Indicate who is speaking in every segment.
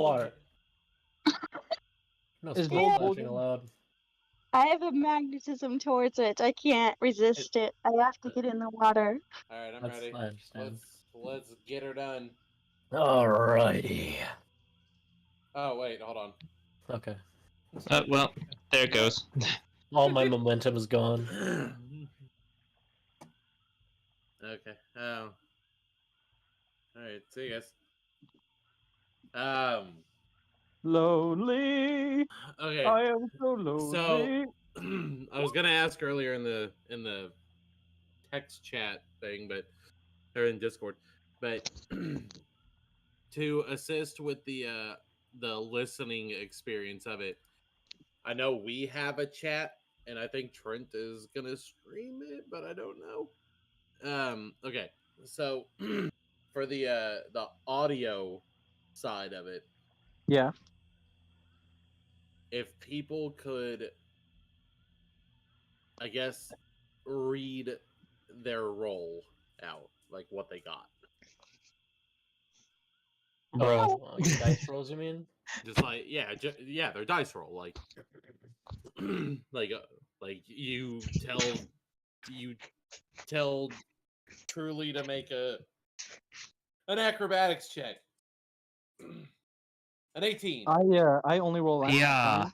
Speaker 1: water. No
Speaker 2: Is
Speaker 1: spoon
Speaker 2: Bulb
Speaker 1: flashing
Speaker 2: holding?
Speaker 1: allowed.
Speaker 3: I have a magnetism towards it. I can't resist it. I have to get in the water.
Speaker 4: Alright, I'm
Speaker 1: That's,
Speaker 4: ready.
Speaker 1: I understand.
Speaker 4: Let's get her done.
Speaker 1: Alrighty.
Speaker 4: Oh, wait, hold on.
Speaker 1: Okay.
Speaker 5: Well, there it goes.
Speaker 1: All my momentum is gone.
Speaker 4: Okay. Alright, see you guys.
Speaker 2: Lonely.
Speaker 4: Okay.
Speaker 2: I am so lonely.
Speaker 4: So I was gonna ask earlier in the text chat thing, or in Discord, but to assist with the listening experience of it, I know we have a chat, and I think Trent is gonna stream it, but I don't know. Okay, so for the audio side of it,
Speaker 2: Yeah.
Speaker 4: if people could, I guess, read their roll out, like what they got.
Speaker 1: Bro, dice rolls, you mean?
Speaker 4: Just like yeah, their dice roll, like like you tell Truly to make an acrobatics check. An 18.
Speaker 2: I only roll.
Speaker 5: Yeah.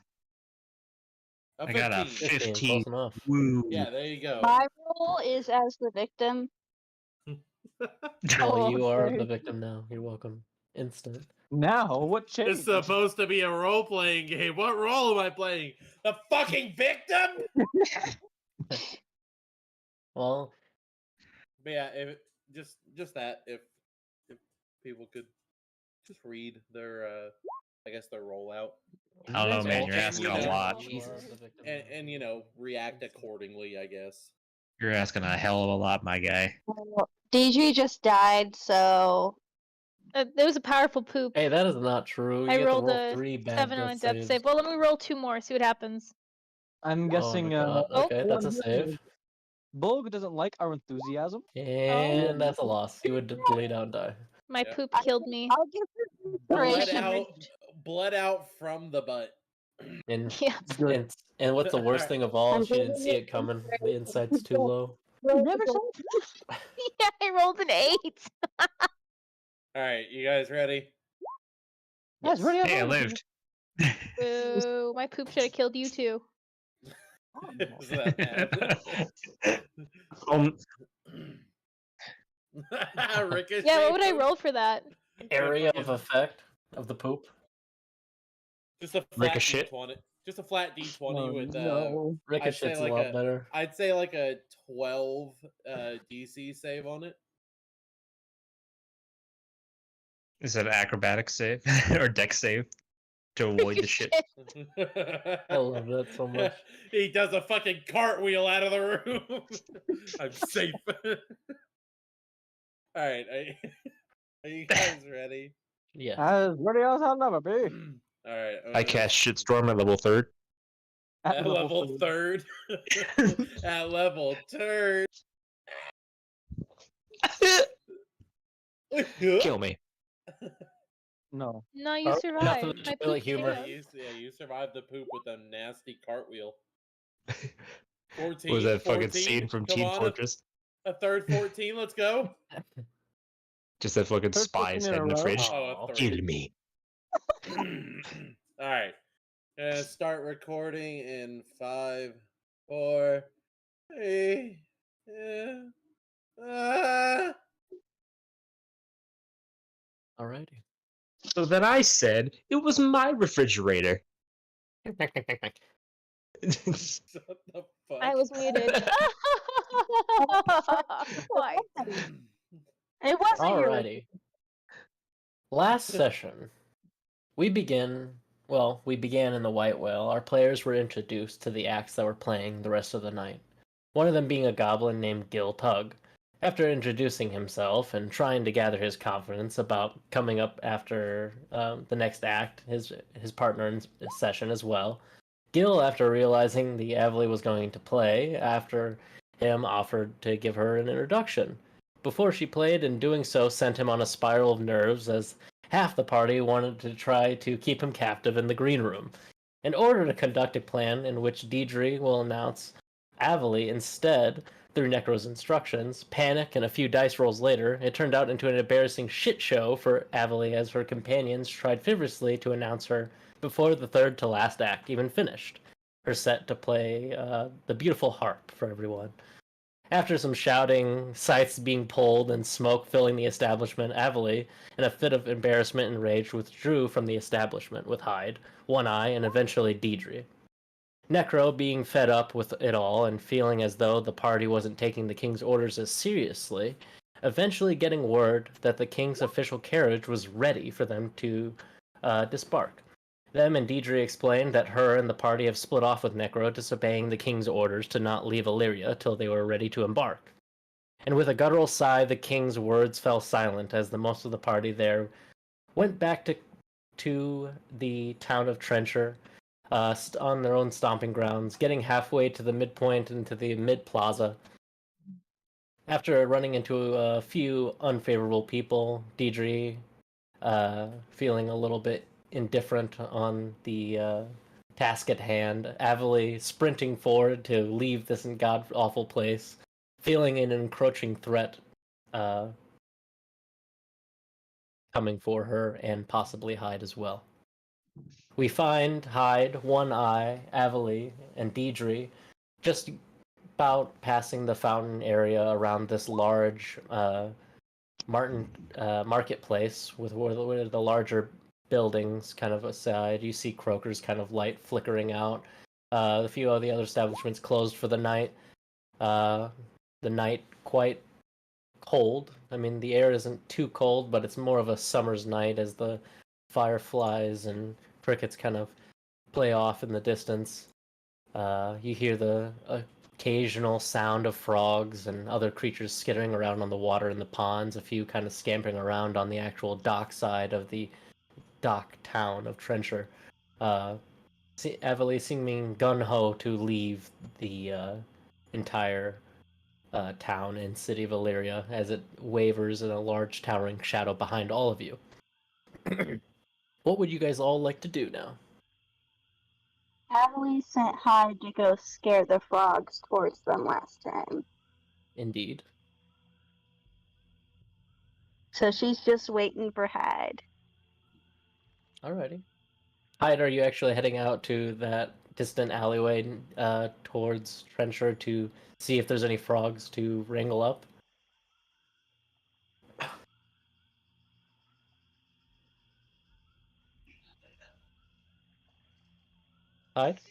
Speaker 4: A
Speaker 5: I got a
Speaker 4: 15.
Speaker 5: 15.
Speaker 1: Close enough.
Speaker 5: Woo.
Speaker 4: Yeah, there you go.
Speaker 3: My role is as the victim.
Speaker 1: Well, you are
Speaker 2: okay.
Speaker 1: the victim now. You're welcome. Instant.
Speaker 2: Now what changed?
Speaker 4: It's supposed to be a role-playing game. What role am I playing? The fucking victim?
Speaker 1: Well,
Speaker 4: But yeah, just that if people could just read their I guess their rollout.
Speaker 5: I don't know, man. You're
Speaker 4: And,
Speaker 5: asking
Speaker 4: you
Speaker 5: a
Speaker 4: know,
Speaker 5: lot.
Speaker 4: and you know, react accordingly, I guess.
Speaker 5: You're asking a hell of a lot, my guy.
Speaker 3: Well, DG just died, so
Speaker 6: There was a powerful poop.
Speaker 1: hey, that is not true. You
Speaker 6: I
Speaker 1: get to
Speaker 6: rolled
Speaker 1: roll
Speaker 6: a
Speaker 1: 3 bad
Speaker 6: 7 on a
Speaker 1: death
Speaker 6: death
Speaker 1: saves.
Speaker 6: save. Well, let me roll 2 more, see what happens.
Speaker 2: I'm
Speaker 1: Oh
Speaker 2: guessing.
Speaker 1: my God. Okay, that's a
Speaker 2: one
Speaker 1: save.
Speaker 2: Bulg doesn't like our enthusiasm.
Speaker 1: And that's a loss. You would bleed out and die.
Speaker 6: My
Speaker 4: Yeah.
Speaker 6: poop killed me.
Speaker 3: I'll give you inspiration.
Speaker 4: Blood out from the butt.
Speaker 1: And,
Speaker 6: Yeah.
Speaker 1: and what's the worst
Speaker 4: Alright.
Speaker 1: thing of all?
Speaker 3: I'm
Speaker 1: She didn't
Speaker 3: giving
Speaker 1: see
Speaker 3: you
Speaker 1: it coming. The insight's too low.
Speaker 2: Never
Speaker 6: Yeah, I rolled an 8.
Speaker 4: Alright, you guys ready?
Speaker 2: Yes, ready.
Speaker 5: Hey, I lived.
Speaker 6: Boo. My poop should have killed you too.
Speaker 4: Is that bad? Ricochet.
Speaker 6: Yeah, what would I roll for that?
Speaker 1: Area of effect of the poop.
Speaker 4: Just a flat
Speaker 5: Ricochet?
Speaker 4: D20. Just a flat D20
Speaker 2: No,
Speaker 4: with
Speaker 2: no.
Speaker 1: Ricochet's
Speaker 4: like
Speaker 1: a lot better.
Speaker 4: I'd say like a 12 DC save on it.
Speaker 5: Is it an acrobatic save or deck save to avoid the shit?
Speaker 1: I love that so much.
Speaker 4: He does a fucking cartwheel out of the room. I'm safe. All right, are you guys ready?
Speaker 1: Yeah.
Speaker 2: As ready as I'll never be.
Speaker 4: All right.
Speaker 5: I cast Shitstorm at level 3rd.
Speaker 4: at level third. At level third.
Speaker 5: Kill me.
Speaker 2: No.
Speaker 6: No, you
Speaker 1: Oh,
Speaker 6: survived.
Speaker 1: enough of the
Speaker 6: My
Speaker 1: toilet
Speaker 6: poop
Speaker 1: humor.
Speaker 6: killed.
Speaker 4: You survived the poop with a nasty cartwheel. 14.
Speaker 5: Was that fucking
Speaker 4: 14,
Speaker 5: scene from
Speaker 4: come
Speaker 5: Team
Speaker 4: on,
Speaker 5: Fortress?
Speaker 4: A third 14, let's go.
Speaker 5: Just that fucking
Speaker 2: Third
Speaker 5: spy's
Speaker 2: 14
Speaker 5: head
Speaker 2: in
Speaker 5: in
Speaker 2: a
Speaker 5: the
Speaker 2: row?
Speaker 5: fridge.
Speaker 4: Oh, a
Speaker 5: Kill
Speaker 4: three.
Speaker 5: me.
Speaker 4: Alright. Start recording in 5, 4, 3, 2,
Speaker 1: Alrighty.
Speaker 5: So then I said, it was my refrigerator.
Speaker 4: Shut the fuck.
Speaker 6: I was muted. Why?
Speaker 3: It wasn't your
Speaker 1: Alrighty. Last session, we began in the White Whale. Our players were introduced to the acts that were playing the rest of the night. One of them being a goblin named Gil Tug. After introducing himself and trying to gather his confidence about coming up after the next act, his partner in session as well, Gil, after realizing the Avali was going to play, after him offered to give her an introduction. Before she played, and doing so sent him on a spiral of nerves, as half the party wanted to try to keep him captive in the green room. In order to conduct a plan in which Deidre will announce Avali instead through Necro's instructions, panic, and a few dice rolls later, it turned out into an embarrassing shit show for Avali as her companions tried feverishly to announce her before the third to last act even finished. Her set to play the beautiful harp for everyone. After some shouting, scythes being pulled, and smoke filling the establishment, Avali, in a fit of embarrassment and rage, withdrew from the establishment with Hyde, One Eye, and eventually Deidre. Necro, being fed up with it all and feeling as though the party wasn't taking the king's orders as seriously, eventually getting word that the king's official carriage was ready for them to disembark. Them and Deidre explained that her and the party have split off with Necro, disobeying the king's orders to not leave Illyria till they were ready to embark. And with a guttural sigh, the king's words fell silent as the most of the party there went back to the town of Trencher, on their own stomping grounds, getting halfway to the midpoint into the mid-plaza. After running into a few unfavorable people, Deidre, feeling a little bit indifferent on the task at hand, Avali sprinting forward to leave this god-awful place, feeling an encroaching threat coming for her, and possibly Hyde as well. We find Hyde, One Eye, Avali, and Deidre just about passing the fountain area around this large marketplace with where the larger buildings kind of aside. You see Croker's kind of light flickering out. A few of the other establishments closed for the night. The night quite cold. I mean, the air isn't too cold, but it's more of a summer's night as the fireflies and crickets kind of play off in the distance. You hear the occasional sound of frogs and other creatures skittering around on the water in the ponds, a few kind of scampering around on the actual dock side of the dock town of Trencher. Avali seeming gung-ho to leave the entire town and city of Illyria as it wavers in a large towering shadow behind all of you. What would you guys all like to do now?
Speaker 3: Avali sent Hyde to go scare the frogs towards them last time.
Speaker 1: Indeed.
Speaker 3: So she's just waiting for Hyde.
Speaker 1: Alrighty. Hyde, are you actually heading out to that distant alleyway towards Trencher to see if there's any frogs to wrangle up? Hyde?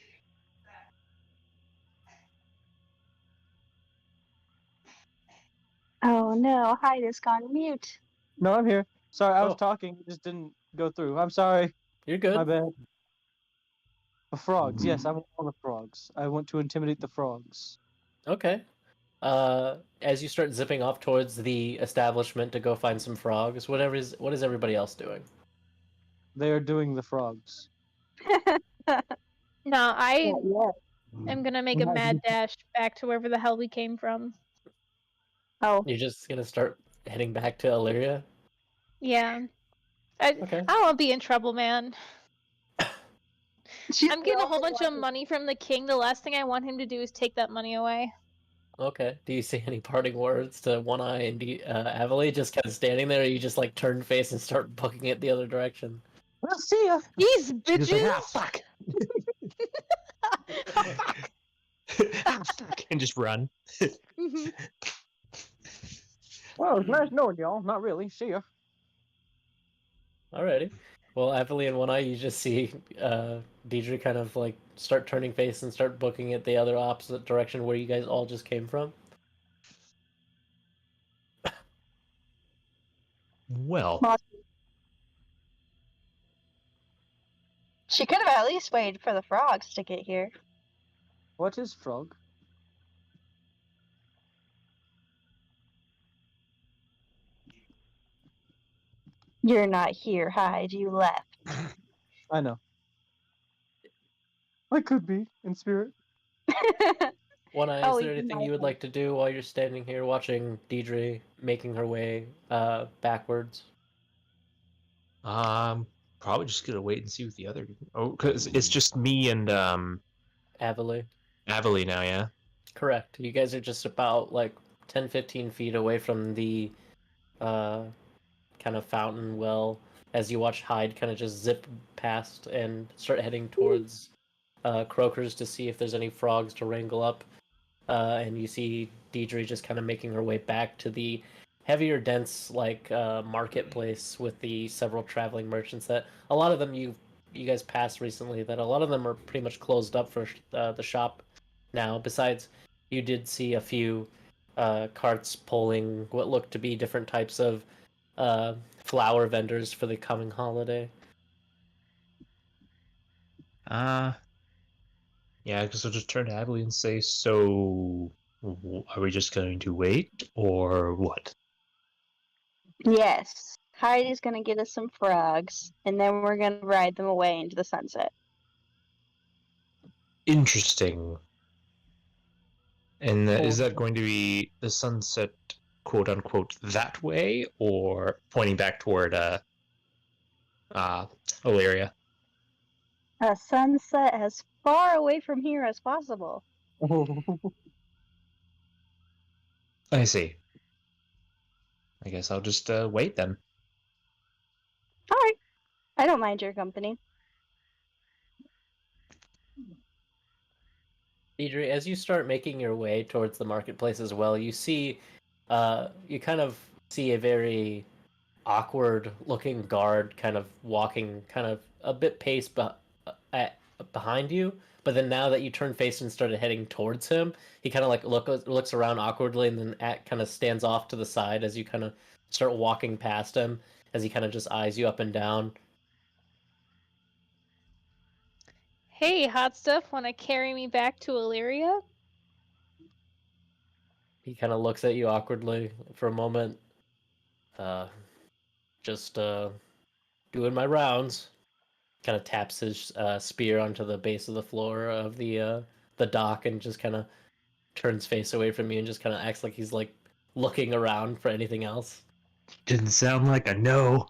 Speaker 3: Oh no, Hyde has gone mute.
Speaker 2: No, I'm here. Sorry, I was
Speaker 1: Oh.
Speaker 2: talking. It just didn't go through. I'm sorry.
Speaker 1: You're good.
Speaker 2: My bad. The frogs. Yes, I want all the frogs. I want to intimidate the frogs.
Speaker 1: Okay. As you start zipping off towards the establishment to go find some frogs, what is everybody else doing?
Speaker 2: They are doing the frogs.
Speaker 6: No, I
Speaker 3: Not yet.
Speaker 6: am gonna make a
Speaker 2: Not
Speaker 6: mad
Speaker 2: yet.
Speaker 6: dash back to wherever the hell we came from.
Speaker 3: Oh,
Speaker 1: You're just gonna start heading back to Illyria?
Speaker 6: Yeah. I
Speaker 1: Okay.
Speaker 6: don't want to be in trouble, man.
Speaker 3: she's
Speaker 6: I'm getting
Speaker 3: the
Speaker 6: a whole
Speaker 3: only
Speaker 6: bunch
Speaker 3: one
Speaker 6: of money from the king. The last thing I want him to do is take that money away.
Speaker 1: Okay. Do you say any parting words to One Eye and Avali just kind of standing there, or you just like turn face and start booking it the other direction?
Speaker 2: Well, see ya.
Speaker 6: These
Speaker 2: She's
Speaker 6: bitches!
Speaker 2: like, fuck.
Speaker 5: Fuck. And just run.
Speaker 6: Mhm.
Speaker 2: Well, it's nice knowing y'all. Not really. See ya.
Speaker 1: Alrighty. Well, Avali and One Eye, you just see Deidre kind of like start turning face and start booking it the other opposite direction where you guys all just came from.
Speaker 5: Well,
Speaker 3: She could have at least waited for the frogs to get here.
Speaker 2: What is frog?
Speaker 3: You're not here, Hyde. You left.
Speaker 2: I know. I could be in spirit.
Speaker 1: One Eye,
Speaker 3: Oh,
Speaker 1: is there
Speaker 3: you
Speaker 1: anything
Speaker 3: might
Speaker 1: you would
Speaker 3: have.
Speaker 1: like to do while you're standing here watching Deidre making her way backwards?
Speaker 5: Probably just gonna wait and see what the other. Oh, because it's just me and
Speaker 1: Avily.
Speaker 5: Avily now, yeah.
Speaker 1: Correct. You guys are just about like 10, 15 feet away from the uh, kind of fountain well as you watch Hyde kind of just zip past and start heading towards Croakers to see if there's any frogs to wrangle up. And you see Deidre just kind of making her way back to the heavier, dense like marketplace with the several traveling merchants that a lot of them you guys passed recently. That a lot of them are pretty much closed up for the shop now. Besides, you did see a few carts pulling what looked to be different types of uh, flower vendors for the coming holiday.
Speaker 5: Yeah, I guess I'll just turn to Avily and say, so are we just going to wait or what?
Speaker 3: Yes. Heidi's gonna get us some frogs, and then we're gonna ride them away into the sunset.
Speaker 5: Interesting. And is that going to be the sunset, quote unquote, that way, or pointing back toward Illyria?
Speaker 3: A sunset as far away from here as possible.
Speaker 5: I see. I guess I'll just wait then.
Speaker 3: Alright. I don't mind your company.
Speaker 1: Deidre, as you start making your way towards the marketplace as well, you see, you kind of see a very awkward looking guard kind of walking kind of a bit behind you. But then now that you turn face and started heading towards him, he kind of like looks around awkwardly and then kind of stands off to the side as you kind of start walking past him as he kind of just eyes you up and down.
Speaker 6: Hey, hot stuff, wanna carry me back to Illyria?
Speaker 1: He kind of looks at you awkwardly for a moment. Uh, just doing my rounds. Kind of taps his spear onto the base of the floor of the dock and just kind of turns face away from you and just kind of acts like he's like looking around for anything else.
Speaker 5: Didn't sound like a no.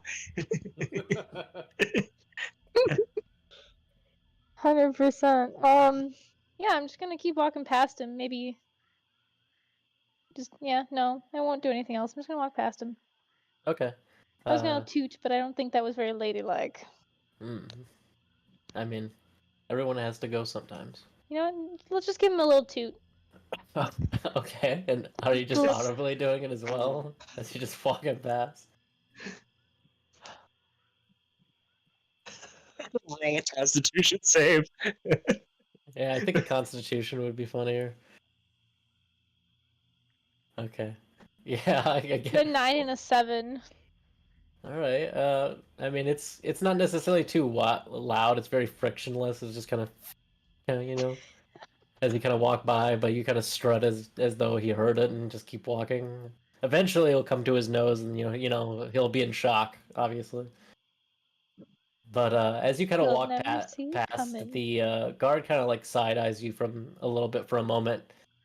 Speaker 6: 100%. Yeah, I'm just gonna keep walking past him. Maybe. No, I won't do anything else. I'm just gonna walk past him.
Speaker 1: Okay.
Speaker 6: I was gonna toot, but I don't think that was very ladylike.
Speaker 1: I mean, everyone has to go sometimes.
Speaker 6: You know what? Let's just give him a little toot.
Speaker 1: Okay, and are you just
Speaker 6: Let's-
Speaker 1: audibly doing it as well as you just walking past?
Speaker 5: Laying a Constitution save.
Speaker 1: Yeah, I think a Constitution would be funnier. Okay. Yeah, I get.
Speaker 6: A 9 and a 7.
Speaker 1: All right. I mean, it's not necessarily too loud. It's very frictionless. It's just kind of, you know, as you kind of walk by, but you kind of strut as though he heard it and just keep walking. Eventually, it'll come to his nose, and he'll be in shock, obviously. But as you kind of
Speaker 6: You'll
Speaker 1: walk
Speaker 6: never see it
Speaker 1: past,
Speaker 6: coming.
Speaker 1: the guard kind of like side eyes you from a little bit for a moment,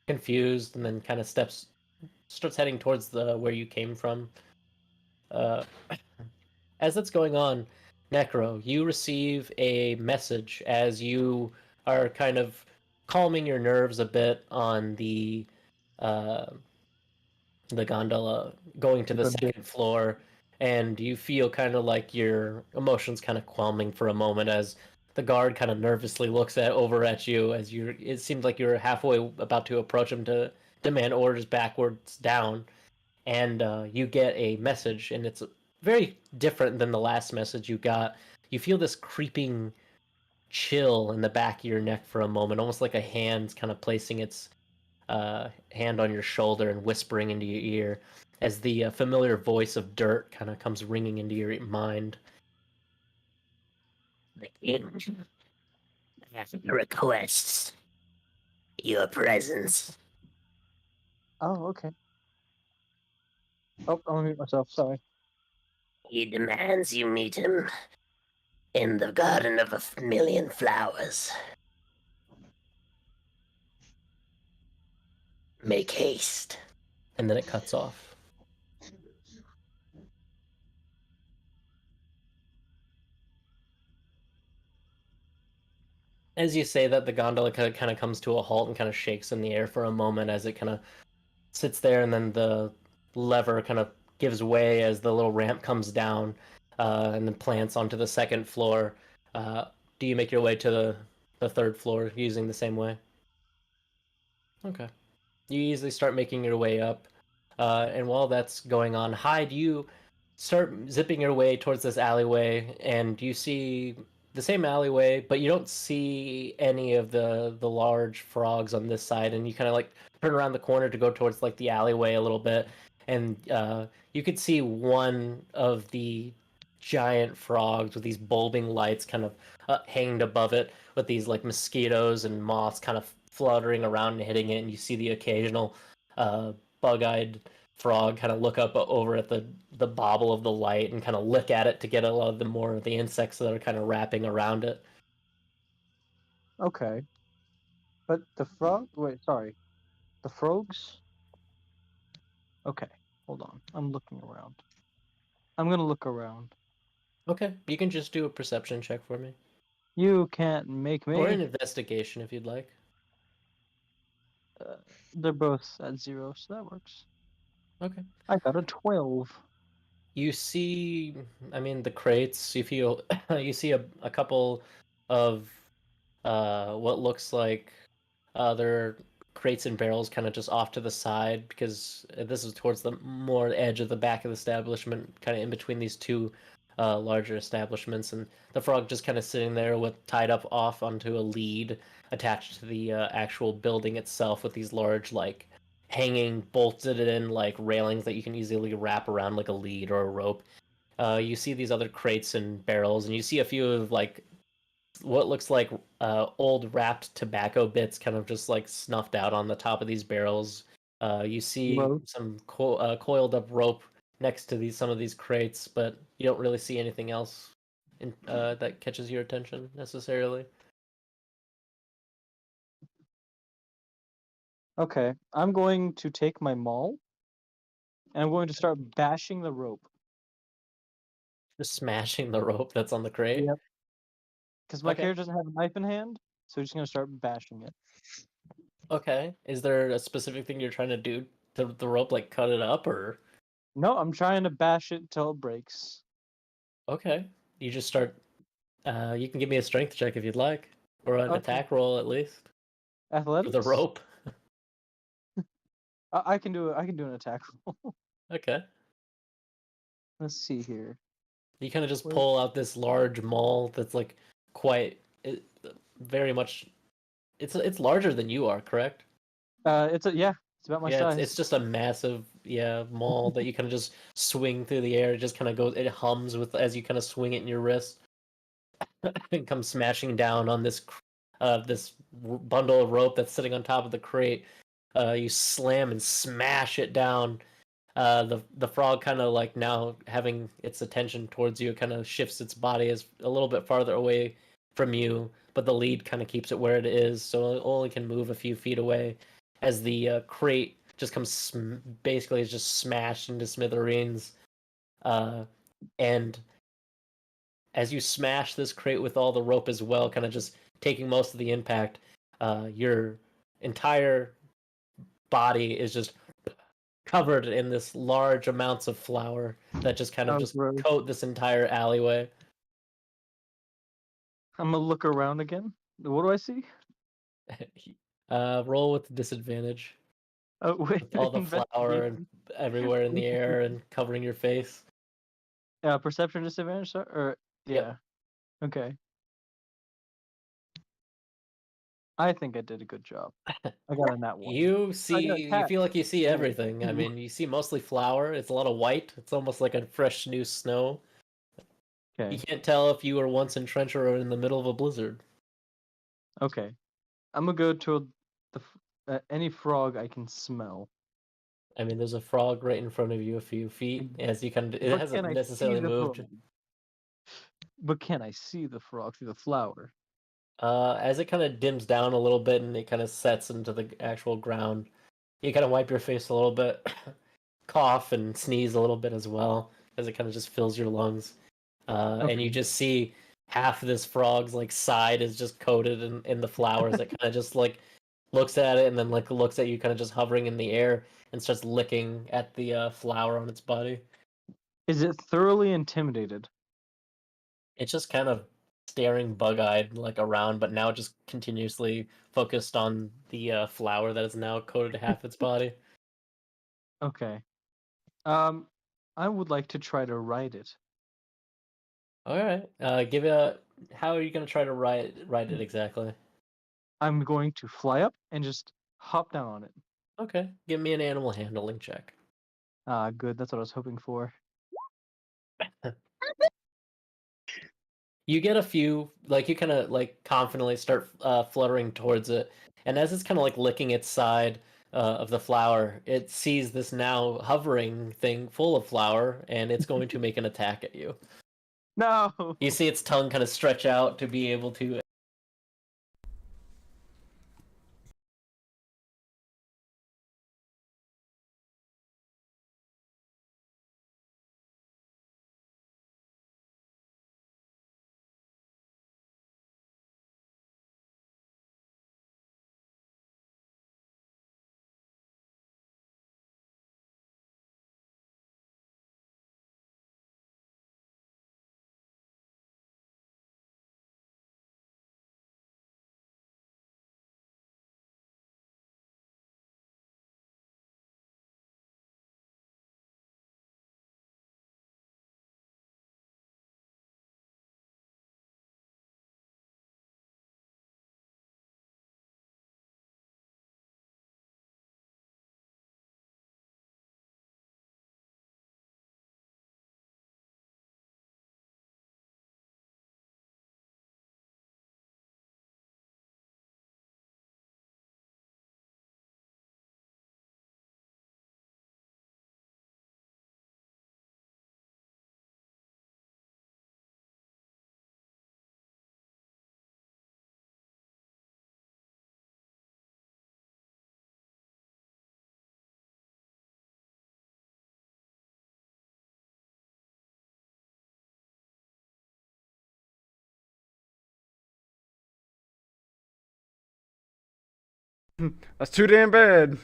Speaker 1: confused, and then kind of starts heading towards the where you came from. As that's going on, Necro, you receive a message as you are kind of calming your nerves a bit on uh, the gondola going to the second floor, and you feel kind of like your emotions kind of qualming for a moment as the guard kind of nervously looks over at you as it seems like you're halfway about to approach him to demand orders backwards down, and you get a message, and it's very different than the last message you got. You feel this creeping chill in the back of your neck for a moment, almost like a hand's kind of placing its hand on your shoulder and whispering into your ear as the familiar voice of Dirt kind of comes ringing into your mind.
Speaker 7: The king requests your presence.
Speaker 2: Oh, okay. Oh, I'll mute myself. Sorry.
Speaker 7: He demands you meet him in the Garden of a Million Flowers. Make haste.
Speaker 1: And then it cuts off. As you say that, the gondola kind of comes to a halt and kind of shakes in the air for a moment as it kind of sits there, and then the lever kind of gives way as the little ramp comes down, and then plants onto the second floor. Do you make your way to the third floor using the same way? Okay. You easily start making your way up. And while that's going on, Hyde, you start zipping your way towards this alleyway, and you see the same alleyway, but you don't see any of the large frogs on this side. And you kind of like turn around the corner to go towards like the alleyway a little bit, and you could see one of the giant frogs with these bulbing lights kind of hanged above it, with these like mosquitoes and moths kind of fluttering around and hitting it, and you see the occasional bug-eyed frog kind of look up over at the bauble of the light and kind of look at it to get a lot of the more of the insects that are kind of wrapping around it.
Speaker 2: Okay. But the frog. Wait, sorry. The frogs. Okay, hold on. I'm looking around. I'm gonna look around.
Speaker 1: Okay, you can just do a perception check for me,
Speaker 2: You can't make
Speaker 1: or an
Speaker 2: me.
Speaker 1: investigation if you'd like.
Speaker 2: They're both at 0, so that works.
Speaker 1: Okay.
Speaker 2: I got a 12.
Speaker 1: You see, I mean, the crates. You feel you see a couple of what looks like other crates and barrels kind of just off to the side, because this is towards the more edge of the back of the establishment, kind of in between these two larger establishments. And the frog just kind of sitting there with tied up off onto a lead attached to the actual building itself, with these large like hanging bolted in like railings that you can easily wrap around like a lead or a rope. You see these other crates and barrels, and you see a few of like what looks like old wrapped tobacco bits kind of just like snuffed out on the top of these barrels. You see
Speaker 2: Rope.
Speaker 1: some coiled up rope next to some of these crates, but you don't really see anything else that catches your attention necessarily.
Speaker 2: Okay, I'm going to take my maul, and I'm going to start bashing the rope.
Speaker 1: Just smashing the rope that's on the crate.
Speaker 2: Yep. Because my
Speaker 1: Okay.
Speaker 2: character doesn't have a knife in hand, so he's just gonna start bashing it.
Speaker 1: Okay. Is there a specific thing you're trying to do to the rope, like cut it up, or
Speaker 2: No, I'm trying to bash it till it breaks.
Speaker 1: okay? You just start. You can give me a strength check if you'd like, or an
Speaker 2: Okay.
Speaker 1: attack roll at least for
Speaker 2: Athletics.
Speaker 1: the rope.
Speaker 2: I can do it. I can do an attack roll.
Speaker 1: Okay.
Speaker 2: Let's see here.
Speaker 1: You kind of just
Speaker 2: Where-
Speaker 1: pull out this large maul that's like quite, very much. It's larger than you are, correct?
Speaker 2: It's about my
Speaker 1: Yeah,
Speaker 2: size.
Speaker 1: it's just a massive maul that you kind of just swing through the air. It just kind of goes. It hums with as you kind of swing it in your wrist, and comes smashing down on this bundle of rope that's sitting on top of the crate. You slam and smash it down. The frog kind of like now having its attention towards you, kind of shifts its body as a little bit farther away from you, but the lead kind of keeps it where it is, so it only can move a few feet away as the crate just comes basically is just smashed into smithereens. And as you smash this crate with all the rope as well, kind of just taking most of the impact, your entire body is just covered in this large amounts of flour that just kind of
Speaker 2: Oh,
Speaker 1: just
Speaker 2: gross.
Speaker 1: coat this entire alleyway.
Speaker 2: I'm gonna look around again. What do I see?
Speaker 1: Roll with disadvantage.
Speaker 2: Oh wait,
Speaker 1: With all the flour and everywhere in the air and covering your face.
Speaker 2: Perception disadvantage, sir? Or yeah.
Speaker 1: Yep.
Speaker 2: Okay. I think I did a good job. I got on that one.
Speaker 1: You feel like you see
Speaker 2: Yeah.
Speaker 1: everything. I mean, you see mostly flour. It's a lot of white. It's almost like a fresh new snow. You
Speaker 2: Okay.
Speaker 1: can't tell if you were once in trench or in the middle of a blizzard.
Speaker 2: Okay. I'm gonna go to any frog I can smell.
Speaker 1: I mean, there's a frog right in front of you a few feet. As you kind of, it
Speaker 2: But
Speaker 1: hasn't
Speaker 2: can I
Speaker 1: necessarily
Speaker 2: see the
Speaker 1: moved.
Speaker 2: frog? But can I see the frog through the flour?
Speaker 1: As it kind of dims down a little bit and it kind of sets into the actual ground, you kind of wipe your face a little bit, cough and sneeze a little bit as well, as it kind of just fills your lungs. And you
Speaker 2: Okay.
Speaker 1: just see half of this frog's like side is just coated in the flowers. It kind of just like looks at it and then like looks at you, kind of just hovering in the air and starts licking at the flower on its body.
Speaker 2: Is it thoroughly intimidated?
Speaker 1: It's just kind of staring bug-eyed like around, but now just continuously focused on the flower that is now coated half its body.
Speaker 2: Okay. I would like to try to ride it.
Speaker 1: All right. Give it a. How are you gonna try to ride it exactly?
Speaker 2: I'm going to fly up and just hop down on it.
Speaker 1: Okay. Give me an animal handling check.
Speaker 2: Ah, good. That's what I was hoping for.
Speaker 1: You get a few, like you kind of like confidently start fluttering towards it, and as it's kind of like licking its side of the flower, it sees this now hovering thing full of flour, and it's going to make an attack at you.
Speaker 2: No.
Speaker 1: You see its tongue kind of stretch out to be able to.
Speaker 8: That's too damn bad.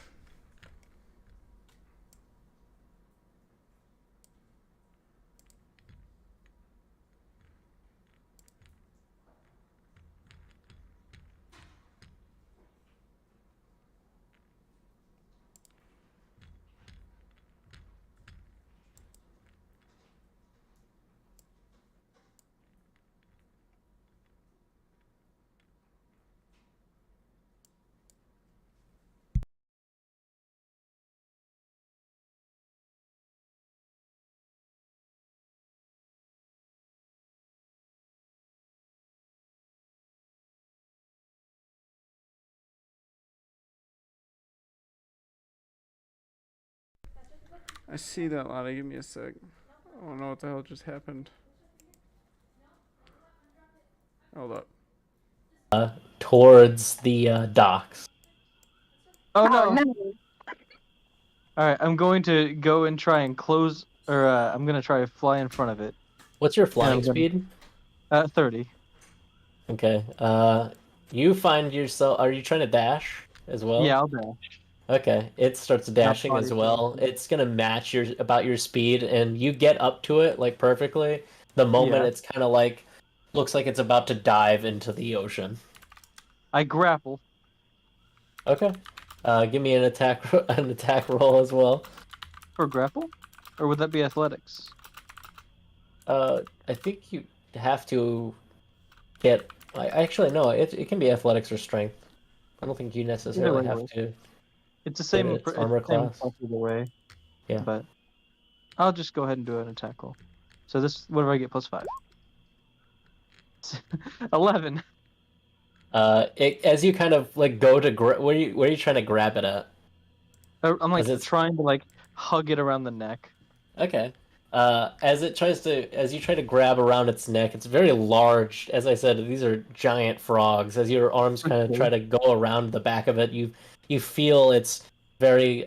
Speaker 8: I see that, Lottie. Give me a sec. I don't know what the hell just happened. Hold up.
Speaker 1: Towards the docks.
Speaker 2: Oh no.
Speaker 3: Oh no.
Speaker 2: All right, I'm going to go and try and close, or I'm gonna try to fly in front of it.
Speaker 1: What's your
Speaker 2: And
Speaker 1: flying
Speaker 2: I'm gonna-
Speaker 1: speed?
Speaker 2: 30.
Speaker 1: Okay. You find yourself. Are you trying to dash as well?
Speaker 2: Yeah, I'll dash.
Speaker 1: Okay. It starts dashing
Speaker 2: body
Speaker 1: as well.
Speaker 2: position.
Speaker 1: It's gonna match your speed, and you get up to it like perfectly. The moment
Speaker 2: Yeah.
Speaker 1: it's kind of like looks like it's about to dive into the ocean.
Speaker 2: I grapple.
Speaker 1: Okay. Give me an attack roll as well.
Speaker 2: For grapple? Or would that be athletics?
Speaker 1: I think you have to get. Actually, no. It can be athletics or strength. I don't think you necessarily
Speaker 2: way
Speaker 1: have
Speaker 2: works.
Speaker 1: to.
Speaker 2: It's the same,
Speaker 1: its armor class.
Speaker 2: either way.
Speaker 1: Yeah.
Speaker 2: But I'll just go ahead and do an attack roll. So this, what do I get? +5. 11.
Speaker 1: As you kind of like go to where are you trying to grab it at?
Speaker 2: I'm like
Speaker 1: 'Cause it's-
Speaker 2: trying to like hug it around the neck.
Speaker 1: Okay. As you try to grab around its neck, it's very large. As I said, these are giant frogs. As your arms kind of
Speaker 2: Okay.
Speaker 1: try to go around the back of it, you feel its very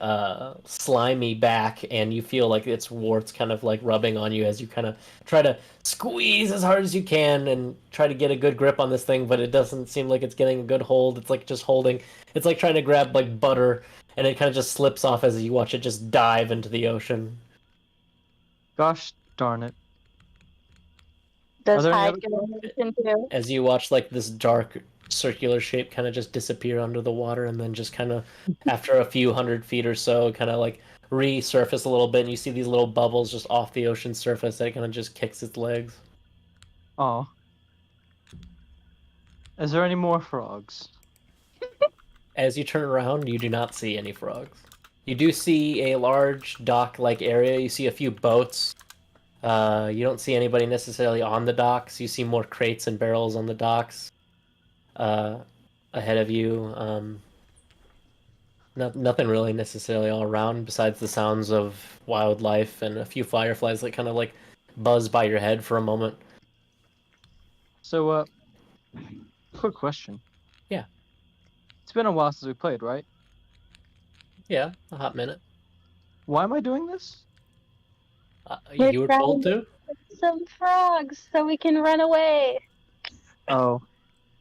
Speaker 1: slimy back, and you feel like its warts kind of like rubbing on you as you kind of try to squeeze as hard as you can and try to get a good grip on this thing, but it doesn't seem like it's getting a good hold. It's like just holding. It's like trying to grab like butter, and it kind of just slips off as you watch it just dive into the ocean.
Speaker 2: Gosh darn it.
Speaker 3: Does
Speaker 2: there any
Speaker 3: Hyde
Speaker 2: other
Speaker 3: get
Speaker 2: frogs?
Speaker 3: emotion too?
Speaker 1: As you watch like this dark circular shape kind of just disappear under the water, and then just kind of after a few 100 feet or so kind of like resurface a little bit, and you see these little bubbles just off the ocean surface that kind of just kicks its legs.
Speaker 2: Oh. Is there any more frogs?
Speaker 1: As you turn around, you do not see any frogs. You do see a large dock-like area. You see a few boats. You don't see anybody necessarily on the docks. You see more crates and barrels on the docks ahead of you. Nothing really necessarily all around besides the sounds of wildlife and a few fireflies that kind of like buzz by your head for a moment.
Speaker 2: So, quick question.
Speaker 1: Yeah.
Speaker 2: It's been a while since we played, right?
Speaker 1: Yeah, a hot minute.
Speaker 2: Why am I doing this?
Speaker 3: We're
Speaker 1: You were
Speaker 3: trying
Speaker 1: told to?
Speaker 3: Some frogs so we can run away.
Speaker 2: Oh.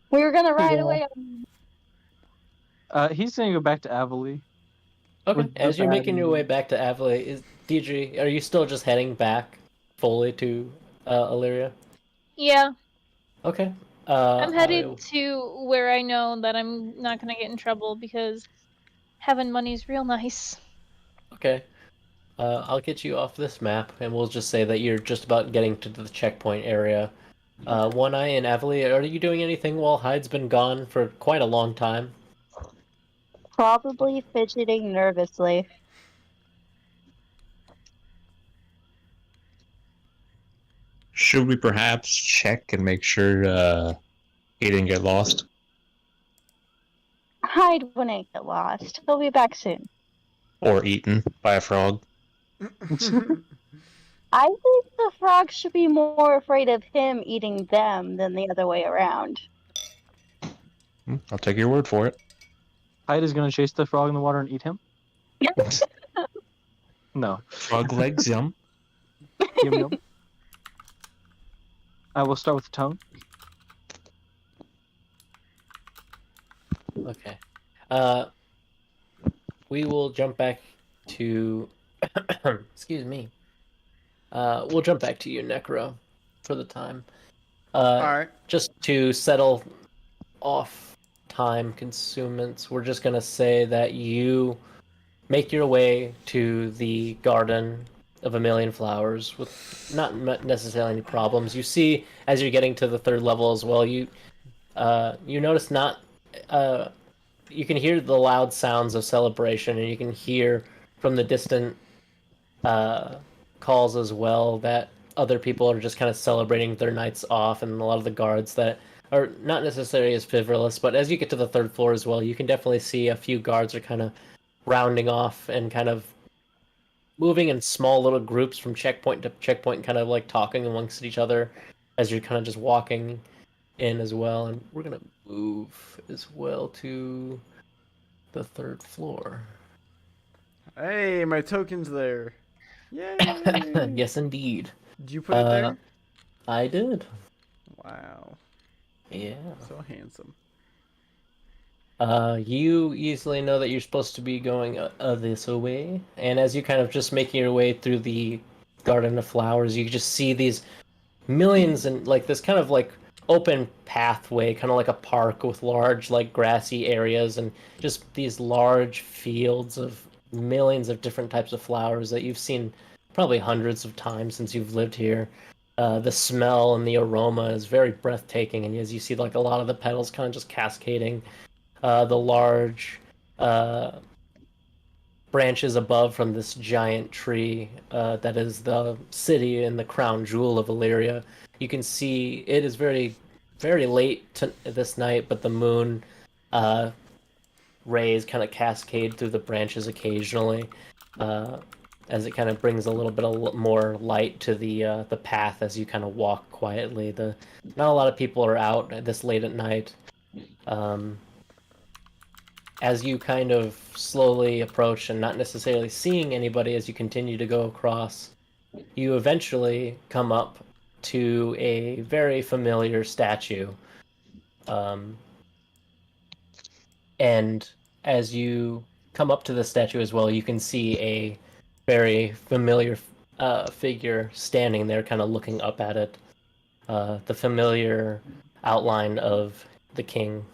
Speaker 3: We were gonna ride
Speaker 2: Yeah.
Speaker 3: away.
Speaker 2: He's gonna go back to Avali.
Speaker 1: Okay.
Speaker 2: With
Speaker 1: As
Speaker 2: the
Speaker 1: you're making your
Speaker 2: bad-
Speaker 1: way back to Avila, Deidre, are you still just heading back fully to Illyria?
Speaker 6: Yeah,
Speaker 1: Okay.
Speaker 6: I'm headed to where I know that I'm not gonna get in trouble because having money's real nice.
Speaker 1: Okay. I'll get you off this map, and we'll just say that you're just about getting to the checkpoint area. One Eye and Avali, are you doing anything while Hyde's been gone for quite a long time?
Speaker 3: Probably fidgeting nervously.
Speaker 5: Should we perhaps check and make sure he didn't get lost?
Speaker 3: Hyde wouldn't get lost. He'll be back soon.
Speaker 5: Or eaten by a frog?
Speaker 3: I think the frogs should be more afraid of him eating them than the other way around.
Speaker 5: I'll take your word for it.
Speaker 2: Hyde is gonna chase the frog in the water and eat him? No.
Speaker 5: Frog legs, yum.
Speaker 2: Yum yum. I will start with the tongue.
Speaker 1: Okay. We will jump back to... Excuse me. We'll jump back to you, Necro, for the time.
Speaker 8: Alright.
Speaker 1: Just to settle off time consuments, we're just going to say that you make your way to the Garden of a Million Flowers with not necessarily any problems. You see, as you're getting to the third level as well, you notice not... you can hear the loud sounds of celebration, and you can hear from the distant calls as well that other people are just kind of celebrating their nights off, and a lot of the guards that are not necessarily as frivolous, but as you get to the third floor as well, you can definitely see a few guards are kind of rounding off and kind of moving in small little groups from checkpoint to checkpoint, kind of like talking amongst each other as you're kind of just walking in as well. And we're gonna move as well to the third floor.
Speaker 8: Hey, my token's there. Yay!
Speaker 1: Yes, indeed.
Speaker 8: Did you put it there?
Speaker 1: I did.
Speaker 8: Wow.
Speaker 1: Yeah.
Speaker 8: So handsome.
Speaker 1: You easily know that you're supposed to be going this way, and as you kind of just making your way through the Garden of Flowers, you just see these millions and like this kind of like open pathway, kind of like a park with large like grassy areas and just these large fields of millions of different types of flowers that you've seen probably hundreds of times since you've lived here. The smell and the aroma is very breathtaking, and as you see like a lot of the petals kind of just cascading, the large branches above from this giant tree that is the city and the crown jewel of Illyria. You can see it is very, very late this night, but the moon rays kind of cascade through the branches occasionally as it kind of brings a little bit more light to the path as you kind of walk quietly. Not a lot of people are out this late at night. as you kind of slowly approach and not necessarily seeing anybody as you continue to go across, you eventually come up to a very familiar statue. And as you come up to the statue as well, you can see a very familiar figure standing there, kind of looking up at it. The familiar outline of the king.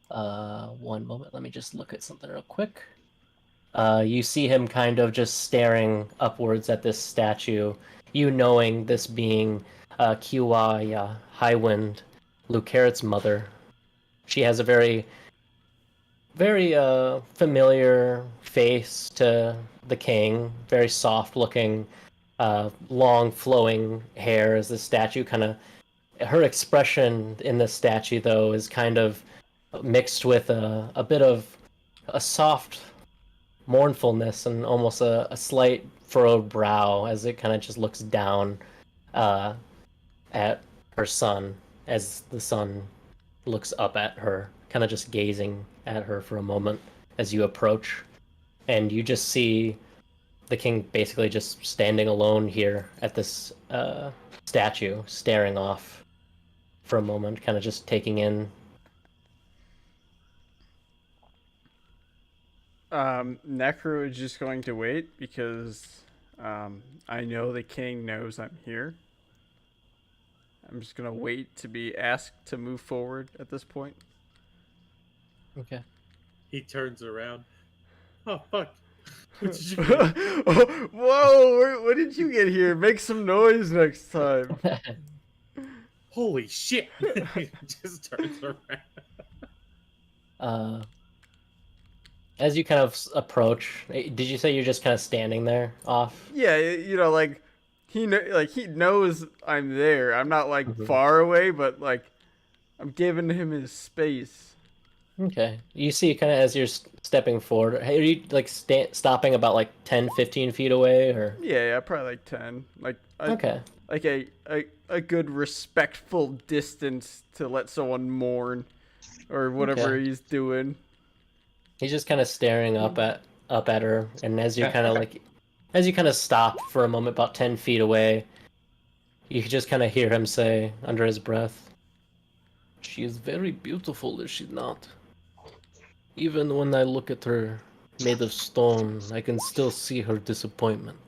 Speaker 1: One moment, let me just look at something real quick. You see him kind of just staring upwards at this statue, you knowing this being Kiwaya, Highwind, Lucarit's mother. She has a very, very familiar face to the king, very soft looking, long flowing hair as the statue kind of. Her expression in the statue, though, is kind of mixed with a bit of a soft mournfulness and almost a slight furrowed brow as it kind of just looks down at her son as the son looks up at her, kind of just gazing at her for a moment as you approach. And you just see the king basically just standing alone here at this statue, staring off for a moment, kind of just taking in.
Speaker 8: Necro is just going to wait because I know the king knows I'm here. I'm just gonna wait to be asked to move forward at this point.
Speaker 1: Okay.
Speaker 4: He turns around. Oh fuck! What did you
Speaker 8: Whoa! What did you get here? Make some noise next time.
Speaker 4: Holy shit! He just turns around.
Speaker 1: As you kind of approach, did you say you're just kind of standing there off?
Speaker 8: Yeah, you know, like he knows I'm there. I'm not like far away, but like I'm giving him his space.
Speaker 1: Okay. You see kind of as you're stepping forward, are you like stopping about like 10, 15 feet away or?
Speaker 8: Yeah, probably like 10.
Speaker 1: Okay.
Speaker 8: Like a good respectful distance to let someone mourn or whatever he's doing.
Speaker 1: He's just kind of staring up at her, and as you kind of stop for a moment, about 10 feet away, you just kind of hear him say under his breath, "She is very beautiful, is she not? Even when I look at her made of stone, I can still see her disappointment."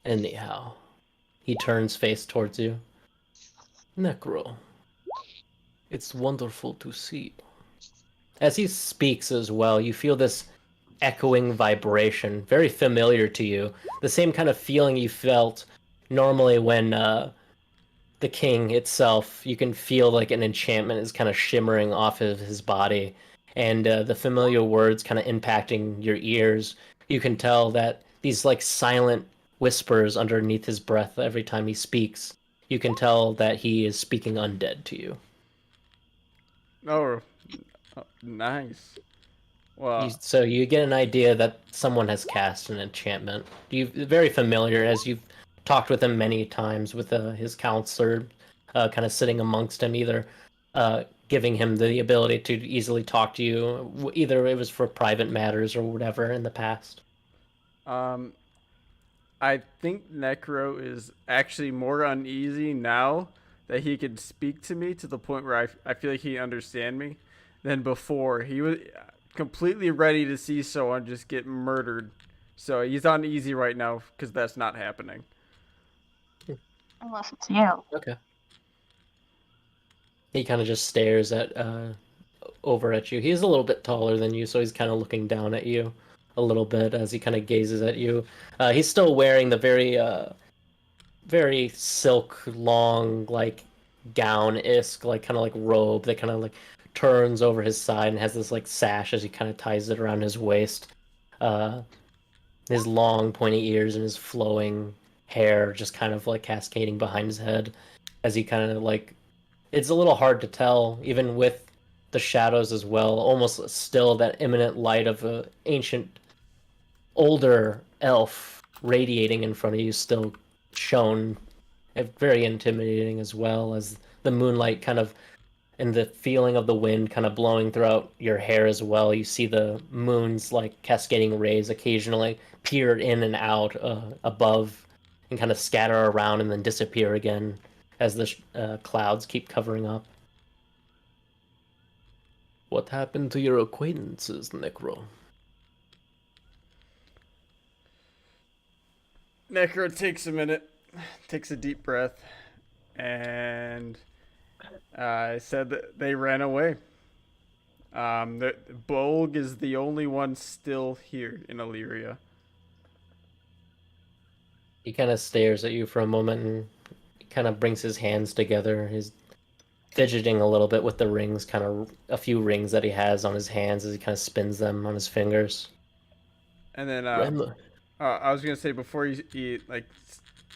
Speaker 1: Anyhow, he turns face towards you. "Necro, it's wonderful to see." As he speaks as well, you feel this echoing vibration, very familiar to you. The same kind of feeling you felt normally when the king itself, you can feel like an enchantment is kind of shimmering off of his body. And the familiar words kind of impacting your ears. You can tell that these like silent whispers underneath his breath every time he speaks. You can tell that he is speaking undead to you.
Speaker 8: Oh, nice. Well,
Speaker 1: So you get an idea that someone has cast an enchantment. Very familiar as you've talked with him many times with his counselor, kind of sitting amongst him, either giving him the ability to easily talk to you, either it was for private matters or whatever in the past.
Speaker 8: I think Necro is actually more uneasy now that he could speak to me to the point where I feel like he understand me than before. He was completely ready to see someone just get murdered. So he's uneasy right now because that's not happening.
Speaker 3: Unless it's you.
Speaker 1: Okay. He kind of just stares at over at you. He's a little bit taller than you, so he's kind of looking down at you a little bit as he kind of gazes at you. He's still wearing the very silk, long, like gown-esque, like kind of like robe that kind of like turns over his side and has this like sash as he kind of ties it around his waist. His long, pointy ears and his flowing hair just kind of like cascading behind his head as he kind of like. It's a little hard to tell, even with the shadows as well. Almost still that imminent light of an ancient, older elf radiating in front of you, still shone very intimidating as well as the moonlight kind of and the feeling of the wind kind of blowing throughout your hair as well. You see the moon's like cascading rays occasionally peer in and out above and kind of scatter around and then disappear again as the clouds keep covering up. What happened to your acquaintances, Necro?
Speaker 8: Necro takes a minute, takes a deep breath, and said that they ran away. Bolg is the only one still here in Illyria.
Speaker 1: He kind of stares at you for a moment and kind of brings his hands together. He's fidgeting a little bit with the rings, kind of a few rings that he has on his hands as he kind of spins them on his fingers.
Speaker 8: And then
Speaker 1: Ren-
Speaker 8: I was gonna say before he like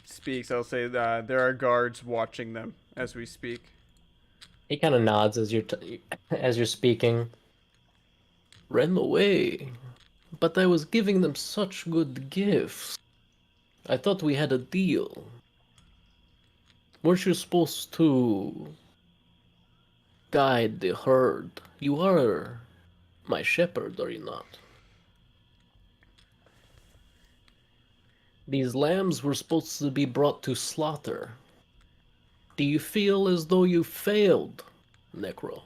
Speaker 8: speaks, I'll say that there are guards watching them as we speak.
Speaker 1: He kind of nods as you're speaking. Ran away, but I was giving them such good gifts. I thought we had a deal. Weren't you supposed to guide the herd? You are my shepherd, are you not? These lambs were supposed to be brought to slaughter. Do you feel as though you failed, Necro?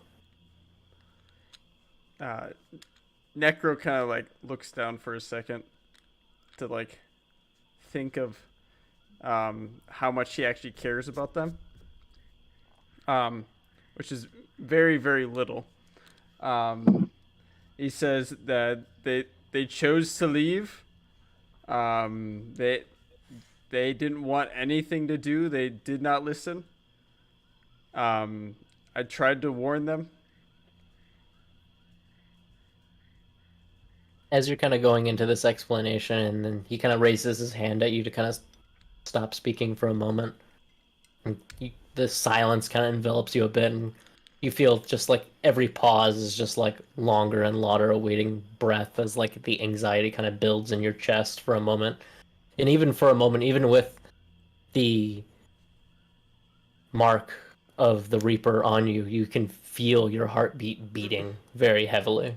Speaker 8: Necro kind of like looks down for a second to like think of how much he actually cares about them, which is very very little. He says that they chose to leave. They didn't want anything to do. They did not listen. I tried to warn them.
Speaker 1: As you're kind of going into this explanation, and then he kind of raises his hand at you to kind of stop speaking for a moment. And the silence kind of envelops you a bit, and you feel just like every pause is just like longer and longer awaiting breath as like the anxiety kind of builds in your chest for a moment. And even for a moment, even with the mark of the Reaper on you, you can feel your heartbeat beating very heavily.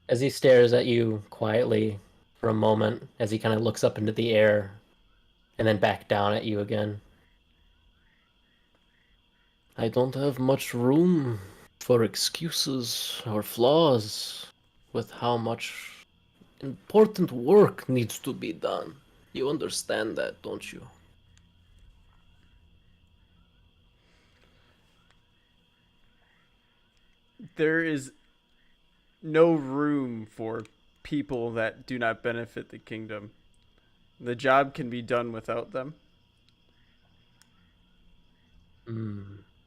Speaker 1: As he stares at you quietly for a moment, as he kind of looks up into the air and then back down at you again. I don't have much room for excuses or flaws with how much important work needs to be done. You understand that, don't you?
Speaker 8: There is no room for people that do not benefit the kingdom. The job can be done without them.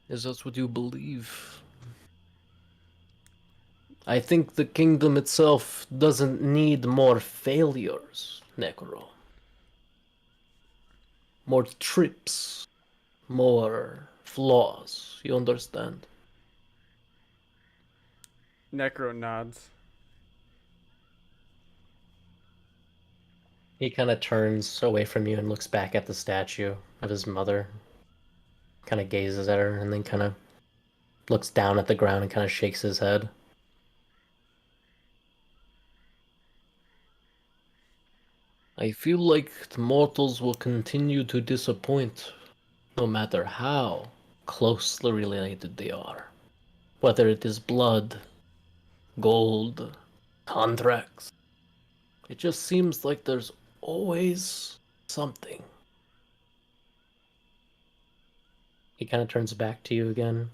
Speaker 1: Is that what you believe? I think the kingdom itself doesn't need more failures, Necro. More trips, more flaws. You understand?
Speaker 8: Necro nods.
Speaker 1: He kind of turns away from you and looks back at the statue of his mother. Kind of gazes at her and then kind of looks down at the ground and kind of shakes his head. I feel like the mortals will continue to disappoint, no matter how closely related they are. Whether it is blood, gold, contracts. It just seems like there's always something. He kind of turns back to you again.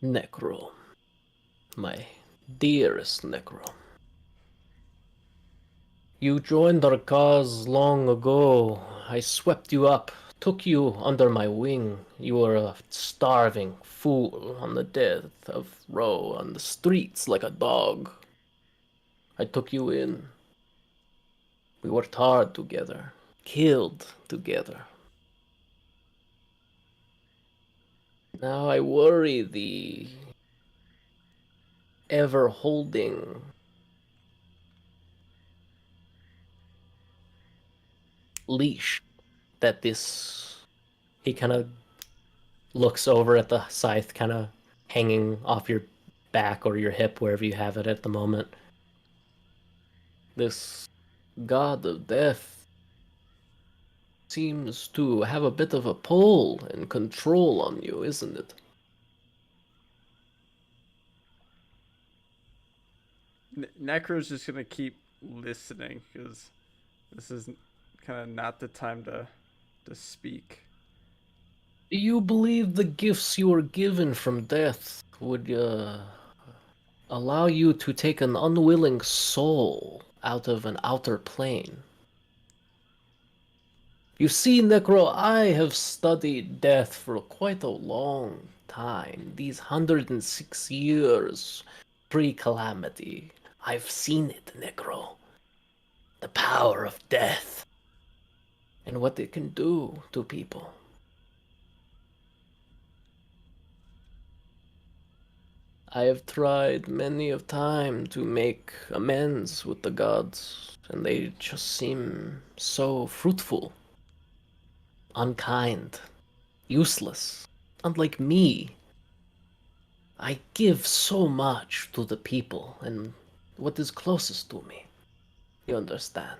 Speaker 1: Necro. My dearest Necro. You joined our cause long ago. I swept you up, took you under my wing. You were a starving fool on the death of row on the streets like a dog. I took you in. We worked hard together, killed together. Now I worry thee. ever holding leash that this... He kind of looks over at the scythe kind of hanging off your back or your hip, wherever you have it at the moment. This god of death seems to have a bit of a pull and control on you, isn't it?
Speaker 8: Necro's just gonna keep listening because this is kind of not the time to speak.
Speaker 1: Do you believe the gifts you were given from death would allow you to take an unwilling soul out of an outer plane? You see, Necro, I have studied death for quite a long time. These 106 years pre-calamity. I've seen it, Necro. The power of death. And what it can do to people. I have tried many of time to make amends with the gods, and they just seem so fruitful, unkind, useless. Unlike me, I give so much to the people and what is closest to me. You understand?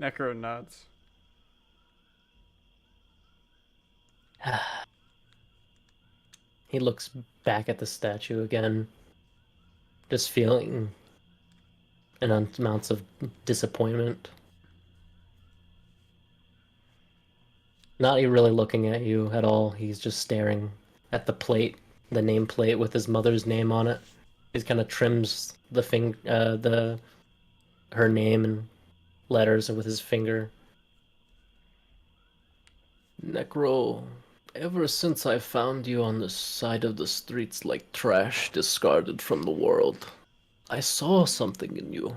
Speaker 8: Necro nods.
Speaker 1: He looks back at the statue again, just feeling an amounts of disappointment. Not really looking at you at all. He's just staring at the plate, the nameplate with his mother's name on it. He kind of trims her name and letters with his finger. Necro, ever since I found you on the side of the streets like trash discarded from the world, I saw something in you.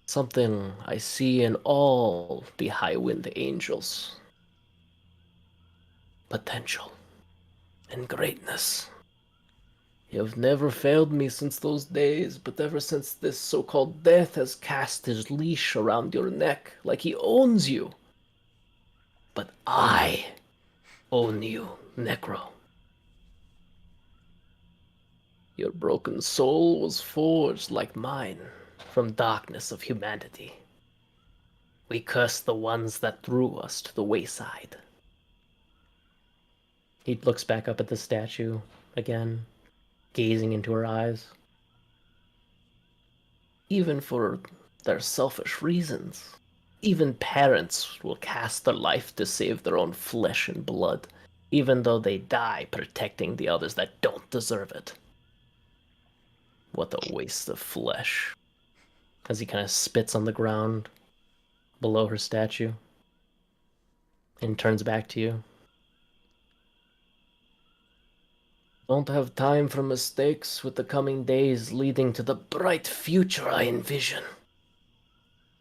Speaker 1: Something I see in all the Highwind Angels. Potential and greatness. You have never failed me since those days, but ever since this so-called death has cast his leash around your neck like he owns you. But I own you, Necro. Your broken soul was forged like mine from darkness of humanity. We curse the ones that threw us to the wayside. He looks back up at the statue again, gazing into her eyes. Even for their selfish reasons. Even parents will cast their life to save their own flesh and blood, even though they die protecting the others that don't deserve it. What a waste of flesh. As he kind of spits on the ground below her statue and turns back to you. Don't have time for mistakes with the coming days leading to the bright future I envision.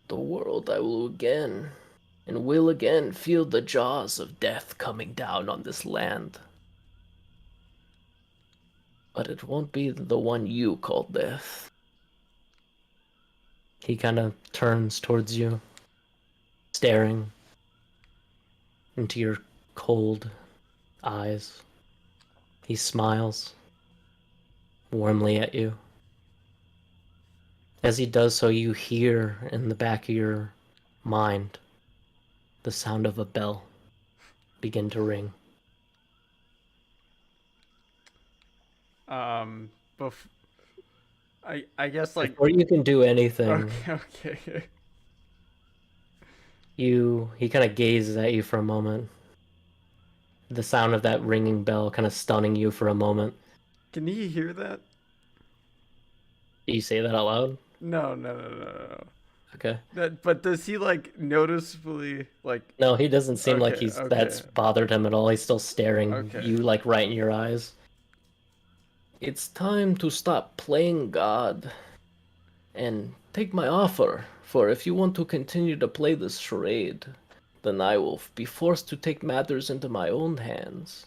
Speaker 1: The world I will again feel the jaws of death coming down on this land. But it won't be the one you call death. He kind of turns towards you, staring into your cold eyes. He smiles warmly at you. As he does so, you hear in the back of your mind the sound of a bell begin to ring.
Speaker 8: I guess like
Speaker 1: Before you can do anything,
Speaker 8: okay.
Speaker 1: he kind of gazes at you for a moment. The sound of that ringing bell kind of stunning you for a moment.
Speaker 8: Can he hear that?
Speaker 1: Do you say that out loud?
Speaker 8: No.
Speaker 1: Okay.
Speaker 8: But does he like noticeably like?
Speaker 1: No, he doesn't seem like that's
Speaker 8: okay.
Speaker 1: bothered him at all. He's still staring
Speaker 8: Okay.
Speaker 1: you like right in your eyes. It's time to stop playing God and take my offer, for if you want to continue to play this charade, then I will be forced to take matters into my own hands.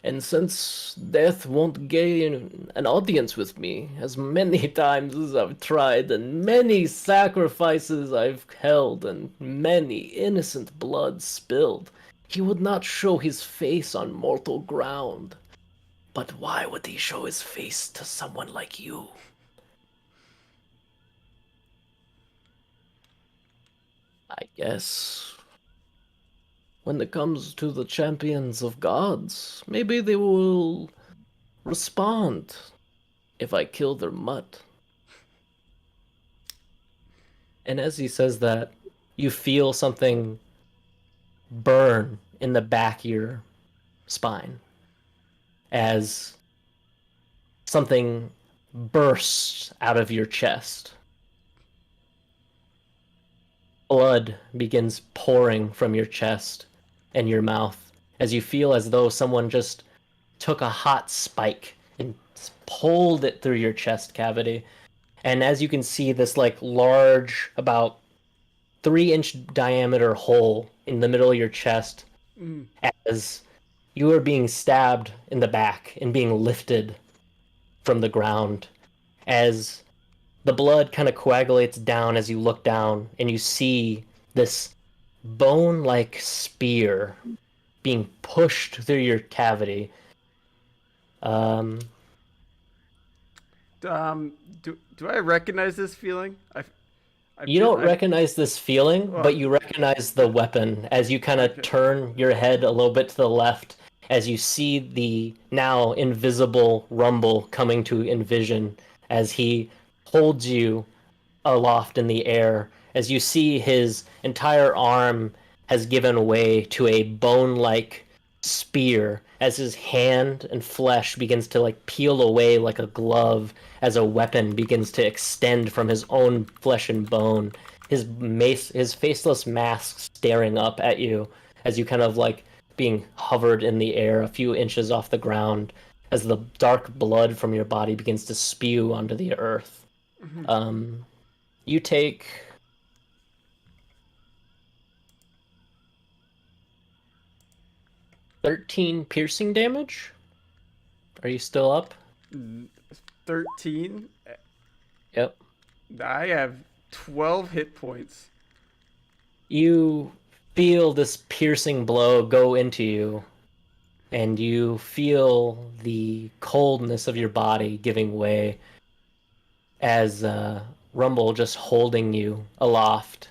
Speaker 1: And since death won't gain an audience with me, as many times as I've tried, and many sacrifices I've held, and many innocent blood spilled, he would not show his face on mortal ground. But why would he show his face to someone like you? I guess when it comes to the champions of gods, maybe they will respond if I kill their mutt. And as he says that, you feel something burn in the back of your spine as something bursts out of your chest. Blood begins pouring from your chest and your mouth as you feel as though someone just took a hot spike and pulled it through your chest cavity. And as you can see, this like large, about 3-inch diameter hole in the middle of your chest as you are being stabbed in the back and being lifted from the ground as the blood kind of coagulates down as you look down and you see this bone-like spear being pushed through your cavity.
Speaker 8: Do I recognize this feeling?
Speaker 1: You don't recognize this feeling,
Speaker 8: Well,
Speaker 1: but you recognize the weapon as you kind of
Speaker 8: Okay.
Speaker 1: turn your head a little bit to the left as you see the now invisible Rumble coming to envision as he holds you aloft in the air. As you see his entire arm has given way to a bone-like spear as his hand and flesh begins to like peel away like a glove as a weapon begins to extend from his own flesh and bone, his faceless mask staring up at you as you kind of like being hovered in the air a few inches off the ground as the dark blood from your body begins to spew onto the earth. You take 13 piercing damage. Are you still up?
Speaker 8: 13.
Speaker 1: Yep.
Speaker 8: I have 12 hit points.
Speaker 1: You feel this piercing blow go into you, and you feel the coldness of your body giving way as Rumble just holding you aloft.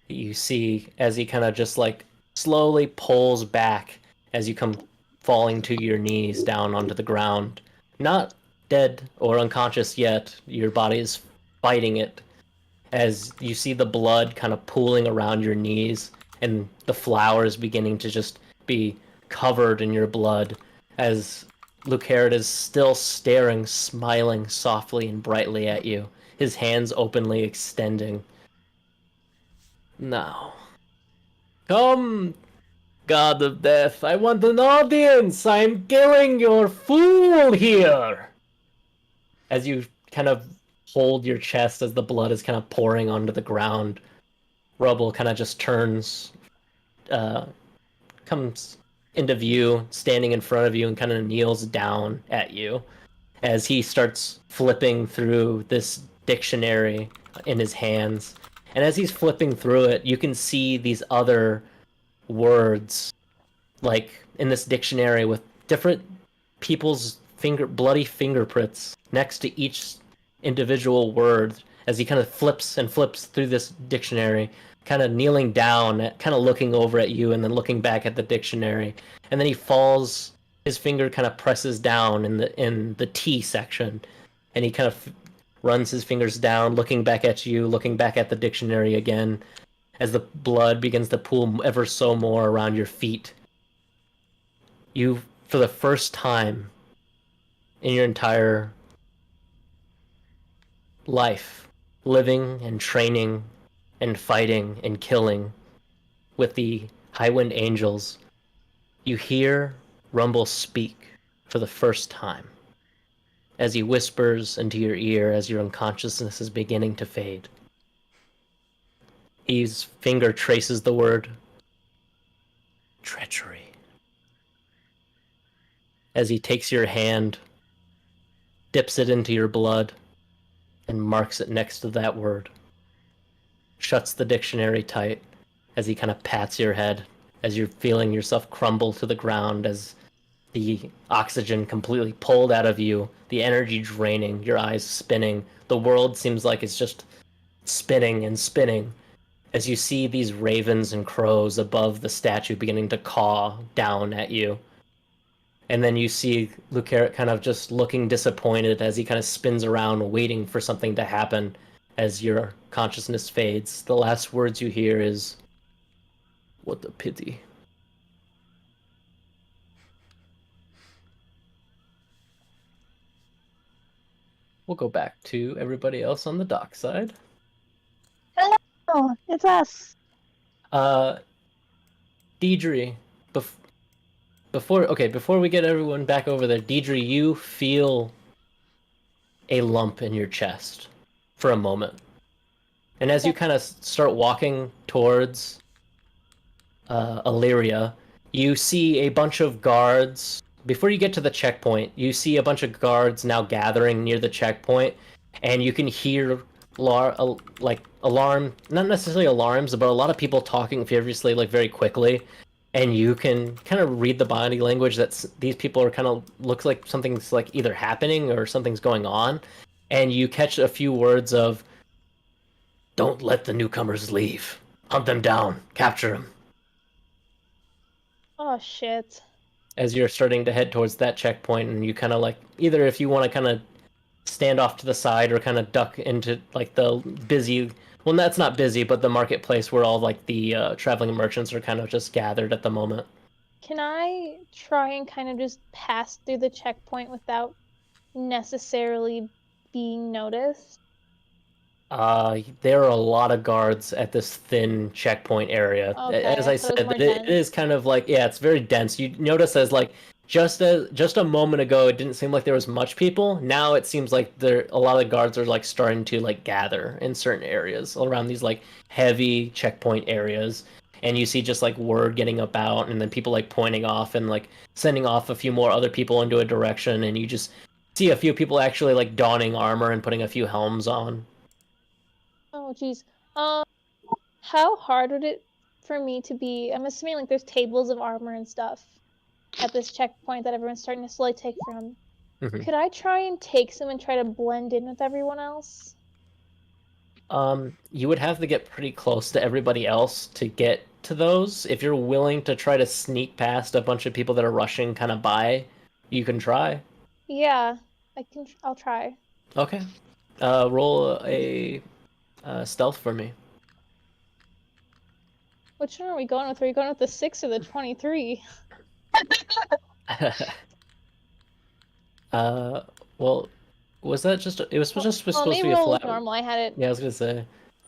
Speaker 1: You see as he kind of just like slowly pulls back as you come falling to your knees down onto the ground. Not dead or unconscious yet. Your body is fighting it as you see the blood kind of pooling around your knees and the flowers beginning to just be covered in your blood as Lucarid is still staring, smiling softly and brightly at you, his hands openly extending. Now, come, God of Death, I want an audience! I'm killing your fool here! As you kind of hold your chest as the blood is kind of pouring onto the ground, Rubble kind of just comes into view, standing in front of you, and kind of kneels down at you as he starts flipping through this dictionary in his hands. And as he's flipping through it, you can see these other words, like in this dictionary, with different people's bloody fingerprints next to each individual word as he kind of flips and flips through this dictionary, kind of kneeling down, kind of looking over at you and then looking back at the dictionary. And then he falls, his finger kind of presses down in the T section, and he kind of runs his fingers down, looking back at you, looking back at the dictionary again, as the blood begins to pool ever so more around your feet. You, for the first time in your entire life, living and training and fighting and killing with the Highwind Angels, you hear Rumble speak for the first time as he whispers into your ear as your unconsciousness is beginning to fade. His finger traces the word treachery. as he takes your hand, dips it into your blood, and marks it next to that word. Shuts the dictionary tight as he kind of pats your head, as you're feeling yourself crumble to the ground, as the oxygen completely pulled out of you, the energy draining, your eyes spinning. The world seems like it's just spinning and spinning as you see these ravens and crows above the statue beginning to caw down at you. And then you see Lucaret kind of just looking disappointed as he kind of spins around waiting for something to happen as your consciousness fades. The last words you hear is, "What a pity." We'll go back to everybody else on the dock side.
Speaker 3: Hello, it's us.
Speaker 1: Deidre, before we get everyone back over there, Deidre, you feel a lump in your chest for a moment. And as you kind of start walking towards Illyria, you see a bunch of guards. Before you get to the checkpoint, you see a bunch of guards now gathering near the checkpoint, and you can hear alarm, not necessarily alarms, but a lot of people talking furiously, like very quickly. And you can kind of read the body language that these people are kind of looks like something's like either happening or something's going on. And you catch a few words of, "Don't let the newcomers leave. Hunt them down. Capture them."
Speaker 6: Oh shit.
Speaker 1: As you're starting to head towards that checkpoint, and you kind of like, either if you want to kind of stand off to the side or kind of duck into like the busy, well, that's not busy, but the marketplace where all like the traveling merchants are kind of just gathered at the moment.
Speaker 6: Can I try and kind of just pass through the checkpoint without necessarily being noticed?
Speaker 1: There are a lot of guards at this thin checkpoint area.
Speaker 6: Okay,
Speaker 1: As I
Speaker 6: so it's
Speaker 1: said,
Speaker 6: more
Speaker 1: it is kind of like, yeah, it's very dense. You notice as like just a moment ago, it didn't seem like there was much people. Now it seems like a lot of guards are like starting to like gather in certain areas around these like heavy checkpoint areas. And you see just like word getting about, and then people like pointing off and like sending off a few more other people into a direction, and you just see a few people actually like donning armor and putting a few helms on.
Speaker 6: Oh, geez. How hard would it for me to be? I'm assuming like there's tables of armor and stuff at this checkpoint that everyone's starting to slowly take from.
Speaker 1: Mhm.
Speaker 6: Could I try and take some and try to blend in with everyone else?
Speaker 1: You would have to get pretty close to everybody else to get to those. If you're willing to try to sneak past a bunch of people that are rushing kind of by, you can try.
Speaker 6: Yeah, I'll try.
Speaker 1: Okay. Roll a stealth for me.
Speaker 6: Which one are we going with? Are we going with the 6 or the 23?
Speaker 1: Well, was that just? It was just supposed
Speaker 6: Well, let
Speaker 1: to
Speaker 6: me
Speaker 1: be a
Speaker 6: roll
Speaker 1: flat.
Speaker 6: normal. I had it.
Speaker 1: Yeah, I was gonna say.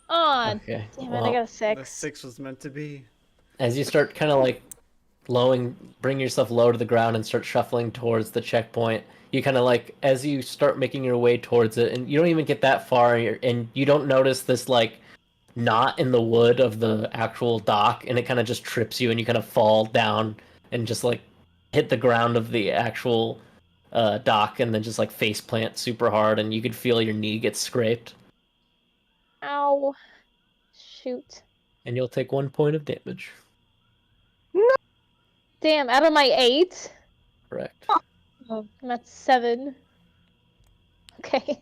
Speaker 6: Aw,
Speaker 1: Okay.
Speaker 6: damn it!
Speaker 1: Well,
Speaker 6: I got a
Speaker 8: The
Speaker 6: 6.
Speaker 8: 6 was meant to be.
Speaker 1: as you start kind of like bring yourself low to the ground and start shuffling towards the checkpoint, you kind of like, as you start making your way towards it, and you don't even get that far, and you don't notice this like knot in the wood of the actual dock, and it kind of just trips you, and you kind of fall down and just like hit the ground of the actual dock, and then just like face plant super hard, and you could feel your knee get scraped,
Speaker 6: Ow. Shoot.
Speaker 1: and you'll take 1 point of damage.
Speaker 6: Damn, out of my 8?
Speaker 1: Correct.
Speaker 6: I'm at 7. Okay.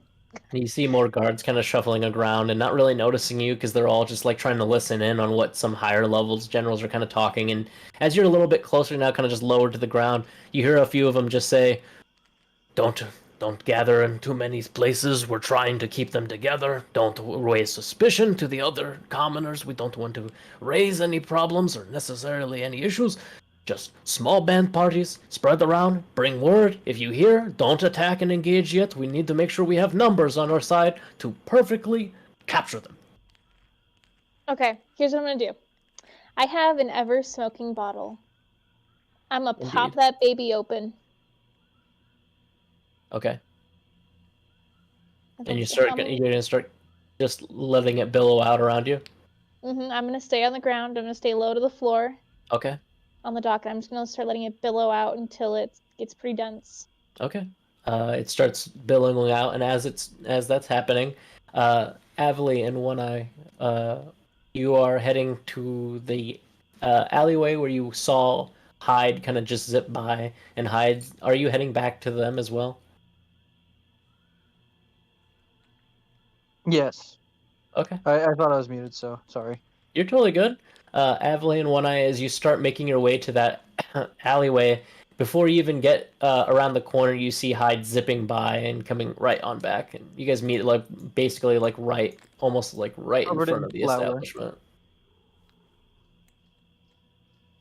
Speaker 1: And you see more guards kind of shuffling around and not really noticing you because they're all just like trying to listen in on what some higher levels generals are kind of talking. And as you're a little bit closer now, kind of just lowered to the ground, you hear a few of them just say, Don't gather in too many places. We're trying to keep them together. Don't raise suspicion to the other commoners. We don't want to raise any problems or necessarily any issues. Just small band parties, spread around, bring word. If you hear, don't attack and engage yet. We need to make sure we have numbers on our side to perfectly capture them.
Speaker 6: Okay, here's what I'm gonna do. I have an ever-smoking bottle. I'm gonna pop
Speaker 1: Indeed.
Speaker 6: that baby open.
Speaker 1: Okay.
Speaker 6: And
Speaker 1: And
Speaker 6: then
Speaker 1: you're gonna start just letting it billow out around you.
Speaker 6: I'm gonna stay on the ground. I'm gonna stay low to the floor.
Speaker 1: Okay.
Speaker 6: on the dock, and I'm just gonna start letting it billow out until it gets pretty dense.
Speaker 1: Okay. It starts billowing out, and as that's happening, Avely and One Eye, you are heading to the alleyway where you saw Hyde kind of just zip by, and Hyde, are you heading back to them as well?
Speaker 2: Yes.
Speaker 1: Okay.
Speaker 2: I thought I was muted, so sorry.
Speaker 1: You're totally good. Avely and One Eye, as you start making your way to that alleyway, before you even get around the corner, you see Hyde zipping by and coming right on back, and you guys meet like basically like right, almost like right in
Speaker 2: Covered
Speaker 1: front
Speaker 2: in
Speaker 1: of the
Speaker 2: flour.
Speaker 1: establishment.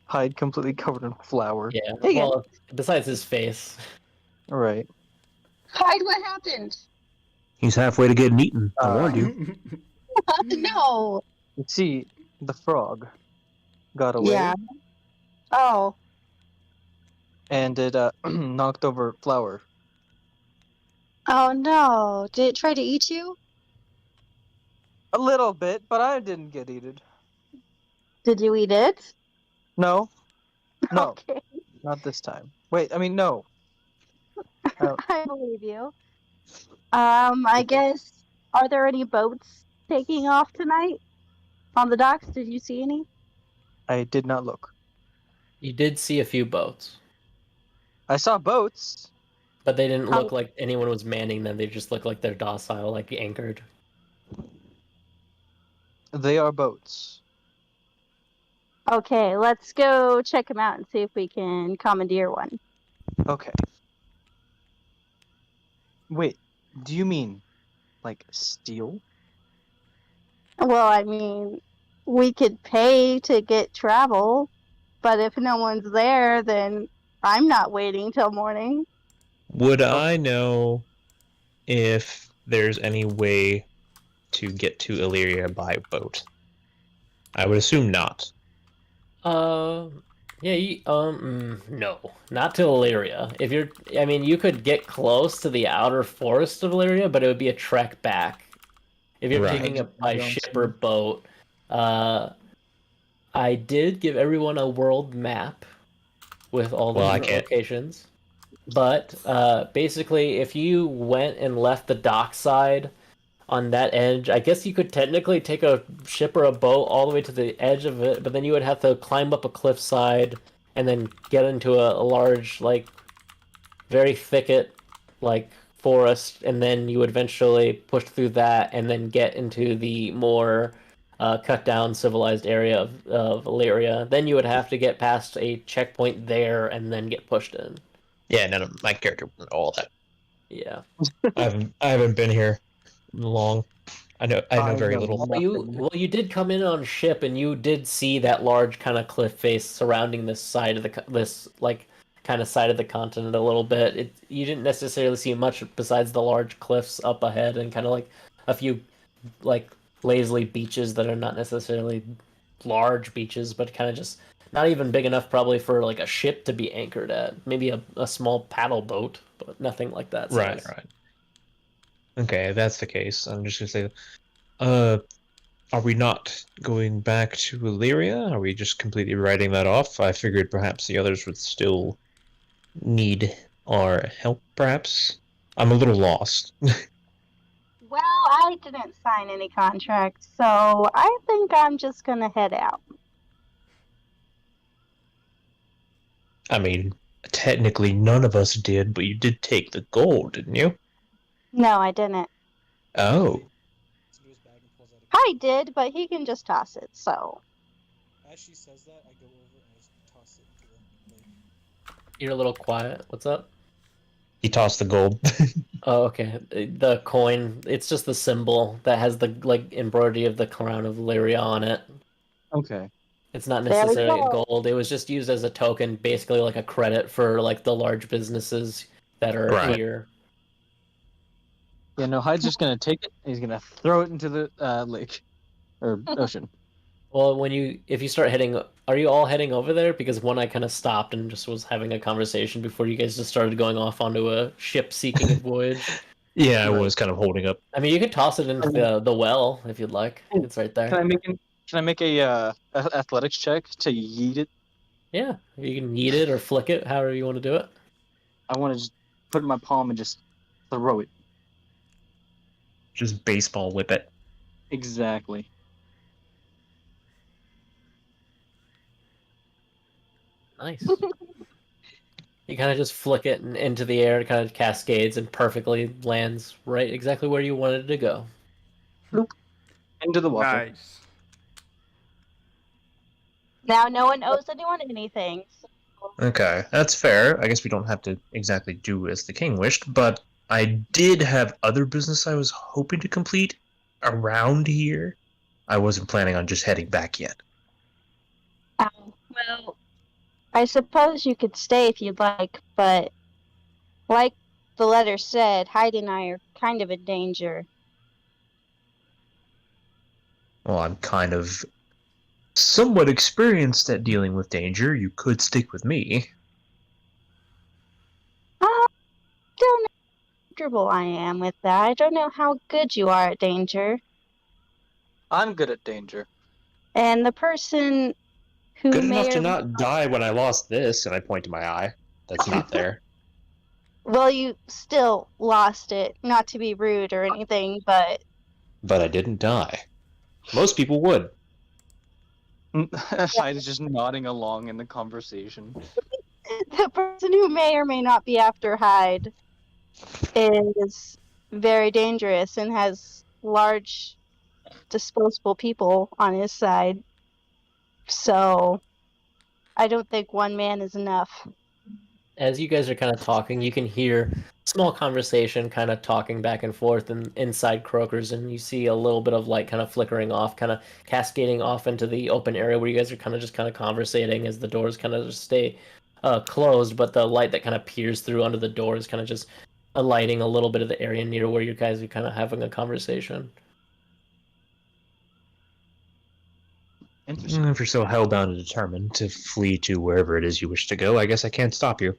Speaker 2: Hyde completely covered in flour.
Speaker 1: Yeah.
Speaker 3: Hey, guys.
Speaker 1: Well, besides his face.
Speaker 2: All right.
Speaker 3: Hyde, what happened?
Speaker 5: He's halfway to getting eaten. I warned you.
Speaker 3: No.
Speaker 2: You see, the frog got away,
Speaker 3: Yeah. Oh.
Speaker 2: and it knocked over flour.
Speaker 3: Oh no. Did it try to eat you?
Speaker 2: A little bit, but I didn't get eaten.
Speaker 3: Did you eat it?
Speaker 2: No, no,
Speaker 3: Okay.
Speaker 2: not this time. Wait, I mean no.
Speaker 3: I believe you. I guess, are there any boats taking off tonight on the docks? Did you see any?
Speaker 2: I did not look.
Speaker 1: You did see a few boats,
Speaker 2: I saw boats.
Speaker 1: but they didn't
Speaker 3: How-
Speaker 1: look like anyone was manning them. They just looked like they're docile, like anchored.
Speaker 2: They are boats.
Speaker 3: Okay, let's go check them out and see if we can commandeer one.
Speaker 2: Okay. Wait, do you mean like steal?
Speaker 3: Well, I mean, we could pay to get travel, but if no one's there, then I'm not waiting till morning.
Speaker 5: Would I know if there's any way to get to Illyria by boat? I would assume not.
Speaker 1: Yeah, no, not to Illyria. I mean, you could get close to the outer forest of Illyria, but it would be a trek back. If you're
Speaker 5: Right.
Speaker 1: taking it by
Speaker 2: Don't
Speaker 1: ship
Speaker 2: see.
Speaker 1: or boat, I did give everyone a world map with all the
Speaker 5: Well, I
Speaker 1: different
Speaker 5: can't-
Speaker 1: locations. But basically, if you went and left the dockside on that edge, I guess you could technically take a ship or a boat all the way to the edge of it, but then you would have to climb up a cliffside and then get into a large, like, very thicket, like, forest, and then you would eventually push through that and then get into the more cut down civilized area of Illyria. Then you would have to get past a checkpoint there and then get pushed in.
Speaker 5: Yeah, none of my character would know all that.
Speaker 1: Yeah.
Speaker 5: I haven't been here long. I know very little.
Speaker 1: Well, you did come in on a ship, and you did see that large kind of cliff face surrounding this side of this like kind of side of the continent a little bit. You didn't necessarily see much besides the large cliffs up ahead and kind of like a few like lazily beaches that are not necessarily large beaches, but kind of just not even big enough probably for like a ship to be anchored at. Maybe a small paddle boat, but nothing like that size.
Speaker 5: Right. Okay, if that's the case, I'm just gonna say, are we not going back to Illyria? Are we just completely writing that off? I figured perhaps the others would still need our help, perhaps? I'm a little lost.
Speaker 3: Well, I didn't sign any contract, so I think I'm just gonna head out.
Speaker 5: I mean, technically none of us did, but you did take the gold, didn't you?
Speaker 3: No, I didn't.
Speaker 5: Oh.
Speaker 3: I did, but he can just toss it, so.
Speaker 9: As she says that, I go over and I just toss it to the lake.
Speaker 1: You're a little quiet. What's up?
Speaker 5: He tossed the gold.
Speaker 1: Oh, okay. The coin, it's just the symbol that has the like embroidery of the crown of Lyria on it.
Speaker 2: Okay.
Speaker 1: It's not
Speaker 3: There we
Speaker 1: necessarily
Speaker 3: go.
Speaker 1: gold. It was just used as a token, basically like a credit for like the large businesses that are
Speaker 5: Right.
Speaker 1: here.
Speaker 2: Yeah, no, Hyde's just gonna take it. He's gonna throw it into the lake or ocean.
Speaker 1: Well, if you start heading, are you all heading over there? Because one I kind of stopped and just was having a conversation before you guys just started going off onto a ship seeking a voyage.
Speaker 5: Yeah, I
Speaker 2: Right.
Speaker 5: was kind of holding up.
Speaker 1: I mean, you could toss it into the well if you'd like. It's right there.
Speaker 2: Can I make a athletics check to yeet it?
Speaker 1: Yeah, you can yeet it or flick it, however you want to do it.
Speaker 2: I want to just put it in my palm and just throw it.
Speaker 5: Just baseball whip it.
Speaker 2: Exactly.
Speaker 1: Nice. You kind of just flick it into the air, it kind of cascades and perfectly lands right exactly where you wanted it to go.
Speaker 2: Bloop. Into the water.
Speaker 8: Nice.
Speaker 3: Now no one owes anyone anything. So
Speaker 5: Okay, that's fair. I guess we don't have to exactly do as the king wished, but I did have other business I was hoping to complete around here. I wasn't planning on just heading back yet.
Speaker 3: well, I suppose you could stay if you'd like, but like the letter said, Hyde and I are kind of in danger.
Speaker 5: Well, I'm kind of somewhat experienced at dealing with danger. You could stick with me.
Speaker 3: I don't know how comfortable I am with that. I don't know how good you are at danger.
Speaker 2: I'm good at danger.
Speaker 3: And the person who
Speaker 5: Good enough
Speaker 3: may
Speaker 5: to
Speaker 3: or
Speaker 5: not die when I lost this, and I point to my eye. That's not there.
Speaker 3: well, you still lost it. Not to be rude or anything, but
Speaker 5: But I didn't die. Most people would.
Speaker 2: Hyde is just nodding along in the conversation.
Speaker 3: the person who may or may not be after Hyde is very dangerous and has large disposable people on his side. So I don't think one man is enough.
Speaker 1: As you guys are kind of talking, you can hear small conversation kind of talking back and forth and inside Croakers, and you see a little bit of light kind of flickering off, kind of cascading off into the open area where you guys are kind of just kind of conversating as the doors kind of stay closed, but the light that kind of peers through under the door is kind of just lighting a little bit of the area near where you guys are kind of having a conversation.
Speaker 2: Interesting.
Speaker 5: If you're so hellbound and determined to flee to wherever it is you wish to go, I guess I can't stop you.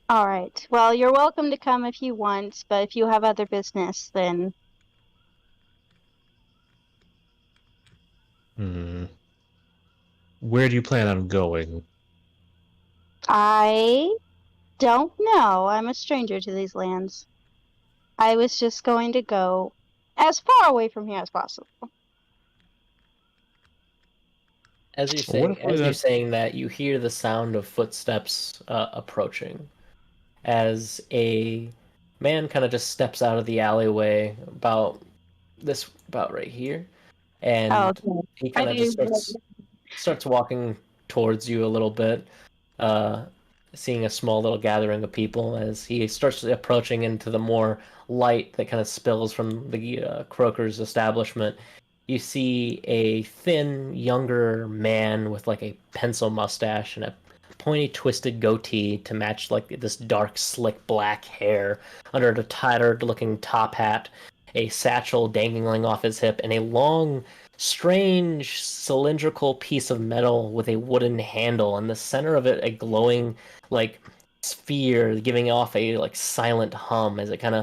Speaker 3: All right. Well, you're welcome to come if you want, but if you have other business, then
Speaker 5: Where do you plan on going?
Speaker 3: I don't know. I'm a stranger to these lands. I was just going to go as far away from here as possible.
Speaker 1: As you're saying that, you hear the sound of footsteps approaching. As a man kind of just steps out of the alleyway about right here, and
Speaker 3: okay.
Speaker 1: he kind of just starts walking towards you a little bit, seeing a small little gathering of people as he starts approaching into the more light that kind of spills from the Croaker's establishment. You see a thin, younger man with like a pencil mustache and a pointy, twisted goatee to match like this dark, slick black hair under a tattered-looking top hat, a satchel dangling off his hip, and a long, strange, cylindrical piece of metal with a wooden handle. In the center of it, a glowing, like sphere, giving off a like silent hum as he kind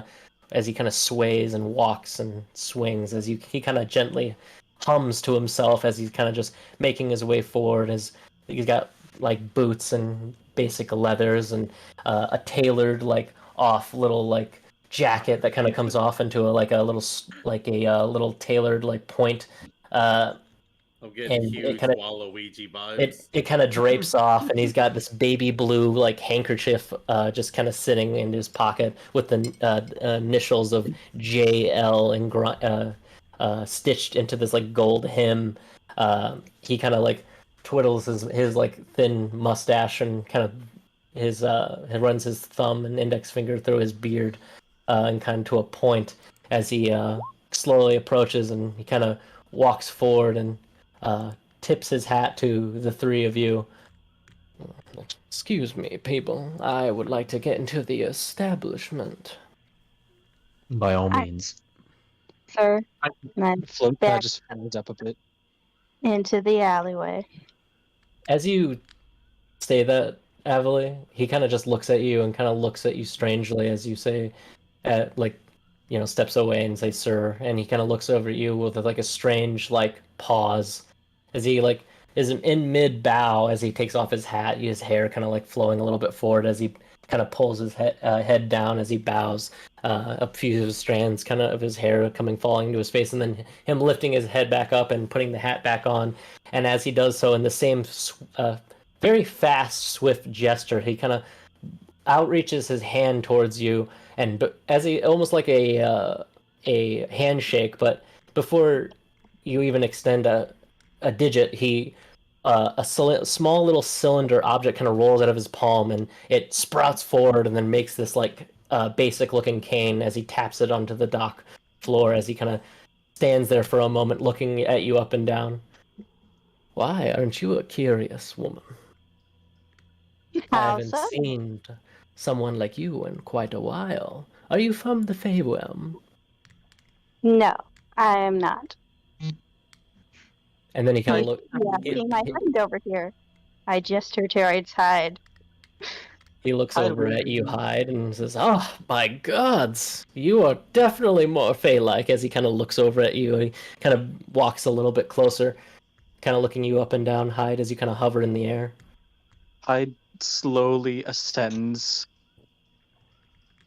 Speaker 1: of sways and walks and swings as he kind of gently hums to himself as he's kind of just making his way forward. As he's got like boots and basic leathers and a tailored like off little like jacket that kind of comes off into a little tailored like point.
Speaker 4: I'm getting
Speaker 1: And
Speaker 4: huge Waluigi vibes.
Speaker 1: it kind of drapes off, and he's got this baby blue like handkerchief just kind of sitting in his pocket with the initials of JL and stitched into this like gold hem. He kind of like twiddles his like thin mustache and kind of he runs his thumb and index finger through his beard and kind of to a point as he slowly approaches, and he kind of walks forward and tips his hat to the three of you. Excuse me, people. I would like to get into the establishment.
Speaker 5: By all means.
Speaker 3: Sir,
Speaker 2: The float pad just folds up a bit.
Speaker 3: into the alleyway.
Speaker 1: As you say that, Avali, he kind of just looks at you and kind of looks at you strangely as you say, steps away and say, "Sir," and he kind of looks over at you with like a strange like pause, as he like is in mid bow as he takes off his hat. His hair kind of like flowing a little bit forward as he kind of pulls his head down as he bows. A few of his strands kind of his hair falling to his face, and then him lifting his head back up and putting the hat back on. And as he does so, in the same very fast, swift gesture, he kind of outreaches his hand towards you, and as he almost like a handshake, but before you even extend a digit, he small little cylinder object kind of rolls out of his palm, and it sprouts forward and then makes this like basic looking cane as he taps it onto the dock floor as he kind of stands there for a moment looking at you up and down. Why aren't you a curious woman? I
Speaker 3: How
Speaker 1: haven't
Speaker 3: so?
Speaker 1: seen someone like you in quite a while. Are you from the Feyrealm?
Speaker 3: No, I am not.
Speaker 1: And then he kind of
Speaker 3: He's
Speaker 1: look.
Speaker 3: asking my friend over here. I gesture towards Hyde.
Speaker 1: He looks
Speaker 2: Hyde
Speaker 1: over
Speaker 2: will-
Speaker 1: at you, Hyde, and says, "Oh my gods, you are definitely more Fey-like." As he kind of looks over at you, he kind of walks a little bit closer, kind of looking you up and down, Hyde, as you kind of hover in the air.
Speaker 2: Hyde slowly ascends.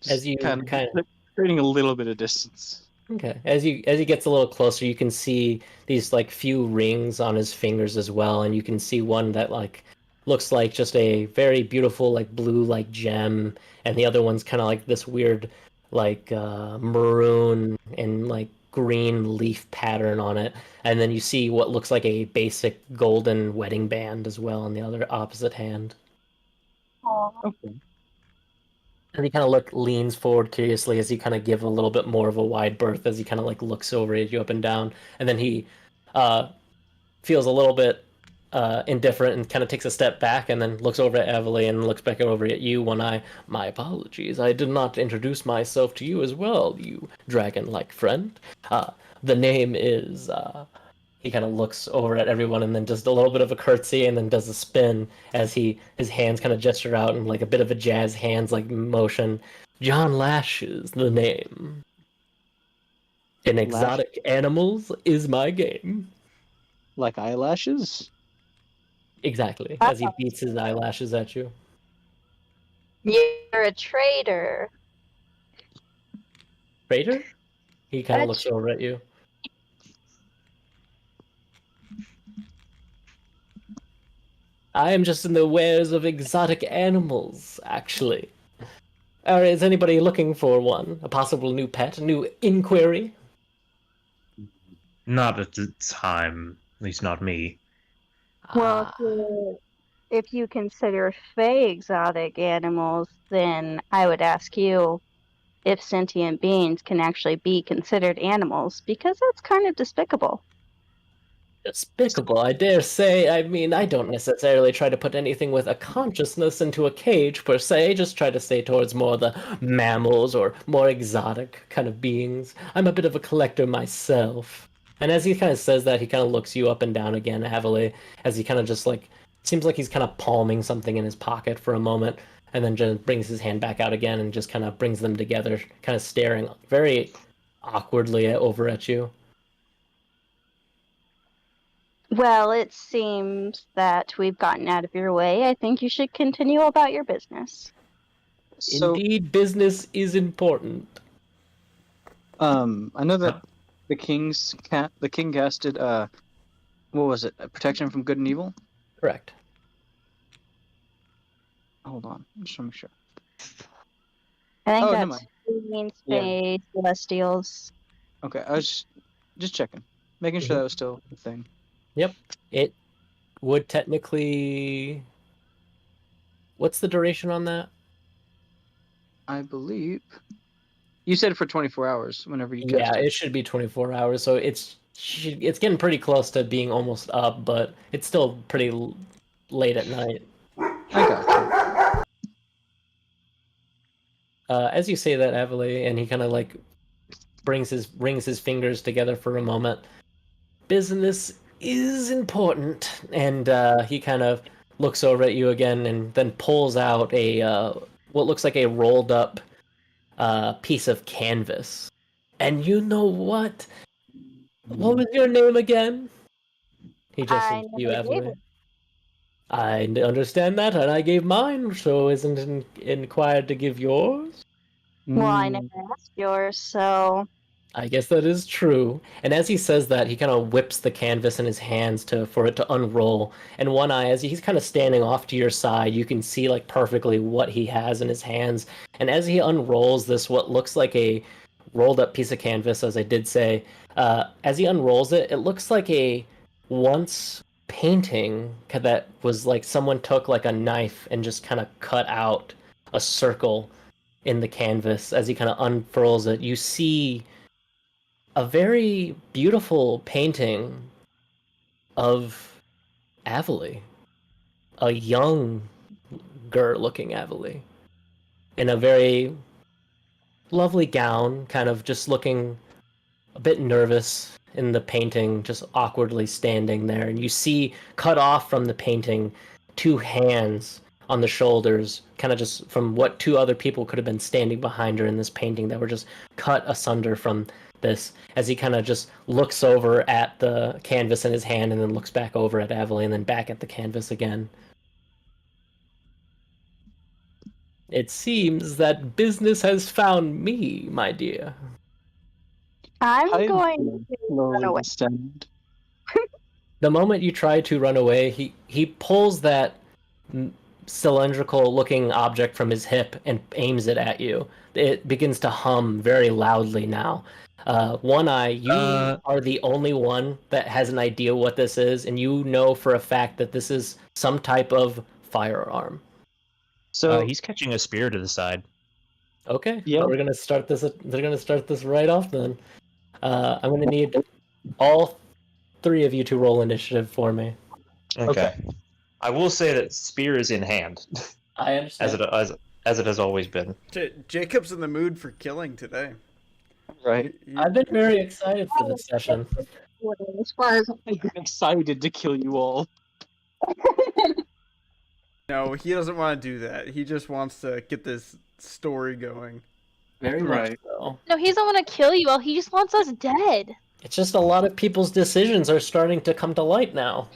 Speaker 1: As you
Speaker 2: kind of creating a little bit of distance.
Speaker 1: Okay. As he gets a little closer, you can see these like few rings on his fingers as well, and you can see one that like looks like just a very beautiful like blue like gem, and the other one's kind of like this weird like maroon and like green leaf pattern on it. And then you see what looks like a basic golden wedding band as well on the other opposite hand.
Speaker 2: Okay.
Speaker 1: And he kind of leans forward curiously as he kind of give a little bit more of a wide berth as he kind of like looks over at you up and down, and then he feels a little bit indifferent and kind of takes a step back and then looks over at Evely and looks back over at you. One eye. My apologies. I did not introduce myself to you as well, you dragon-like friend. The name is. He kind of looks over at everyone and then does a little bit of a curtsy and then does a spin as his hands kind of gesture out in like a bit of a jazz hands like motion. John Lash is the name. In exotic animals is my game.
Speaker 2: Like eyelashes?
Speaker 1: Exactly. As he beats his eyelashes at you.
Speaker 3: You're a traitor.
Speaker 1: Traitor? He kind of
Speaker 3: That's-
Speaker 1: looks over at you. I am just in the wares of exotic animals, actually. Is anybody looking for one? A possible new pet? A new inquiry?
Speaker 5: Not at the time, at least not me.
Speaker 3: Well,
Speaker 1: Ah,
Speaker 3: if you consider Fey exotic animals, then I would ask you if sentient beings can actually be considered animals, because that's kind of despicable.
Speaker 1: despicable, I dare say. I mean, I don't necessarily try to put anything with a consciousness into a cage, per se. Just try to stay towards more the mammals or more exotic kind of beings. I'm a bit of a collector myself. And as he kind of says that, he kind of looks you up and down again heavily, as he kind of just like, seems like he's kind of palming something in his pocket for a moment, and then just brings his hand back out again and just kind of brings them together, kind of staring very awkwardly over at you.
Speaker 3: Well, it seems that we've gotten out of your way. I think you should continue about your business.
Speaker 2: So,
Speaker 1: Indeed, business is important.
Speaker 2: I know that the king casted what was it? Protection from good and evil?
Speaker 1: Correct.
Speaker 2: Hold on. I'm just trying to make sure.
Speaker 3: I think
Speaker 2: Oh, never
Speaker 3: that's
Speaker 2: mind.
Speaker 3: means
Speaker 2: Yeah.
Speaker 3: Fey celestials.
Speaker 2: Okay, I was just checking. Making sure that was still a thing.
Speaker 1: Yep. It would technically. What's the duration on that?
Speaker 2: I believe you said for 24 hours whenever you
Speaker 1: Yeah,
Speaker 2: cast it.
Speaker 1: it should be 24 hours, so it's getting pretty close to being almost up, but it's still pretty late at night.
Speaker 2: I got you.
Speaker 1: As you say that, Evely, and he kind of like rings his fingers together for a moment. Business is important, and he kind of looks over at you again, and then pulls out a what looks like a rolled up piece of canvas. And you know what? What was your name again? He just
Speaker 3: I
Speaker 1: said you,
Speaker 3: never gave
Speaker 1: Evelyn.
Speaker 3: it.
Speaker 1: I understand that, and I gave mine, so isn't inquired to give yours?
Speaker 3: Well, I never asked yours, so
Speaker 1: I guess that is true. And as he says that, he kind of whips the canvas in his hands for it to unroll. And one eye, as he's kind of standing off to your side, you can see like perfectly what he has in his hands. And as he unrolls this, what looks like a rolled up piece of canvas, as I did say, as he unrolls it, it looks like a once painting that was like someone took like a knife and just kind of cut out a circle in the canvas. As he kind of unfurls it, you see a very beautiful painting of Avali, a younger looking Avali, in a very lovely gown, kind of just looking a bit nervous in the painting, just awkwardly standing there. And you see, cut off from the painting, two hands on the shoulders, kind of just from what two other people could have been standing behind her in this painting that were just cut asunder from this, as he kind of just looks over at the canvas in his hand and then looks back over at Avali and then back at the canvas again. It seems that business has found me, my dear.
Speaker 3: I'm going to run away.
Speaker 2: Descend.
Speaker 1: The moment you try to run away, he pulls that cylindrical looking object from his hip and aims it at you. It begins to hum very loudly now. One Eye, you are the only one that has an idea what this is, and you know for a fact that this is some type of firearm.
Speaker 2: So
Speaker 5: he's catching a spear to the side.
Speaker 1: Okay,
Speaker 2: Yeah.
Speaker 1: we're gonna start this. They're gonna start this right off then. I'm gonna need all three of you to roll initiative for me.
Speaker 5: Okay. I will say that spear is in hand,
Speaker 1: I understand.
Speaker 5: as it has always been.
Speaker 8: Jacob's in the mood for killing today.
Speaker 2: right.
Speaker 1: I've been very excited for this session.
Speaker 3: As far as
Speaker 2: I'm excited to kill you all.
Speaker 8: No, he doesn't want to do that. He just wants to get this story going.
Speaker 1: Very much so.
Speaker 6: No, he doesn't want to kill you all. He just wants us dead.
Speaker 1: It's just a lot of people's decisions are starting to come to light now.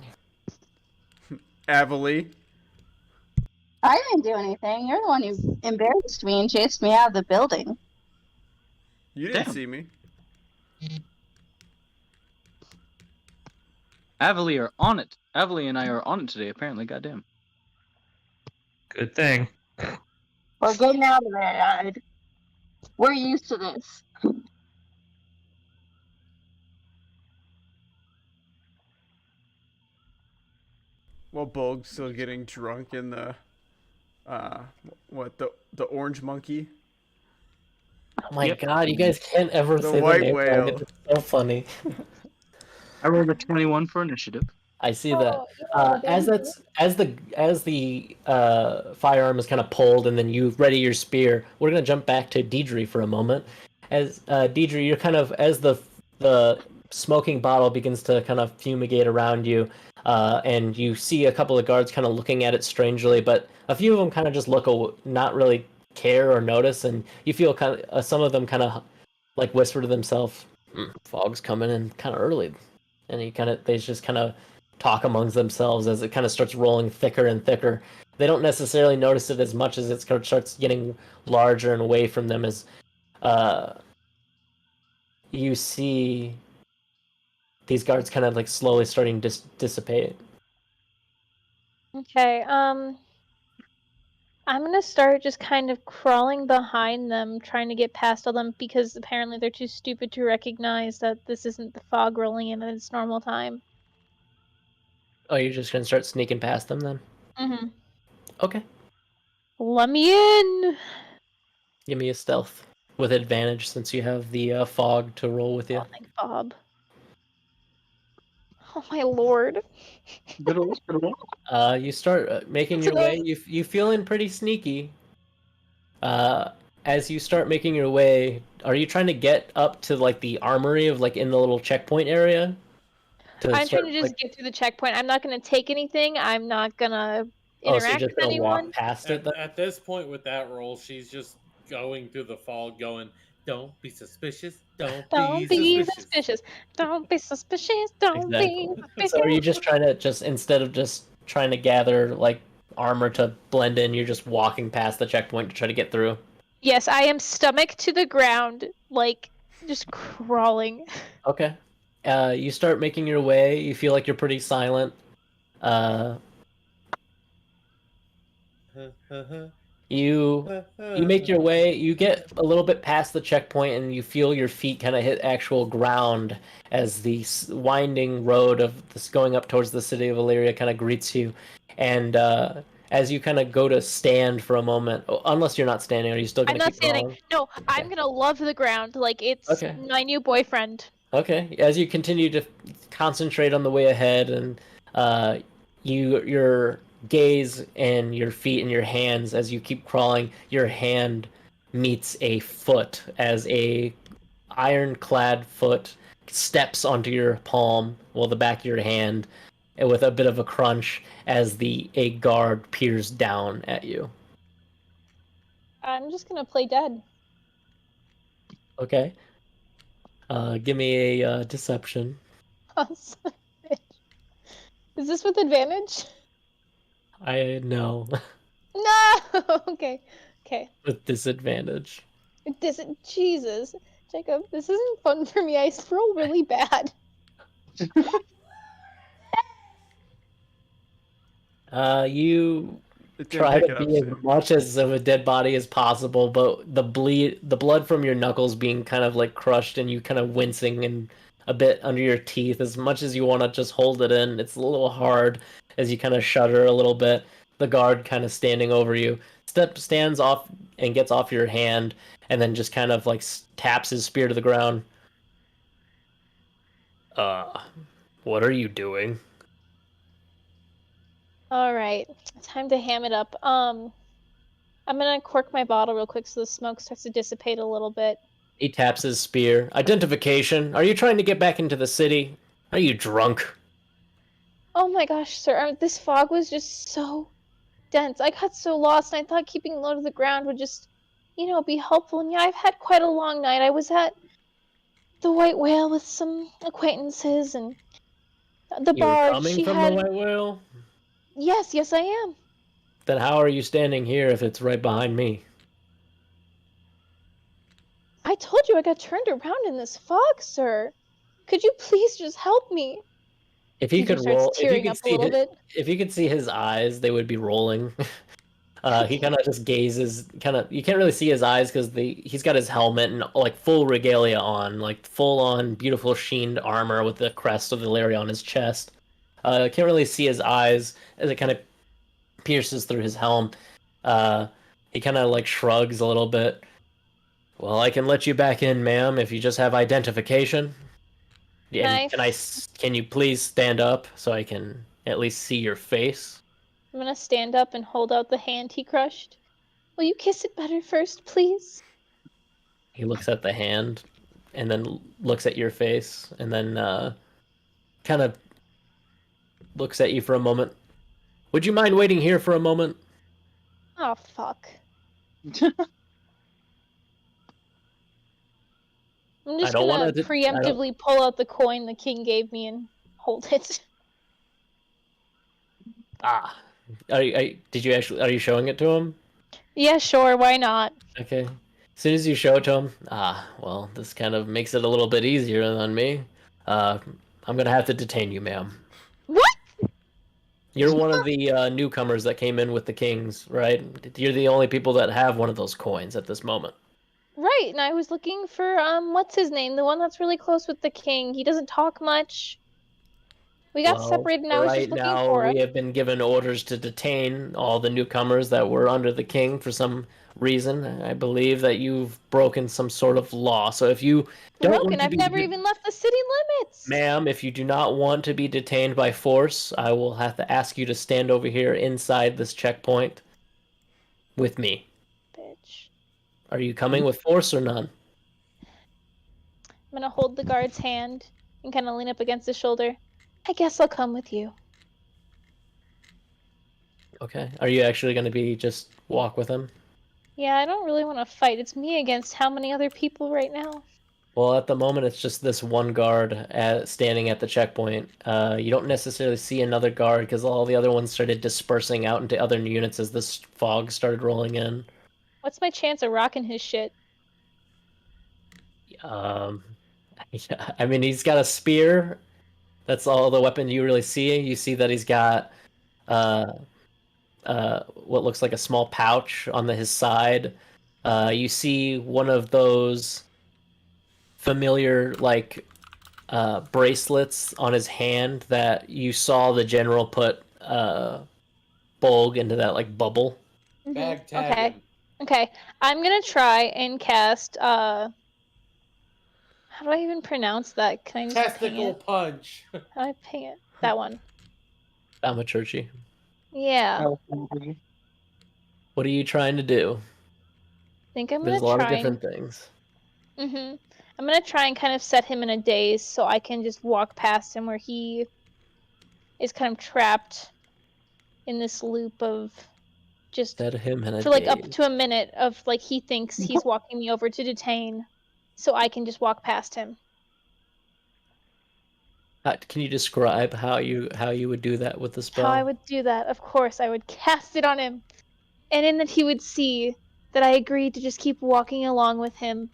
Speaker 8: Avali.
Speaker 3: I didn't do anything. You're the one who embarrassed me and chased me out of the building.
Speaker 8: You didn't
Speaker 2: Damn.
Speaker 8: see me.
Speaker 2: Avali are on it. Avali and I are on it today, apparently. Goddamn.
Speaker 5: Good thing.
Speaker 3: We're getting out of there, Ed. We're used to this.
Speaker 8: Well, Bulg's still getting drunk in the the orange monkey.
Speaker 1: Oh my god, you guys can't ever
Speaker 8: The
Speaker 1: say
Speaker 8: white
Speaker 1: the name
Speaker 8: whale.
Speaker 1: right. It's so funny.
Speaker 2: I rolled a 21 for initiative.
Speaker 1: I see that.
Speaker 6: Oh,
Speaker 1: As the firearm is kind of pulled and then you ready your spear, we're gonna jump back to Deidre for a moment. As Deidre, you're kind of as the smoking bottle begins to kind of fumigate around you, and you see a couple of guards kind of looking at it strangely, but a few of them kind of just not really care or notice, and you feel kind of some of them kind of like whisper to themselves, "Fog's coming in kind of early," and they just kind of talk amongst themselves as it kind of starts rolling thicker and thicker. They don't necessarily notice it as much as it starts getting larger and away from them as you see these guards kind of like slowly starting to dissipate.
Speaker 6: Okay, I'm gonna start just kind of crawling behind them, trying to get past all them, because apparently they're too stupid to recognize that this isn't the fog rolling in at its normal time.
Speaker 1: Oh, you're just gonna start sneaking past them then?
Speaker 6: Mm-hmm.
Speaker 1: Okay.
Speaker 6: Let me in!
Speaker 1: Give me a stealth with advantage since you have the fog to roll with you.
Speaker 6: Oh, thank Bob. Oh my lord.
Speaker 2: Good one.
Speaker 1: You start making your way. You feeling pretty sneaky. As you start making your way, are you trying to get up to like the armory of like in the little checkpoint area?
Speaker 6: I'm trying to just get through the checkpoint. I'm not gonna take anything. I'm not gonna
Speaker 1: so you're
Speaker 6: interact
Speaker 1: just
Speaker 6: with
Speaker 1: gonna
Speaker 6: anyone.
Speaker 1: walk past it.
Speaker 4: At this point with that roll, she's just going through the fog, going, Don't be suspicious. Don't
Speaker 6: Don't
Speaker 4: be
Speaker 6: be
Speaker 4: suspicious.
Speaker 6: suspicious. Don't be suspicious. Don't be
Speaker 1: Exactly.
Speaker 6: suspicious.
Speaker 1: So are you just trying to instead of just trying to gather like armor to blend in, you're just walking past the checkpoint to try to get through?
Speaker 6: Yes, I am stomach to the ground, like just crawling.
Speaker 1: Okay. You start making your way. You feel like you're pretty silent. Uh, you make your way. You get a little bit past the checkpoint, and you feel your feet kind of hit actual ground as the winding road of this going up towards the city of Illyria kind of greets you. And as you kind of go to stand for a moment, unless you're not standing, are you still
Speaker 6: I'm
Speaker 1: going to
Speaker 6: not
Speaker 1: keep
Speaker 6: standing.
Speaker 1: crawling?
Speaker 6: No, I'm gonna love the ground like it's
Speaker 1: Okay.
Speaker 6: my new boyfriend.
Speaker 1: Okay. As you continue to concentrate on the way ahead, and uh, your gaze and your feet and your hands, as you keep crawling, your hand meets a foot as a ironclad foot steps onto your palm, well, the back of your hand, and with a bit of a crunch as a guard peers down at you.
Speaker 6: I'm just gonna play dead.
Speaker 1: Okay. Give me a deception.
Speaker 6: Is this with advantage?
Speaker 1: I know.
Speaker 6: No. Okay. Okay.
Speaker 1: With disadvantage.
Speaker 6: Jesus, Jacob, this isn't fun for me. I roll really bad.
Speaker 1: You
Speaker 8: It didn't
Speaker 1: try
Speaker 8: pick
Speaker 1: to
Speaker 8: it up,
Speaker 1: be as
Speaker 8: Sam.
Speaker 1: much as of a dead body as possible, but the blood from your knuckles being kind of like crushed and you kind of wincing and a bit under your teeth. As much as you want to just hold it in, it's a little hard as you kind of shudder a little bit. The guard kind of standing over you stands off and gets off your hand, and then just kind of like taps his spear to the ground. What are you doing?
Speaker 6: All right, time to ham it up. I'm gonna cork my bottle real quick so the smoke starts to dissipate a little bit.
Speaker 1: He taps his spear. Identification. Are you trying to get back into the city? Are you drunk?
Speaker 6: Oh my gosh, sir, this fog was just so dense. I got so lost, and I thought keeping low to the ground would just, be helpful. And yeah, I've had quite a long night. I was at the White Whale with some acquaintances, and the
Speaker 1: You were
Speaker 6: bard,
Speaker 1: coming
Speaker 6: she
Speaker 1: from the
Speaker 6: had.
Speaker 1: White Whale?
Speaker 6: Yes, I am.
Speaker 1: Then how are you standing here if it's right behind me?
Speaker 6: I told you I got turned around in this fog, sir. Could you please just help me?
Speaker 1: If he could
Speaker 6: DJ starts
Speaker 1: roll,
Speaker 6: tearing up a little bit.
Speaker 1: if you could see his eyes, they would be rolling. He kind of just gazes, you can't really see his eyes because he's got his helmet and like full regalia on, like full on beautiful sheened armor with the crest of Illyria on his chest. Can't really see his eyes as it kind of pierces through his helm. He kind of like shrugs a little bit. Well, I can let you back in, ma'am, if you just have identification. And can you please stand up so I can at least see your face?
Speaker 6: I'm gonna stand up and hold out the hand he crushed. Will you kiss it better first, please?
Speaker 1: He looks at the hand and then looks at your face and then kind of looks at you for a moment. Would you mind waiting here for a moment?
Speaker 6: Oh, fuck. I'm just gonna preemptively pull out the coin the king gave me and hold it.
Speaker 1: Did you actually? Are you showing it to him?
Speaker 6: Yeah, sure. Why not?
Speaker 1: Okay. As soon as you show it to him, well, this kind of makes it a little bit easier on me. I'm gonna have to detain you, ma'am.
Speaker 6: What?
Speaker 1: You're one of the newcomers that came in with the kings, right? You're the only people that have one of those coins at this moment.
Speaker 6: Right, and I was looking for what's his name? The one that's really close with the king. He doesn't talk much. We got separated, and I was just looking for him.
Speaker 1: We have been given orders to detain all the newcomers that were under the king for some reason. I believe that you've broken some sort of law. So if you don't want to
Speaker 6: I've never even left the city limits.
Speaker 1: Ma'am, if you do not want to be detained by force, I will have to ask you to stand over here inside this checkpoint with me.
Speaker 6: Bitch.
Speaker 1: Are you coming with force or none?
Speaker 6: I'm gonna hold the guard's hand and kind of lean up against his shoulder. I guess I'll come with you.
Speaker 1: Okay. Are you actually going to be just walk with him?
Speaker 6: Yeah, I don't really want to fight. It's me against how many other people right now?
Speaker 1: Well, at the moment, it's just this one guard standing at the checkpoint. You don't necessarily see another guard because all the other ones started dispersing out into other units as this fog started rolling in.
Speaker 6: What's my chance of rocking his shit?
Speaker 1: Um, I mean, he's got a spear. That's all the weapon you really see. You see that he's got what looks like a small pouch on his side. You see one of those familiar bracelets on his hand that you saw the general put Bolg into that like bubble.
Speaker 4: Bag tag
Speaker 6: Okay.
Speaker 4: him.
Speaker 6: Okay. I'm gonna try and cast how do I even pronounce that? Can I just ping
Speaker 4: Testicle
Speaker 6: it?
Speaker 4: punch.
Speaker 6: How do I ping it? That one.
Speaker 1: Thaumaturgy.
Speaker 6: Yeah.
Speaker 2: Alchemy.
Speaker 1: What are you trying to do?
Speaker 6: I think I'm
Speaker 1: There's
Speaker 6: gonna
Speaker 1: a lot of
Speaker 6: try
Speaker 1: different
Speaker 6: and
Speaker 1: things.
Speaker 6: I'm gonna try and kind of set him in a daze so I can just walk past him where he is kind of trapped in this loop of just
Speaker 1: Set him in a
Speaker 6: for like up
Speaker 1: daze.
Speaker 6: to a minute of like he thinks he's walking me over to detain so I can just walk past him.
Speaker 1: Can you describe how you would do that with the
Speaker 6: How I
Speaker 1: spell?
Speaker 6: would do that, of course, I would cast it on him. And in that he would see that I agreed to just keep walking along with him.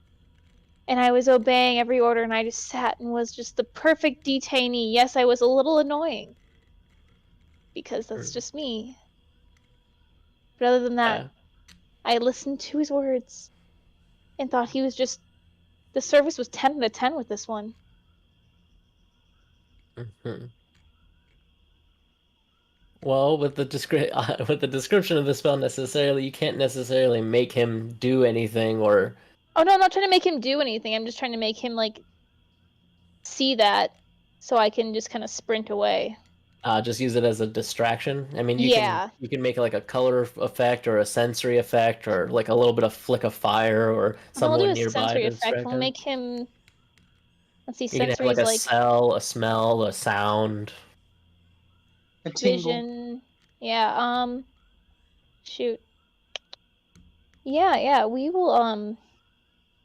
Speaker 6: And I was obeying every order, and I just sat and was just the perfect detainee. Yes, I was a little annoying. Because that's just me. But other than that,
Speaker 1: Yeah.
Speaker 6: I listened to his words and thought he was just. The service was 10 out of 10 with this one.
Speaker 1: Mhm. Well, with the with the description of the spell, necessarily you can't necessarily make him do anything or
Speaker 6: Oh no, I'm not trying to make him do anything. I'm just trying to make him like see that so I can just kind of sprint away.
Speaker 1: just use it as a distraction. I mean,
Speaker 6: Yeah.
Speaker 1: you can make like a color effect or a sensory effect or like a little bit of flick of fire or
Speaker 6: We'll do
Speaker 1: someone
Speaker 6: a
Speaker 1: nearby
Speaker 6: sensory
Speaker 1: to
Speaker 6: effect.
Speaker 1: distract
Speaker 6: We'll
Speaker 1: him.
Speaker 6: make him. Let's see,
Speaker 1: You can have like
Speaker 6: sensories
Speaker 1: a
Speaker 6: like
Speaker 1: smell, a sound,
Speaker 2: A tingle.
Speaker 6: vision. Yeah, shoot. Yeah, we will,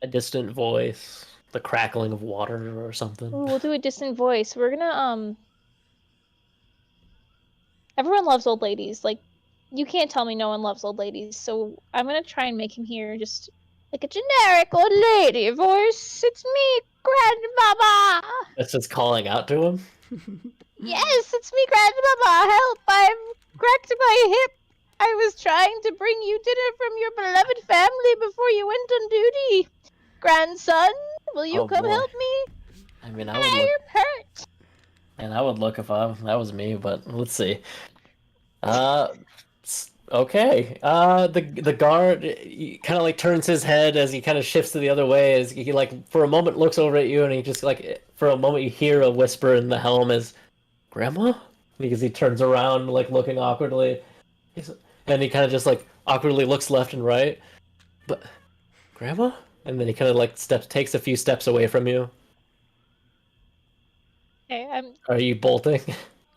Speaker 1: a distant voice, the crackling of water or something.
Speaker 6: we'll do a distant voice. We're gonna, everyone loves old ladies. Like, you can't tell me no one loves old ladies, so I'm gonna try and make him hear just like a generic old lady voice. It's me, Grandmama!
Speaker 1: That's just calling out to him.
Speaker 6: Yes, it's me, Grandmama! Help! I've cracked my hip! I was trying to bring you dinner from your beloved family before you went on duty. Grandson, will you
Speaker 1: Oh
Speaker 6: come
Speaker 1: boy.
Speaker 6: help me?
Speaker 1: I mean, I would look,
Speaker 6: I'm hurt!
Speaker 1: and I would look if that was me, but let's see. Okay. The guard kind of like turns his head as he kind of shifts to the other way. As he like for a moment looks over at you, and he just like for a moment you hear a whisper in the helm as, "Grandma," because he turns around like looking awkwardly, and he kind of just like awkwardly looks left and right. But Grandma, and then he kind of like takes a few steps away from you.
Speaker 6: Okay,
Speaker 1: Are you bolting?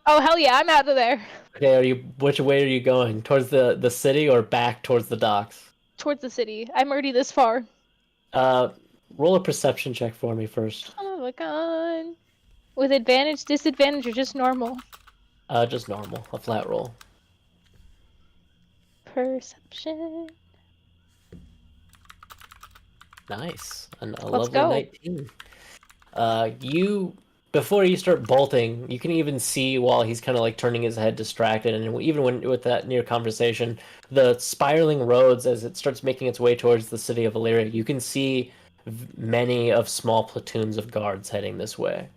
Speaker 6: Oh, hell yeah, I'm out of there.
Speaker 1: Okay, which way are you going? Towards the city or back towards the docks?
Speaker 6: Towards the city. I'm already this far.
Speaker 1: Uh, roll a perception check for me first.
Speaker 6: Oh my god. With advantage, disadvantage, or just normal?
Speaker 1: Just normal, a flat roll.
Speaker 6: Perception.
Speaker 1: Nice, a
Speaker 6: Let's
Speaker 1: lovely
Speaker 6: go.
Speaker 1: 19. Before you start bolting, you can even see while he's kind of like turning his head distracted, and even when with that near conversation, the spiraling roads as it starts making its way towards the city of Illyria, you can see many of small platoons of guards heading this way.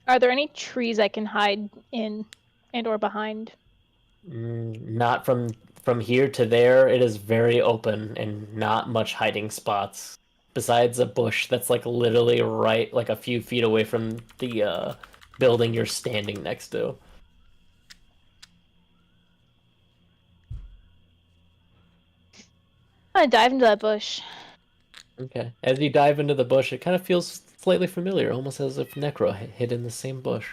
Speaker 6: Are there any trees I can hide in and or behind?
Speaker 1: Not from here to there. It is very open and not much hiding spots. Besides a bush that's like literally right like a few feet away from the building you're standing next to.
Speaker 6: I'm gonna dive into that bush.
Speaker 1: Okay. As you dive into the bush, it kind of feels slightly familiar, almost as if Necro hid in the same bush.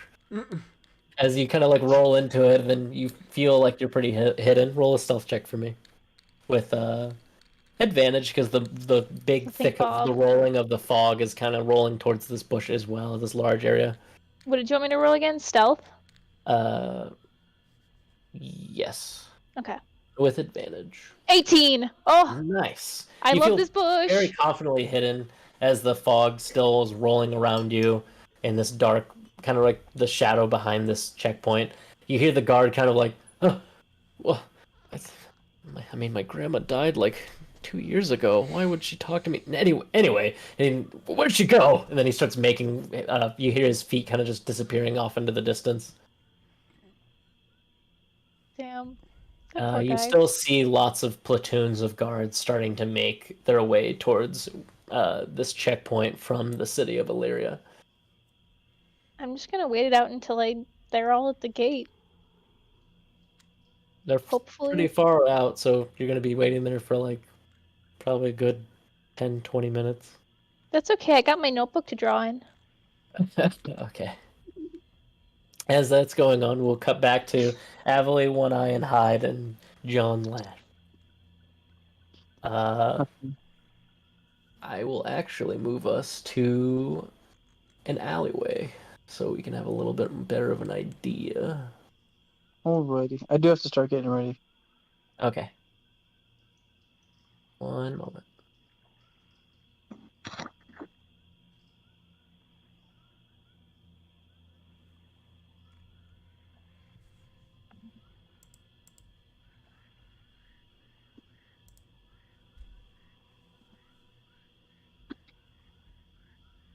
Speaker 1: As you kind of like roll into it, then you feel like you're pretty hidden. Roll a stealth check for me. with advantage because the big
Speaker 6: The thick
Speaker 1: thick of the
Speaker 6: fog.
Speaker 1: rolling of the fog is kind of rolling towards this bush as well, this large area.
Speaker 6: What did you want me to roll again? Stealth?
Speaker 1: Yes,
Speaker 6: Okay.
Speaker 1: with advantage.
Speaker 6: 18! Oh,
Speaker 1: Nice.
Speaker 6: I
Speaker 1: You
Speaker 6: love
Speaker 1: feel
Speaker 6: this bush!
Speaker 1: very confidently hidden as the fog still is rolling around you in this dark, kind of like the shadow behind this checkpoint. You hear the guard kind of like, oh, well, I mean, my grandma died like 2 years ago. Why would she talk to me? Anyway, and where'd she go? And then he starts making, you hear his feet kind of just disappearing off into the distance.
Speaker 6: Damn. That poor
Speaker 1: You
Speaker 6: guy.
Speaker 1: still see lots of platoons of guards starting to make their way towards this checkpoint from the city of Illyria.
Speaker 6: I'm just gonna wait it out until they're all at the gate.
Speaker 1: They're
Speaker 6: Hopefully.
Speaker 1: pretty far out, so you're going to be waiting there for like probably a good 10, 20 minutes.
Speaker 6: That's okay, I got my notebook to draw in.
Speaker 1: Okay. As that's going on, we'll cut back to Avali, One Eye, and Hyde, and John Lash. I will actually move us to an alleyway so we can have a little bit better of an idea.
Speaker 2: Alrighty. I do have to start getting ready.
Speaker 1: Okay. One moment.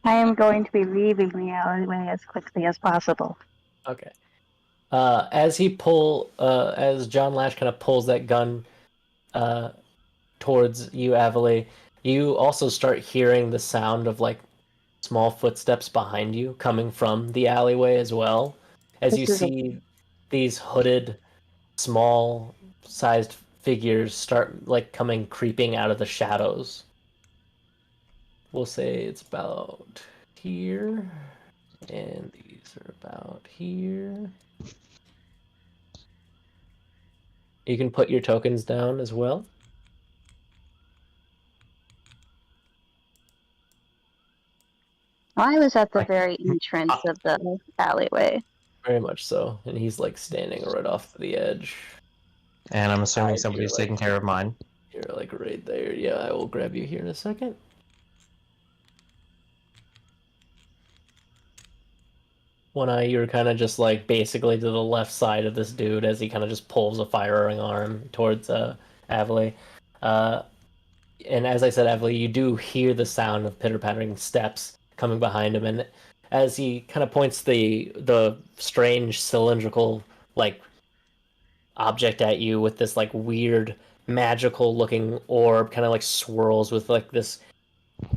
Speaker 3: I am going to be leaving the alleyway as quickly as possible.
Speaker 1: Okay. As John Lash kind of pulls that gun towards you, Avali, you also start hearing the sound of like small footsteps behind you coming from the alleyway as well. As you see these hooded, small-sized figures start like coming creeping out of the shadows. We'll say it's about here, and these are about here. You can put your tokens down as well.
Speaker 3: I was at the very entrance of the alleyway.
Speaker 1: Very much so. And he's like standing right off the edge.
Speaker 5: And I'm assuming
Speaker 1: You're,
Speaker 5: somebody's
Speaker 1: like,
Speaker 5: taking care of mine.
Speaker 1: You're like right there. Yeah, I will grab you here in a second. One Eye, you're kind of just like basically to the left side of this dude as he kind of just pulls a firing arm towards Avali. And as I said, Avali, you do hear the sound of pitter-pattering steps coming behind him, and as he kind of points the strange cylindrical like object at you with this like weird magical looking orb, kind of like swirls with like this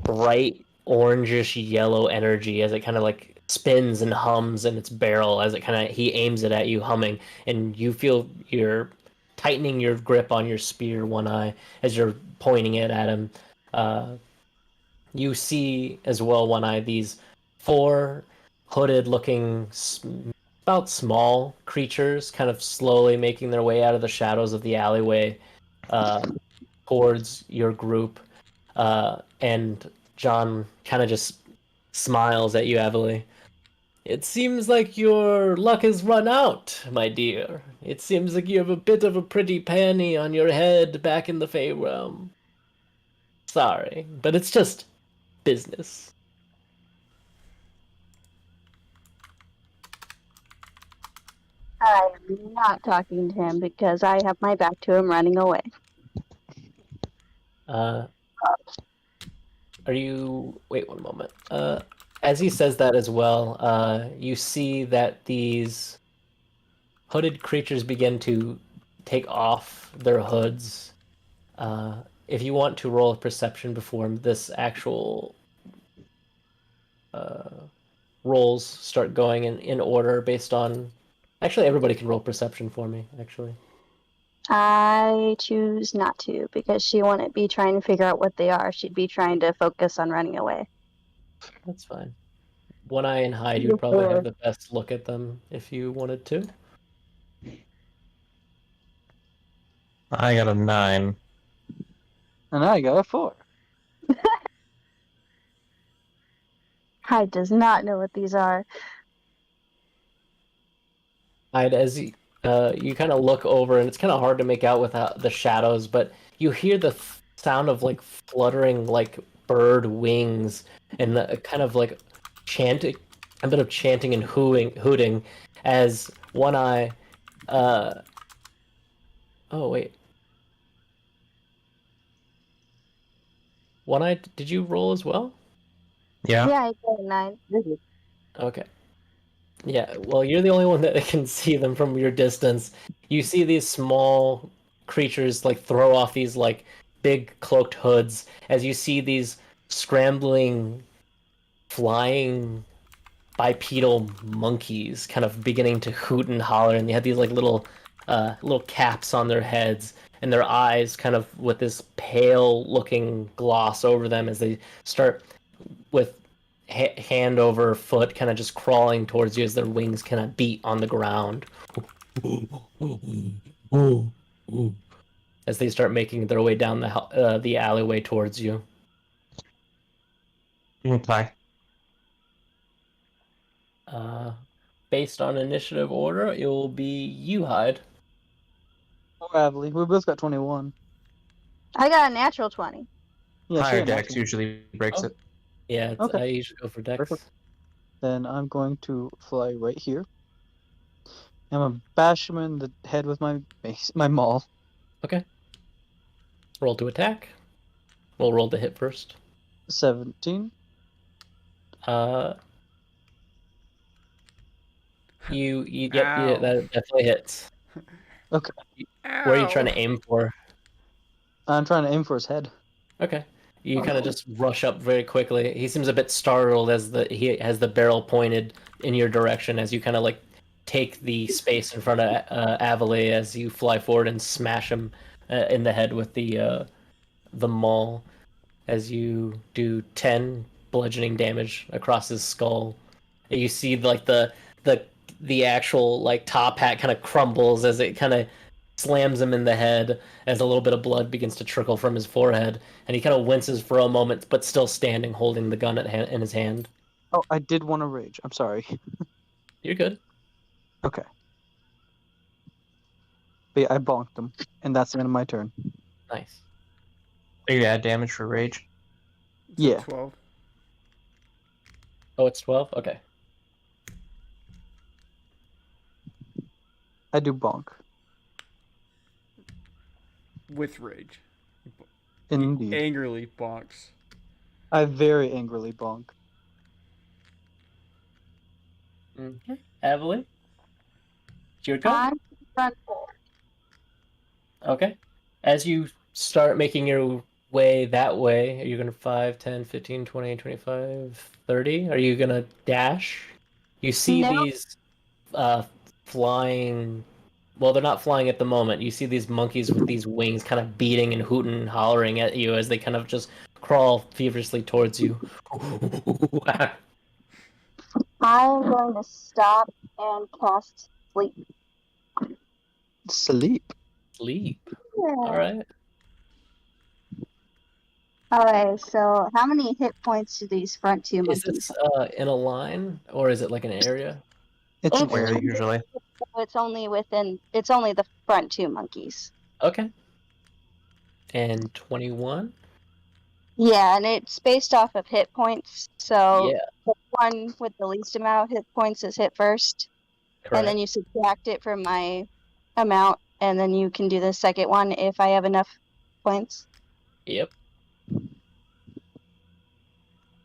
Speaker 1: bright orangish yellow energy as it kind of like spins and hums in its barrel as it kind of he aims it at you humming, and you feel you're tightening your grip on your spear, One Eye, as you're pointing it at him. You see as well, One Eye, these four hooded looking about small creatures kind of slowly making their way out of the shadows of the alleyway towards your group. And John kind of just smiles at you, Avali. It seems like your luck has run out, my dear. It seems like you have a bit of a pretty penny on your head back in the Fey realm. Sorry, but it's just business.
Speaker 3: I am not talking to him because I have my back to him running away.
Speaker 1: Are you... Wait one moment. As he says that as well, you see that these hooded creatures begin to take off their hoods. If you want to roll a perception before this actual rolls start going in order based on... Actually, everybody can roll perception for me, actually.
Speaker 3: I choose not to because she wouldn't be trying to figure out what they are. She'd be trying to focus on running away.
Speaker 1: That's fine. One Eye and Hyde, you'd probably have the best look at them if you wanted to.
Speaker 5: I got a 9.
Speaker 2: And I got a 4.
Speaker 3: Hyde does not know what these are.
Speaker 1: As you kind of look over, and it's kind of hard to make out without the shadows, but you hear the sound of like fluttering like bird wings and the kind of like chanting, a bit of chanting and hooting, as One Eye. Oh wait, One Eye, did you roll as well?
Speaker 5: Yeah.
Speaker 3: Yeah, I got a 9.
Speaker 1: Okay. Yeah, well, you're the only one that can see them from your distance. You see these small creatures like throw off these like big cloaked hoods as you see these scrambling, flying bipedal monkeys kind of beginning to hoot and holler, and they have these like little caps on their heads, and their eyes kind of with this pale looking gloss over them as they start with hand over foot, kind of just crawling towards you as their wings kind of beat on the ground. As they start making their way down the alleyway towards you.
Speaker 5: Reply.
Speaker 1: Based on initiative order, it will be you, Hyde.
Speaker 2: Or Avely. We both got 21.
Speaker 3: I got a natural 20.
Speaker 2: Yeah, she
Speaker 5: Higher
Speaker 2: got
Speaker 5: dex
Speaker 2: natural.
Speaker 5: usually breaks it.
Speaker 1: Yeah,
Speaker 2: Okay.
Speaker 1: I usually go for Dex.
Speaker 2: Perfect. Then I'm going to fly right here. I'm gonna bash him in the head with my maul.
Speaker 1: Okay. Roll to attack. We'll roll to hit first.
Speaker 2: 17.
Speaker 1: Yep, yeah,
Speaker 8: Ow.
Speaker 1: that definitely hits.
Speaker 2: Okay.
Speaker 1: Where are you trying
Speaker 8: Ow.
Speaker 1: to aim for?
Speaker 2: I'm trying to aim for his head.
Speaker 1: Okay. You
Speaker 2: Oh,
Speaker 1: kind of
Speaker 2: no.
Speaker 1: just rush up very quickly. He seems a bit startled as he has the barrel pointed in your direction as you kind of like take the space in front of Avale as you fly forward and smash him in the head with the maul as you do 10 bludgeoning damage across his skull. And you see like the the actual like top hat kind of crumbles as it kind of slams him in the head as a little bit of blood begins to trickle from his forehead, and he kind of winces for a moment, but still standing, holding the gun in his hand.
Speaker 2: Oh, I did want to rage. I'm sorry.
Speaker 1: You're good.
Speaker 2: Okay. But yeah, I bonked him, and that's the end of my turn.
Speaker 1: Nice.
Speaker 5: Are you add damage for rage?
Speaker 8: It's a
Speaker 2: Yeah.
Speaker 8: 12.
Speaker 1: Oh, it's 12? Okay.
Speaker 2: I do bonk.
Speaker 8: With rage.
Speaker 2: Indeed.
Speaker 8: Angrily bonks.
Speaker 2: I very angrily bonk.
Speaker 1: Okay. Evelyn? It's your turn?
Speaker 3: I'm front four.
Speaker 1: Okay. As you start making your way that way, are you going to 5, 10, 15, 20, 25, 30? Are you going to dash? You see
Speaker 3: No.
Speaker 1: these flying. Well, they're not flying at the moment. You see these monkeys with these wings kind of beating and hooting and hollering at you as they kind of just crawl feverishly towards you.
Speaker 3: I'm going to stop and cast sleep.
Speaker 2: Sleep.
Speaker 1: Sleep.
Speaker 3: Yeah.
Speaker 1: All right.
Speaker 3: Alright, so how many hit points do these front two
Speaker 1: Is
Speaker 3: monkeys
Speaker 1: this in a line or is it like an area?
Speaker 2: It's an
Speaker 3: It's
Speaker 2: area.
Speaker 5: Where usually?
Speaker 3: So it's only it's only the front two monkeys.
Speaker 1: Okay. And 21?
Speaker 3: Yeah, and it's based off of hit points. So
Speaker 1: Yeah,
Speaker 3: the one with the least amount of hit points is hit first.
Speaker 1: correct.
Speaker 3: And then you subtract it from my amount, and then you can do the second one if I have enough points.
Speaker 1: Yep.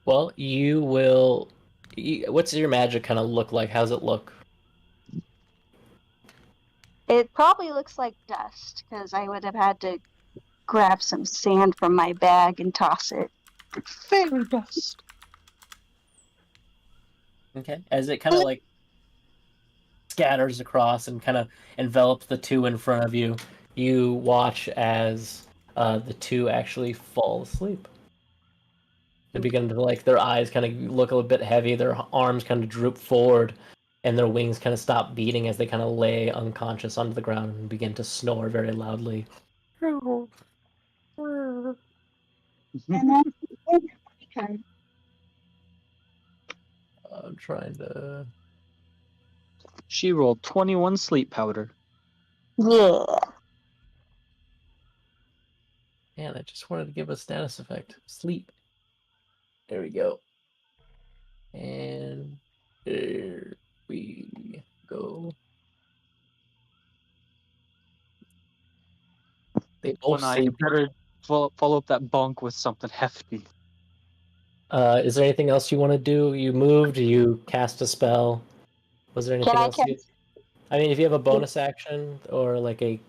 Speaker 1: Well, you will. What's your magic kind of look like? How's it look?
Speaker 3: It probably looks like dust, because I would have had to grab some sand from my bag and toss it.
Speaker 2: Fairy dust.
Speaker 1: Okay. As it kind of like scatters across and kind of envelops the two in front of you, you watch as the two actually fall asleep. They begin to like their eyes kind of look a little bit heavy, their arms kind of droop forward, and their wings kind of stop beating as they kind of lay unconscious onto the ground and begin to snore very loudly.
Speaker 3: And then
Speaker 1: I'm trying to.
Speaker 2: She rolled 21 sleep powder.
Speaker 3: yeah.
Speaker 1: Man, I just wanted to give a status effect. Sleep. There we go. And there we go. They both
Speaker 2: One eye, you
Speaker 1: sleep.
Speaker 2: better follow up that bunk with something hefty.
Speaker 1: Is there anything else you want to do? You moved, you cast a spell. Was there anything
Speaker 3: Can I
Speaker 1: else you...
Speaker 3: cast?
Speaker 1: I mean, if you have a bonus action or like a...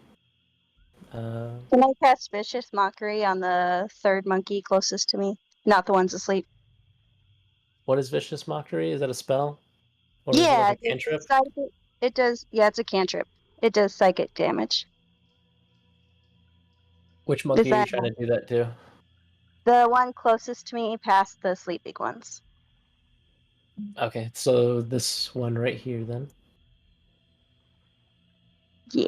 Speaker 3: Can I cast vicious mockery on the third monkey closest to me? Not the ones asleep.
Speaker 1: What is Vicious Mockery? Is that a spell? Or is it like
Speaker 3: Yeah,
Speaker 1: a cantrip?
Speaker 3: it does. Yeah, it's a cantrip. It does psychic damage.
Speaker 1: Which
Speaker 3: Is
Speaker 1: monkey are you
Speaker 3: that
Speaker 1: trying to do that to?
Speaker 3: the one closest to me past the sleeping ones?
Speaker 1: Okay, so this one right here then.
Speaker 3: Yeah.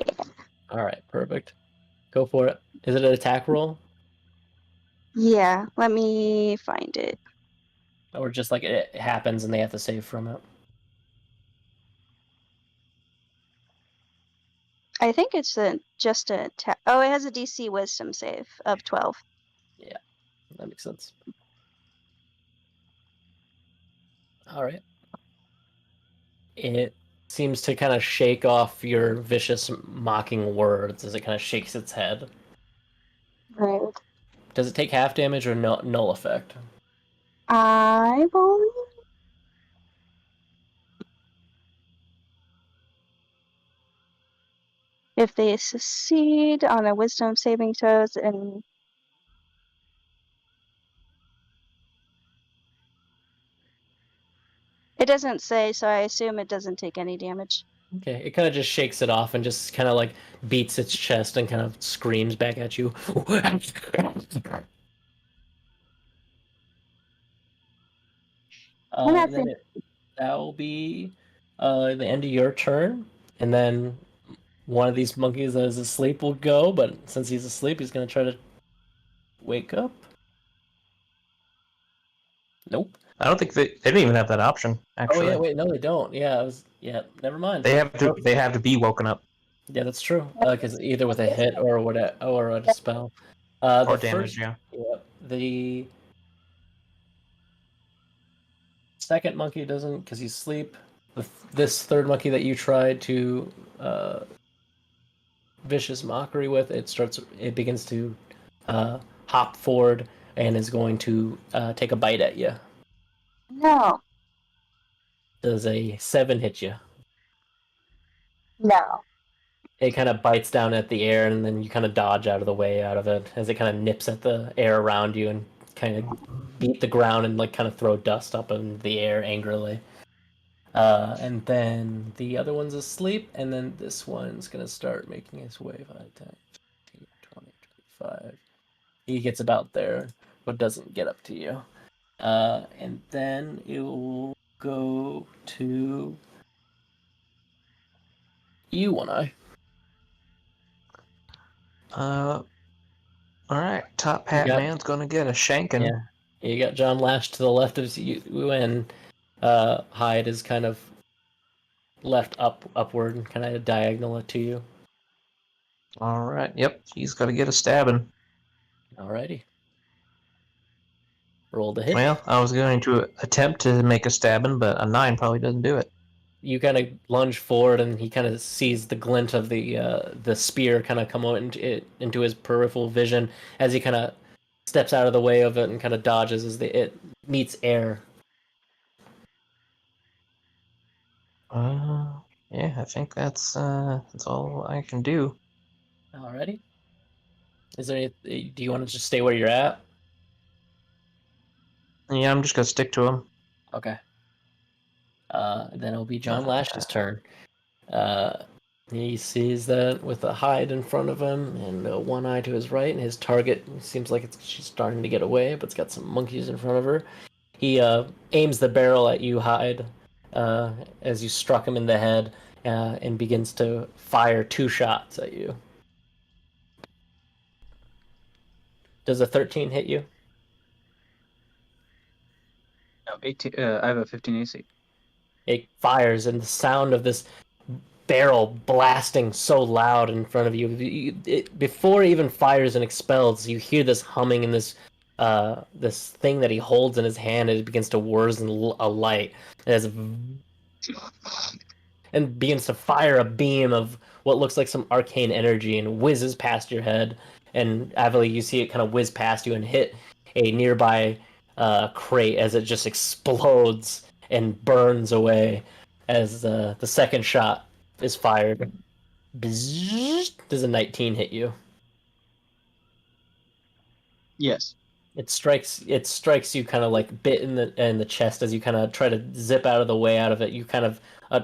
Speaker 1: Alright, perfect. Go for it. Is it an attack roll?
Speaker 3: Yeah. Let me find it.
Speaker 1: Or just like it happens and they have to save from it?
Speaker 3: I think it's just a oh, it has a DC Wisdom save of 12.
Speaker 1: Yeah, that makes sense. Alright. It seems to kind of shake off your vicious mocking words as it kind of shakes its head.
Speaker 3: Right.
Speaker 1: Does it take half damage or null effect?
Speaker 3: I believe. If they succeed on a Wisdom saving throws and it doesn't say, so I assume it doesn't take any damage.
Speaker 1: Okay, it kind of just shakes it off and just kind of like beats its chest and kind of screams back at you.
Speaker 3: That's
Speaker 1: Then that will be the end of your turn, and then one of these monkeys that is asleep will go, but since he's asleep, he's going to try to wake up. Nope.
Speaker 5: I don't think they don't even have that option. Actually,
Speaker 1: Oh yeah, wait, no, they don't. Never mind.
Speaker 5: they have to be woken up
Speaker 1: Yeah, that's true. Because either with a hit or or a dispel. The
Speaker 5: or damage.
Speaker 1: first,
Speaker 5: Yeah.
Speaker 1: the second monkey doesn't because he's asleep. This third monkey that you tried to vicious mockery with, it begins to hop forward and is going to take a bite at you.
Speaker 3: No.
Speaker 1: Does a 7 hit you?
Speaker 3: No.
Speaker 1: It kind of bites down at the air, and then you kind of dodge out of the way out of it as it kind of nips at the air around you and kind of beat the ground and like kind of throw dust up in the air angrily. And then the other one's asleep, and then this one's gonna start making his way 5, 10, 15, 20, 25. He gets about there, but doesn't get up to you. And then it will go to you, One Eye.
Speaker 5: All right. Top hat man's gonna get a shanking.
Speaker 1: Yeah, you got John Lash to the left of you, and Hyde is kind of left upward, and kind of diagonal to you.
Speaker 5: All right. Yep. He's got to get a stabbing.
Speaker 1: Alrighty. Roll the hit.
Speaker 5: Well, I was going to attempt to make a stabbing, but a 9 probably doesn't do it.
Speaker 1: You kind of lunge forward, and he kind of sees the glint of the spear kind of come out into his peripheral vision as he kind of steps out of the way of it and kind of dodges as it meets air.
Speaker 5: Yeah, I think that's all I can do.
Speaker 1: Alrighty. Is there any? Do you want to just stay where you're at?
Speaker 5: Yeah, I'm just gonna stick to him.
Speaker 1: Okay. Then it'll be John Lash's turn. He sees that with a hide in front of him and one eye to his right, and his target seems like she's starting to get away, but it's got some monkeys in front of her. He aims the barrel at you, Hyde, as you struck him in the head, and begins to fire 2 shots at you. Does a 13 hit you?
Speaker 2: No, 18. I have a 15 AC.
Speaker 1: It fires, and the sound of this barrel blasting so loud in front of you, before it even fires and expels, you hear this humming and this thing that he holds in his hand, and it begins to whirrs in a light. And begins to fire a beam of what looks like some arcane energy and whizzes past your head. And Avali, you see it kind of whiz past you and hit a nearby crate as it just explodes and burns away as the second shot is fired. Bzzz. Does a 19 hit you?
Speaker 2: Yes.
Speaker 1: It strikes you kind of like bit in the chest as you kind of try to zip out of the way out of it. You kind of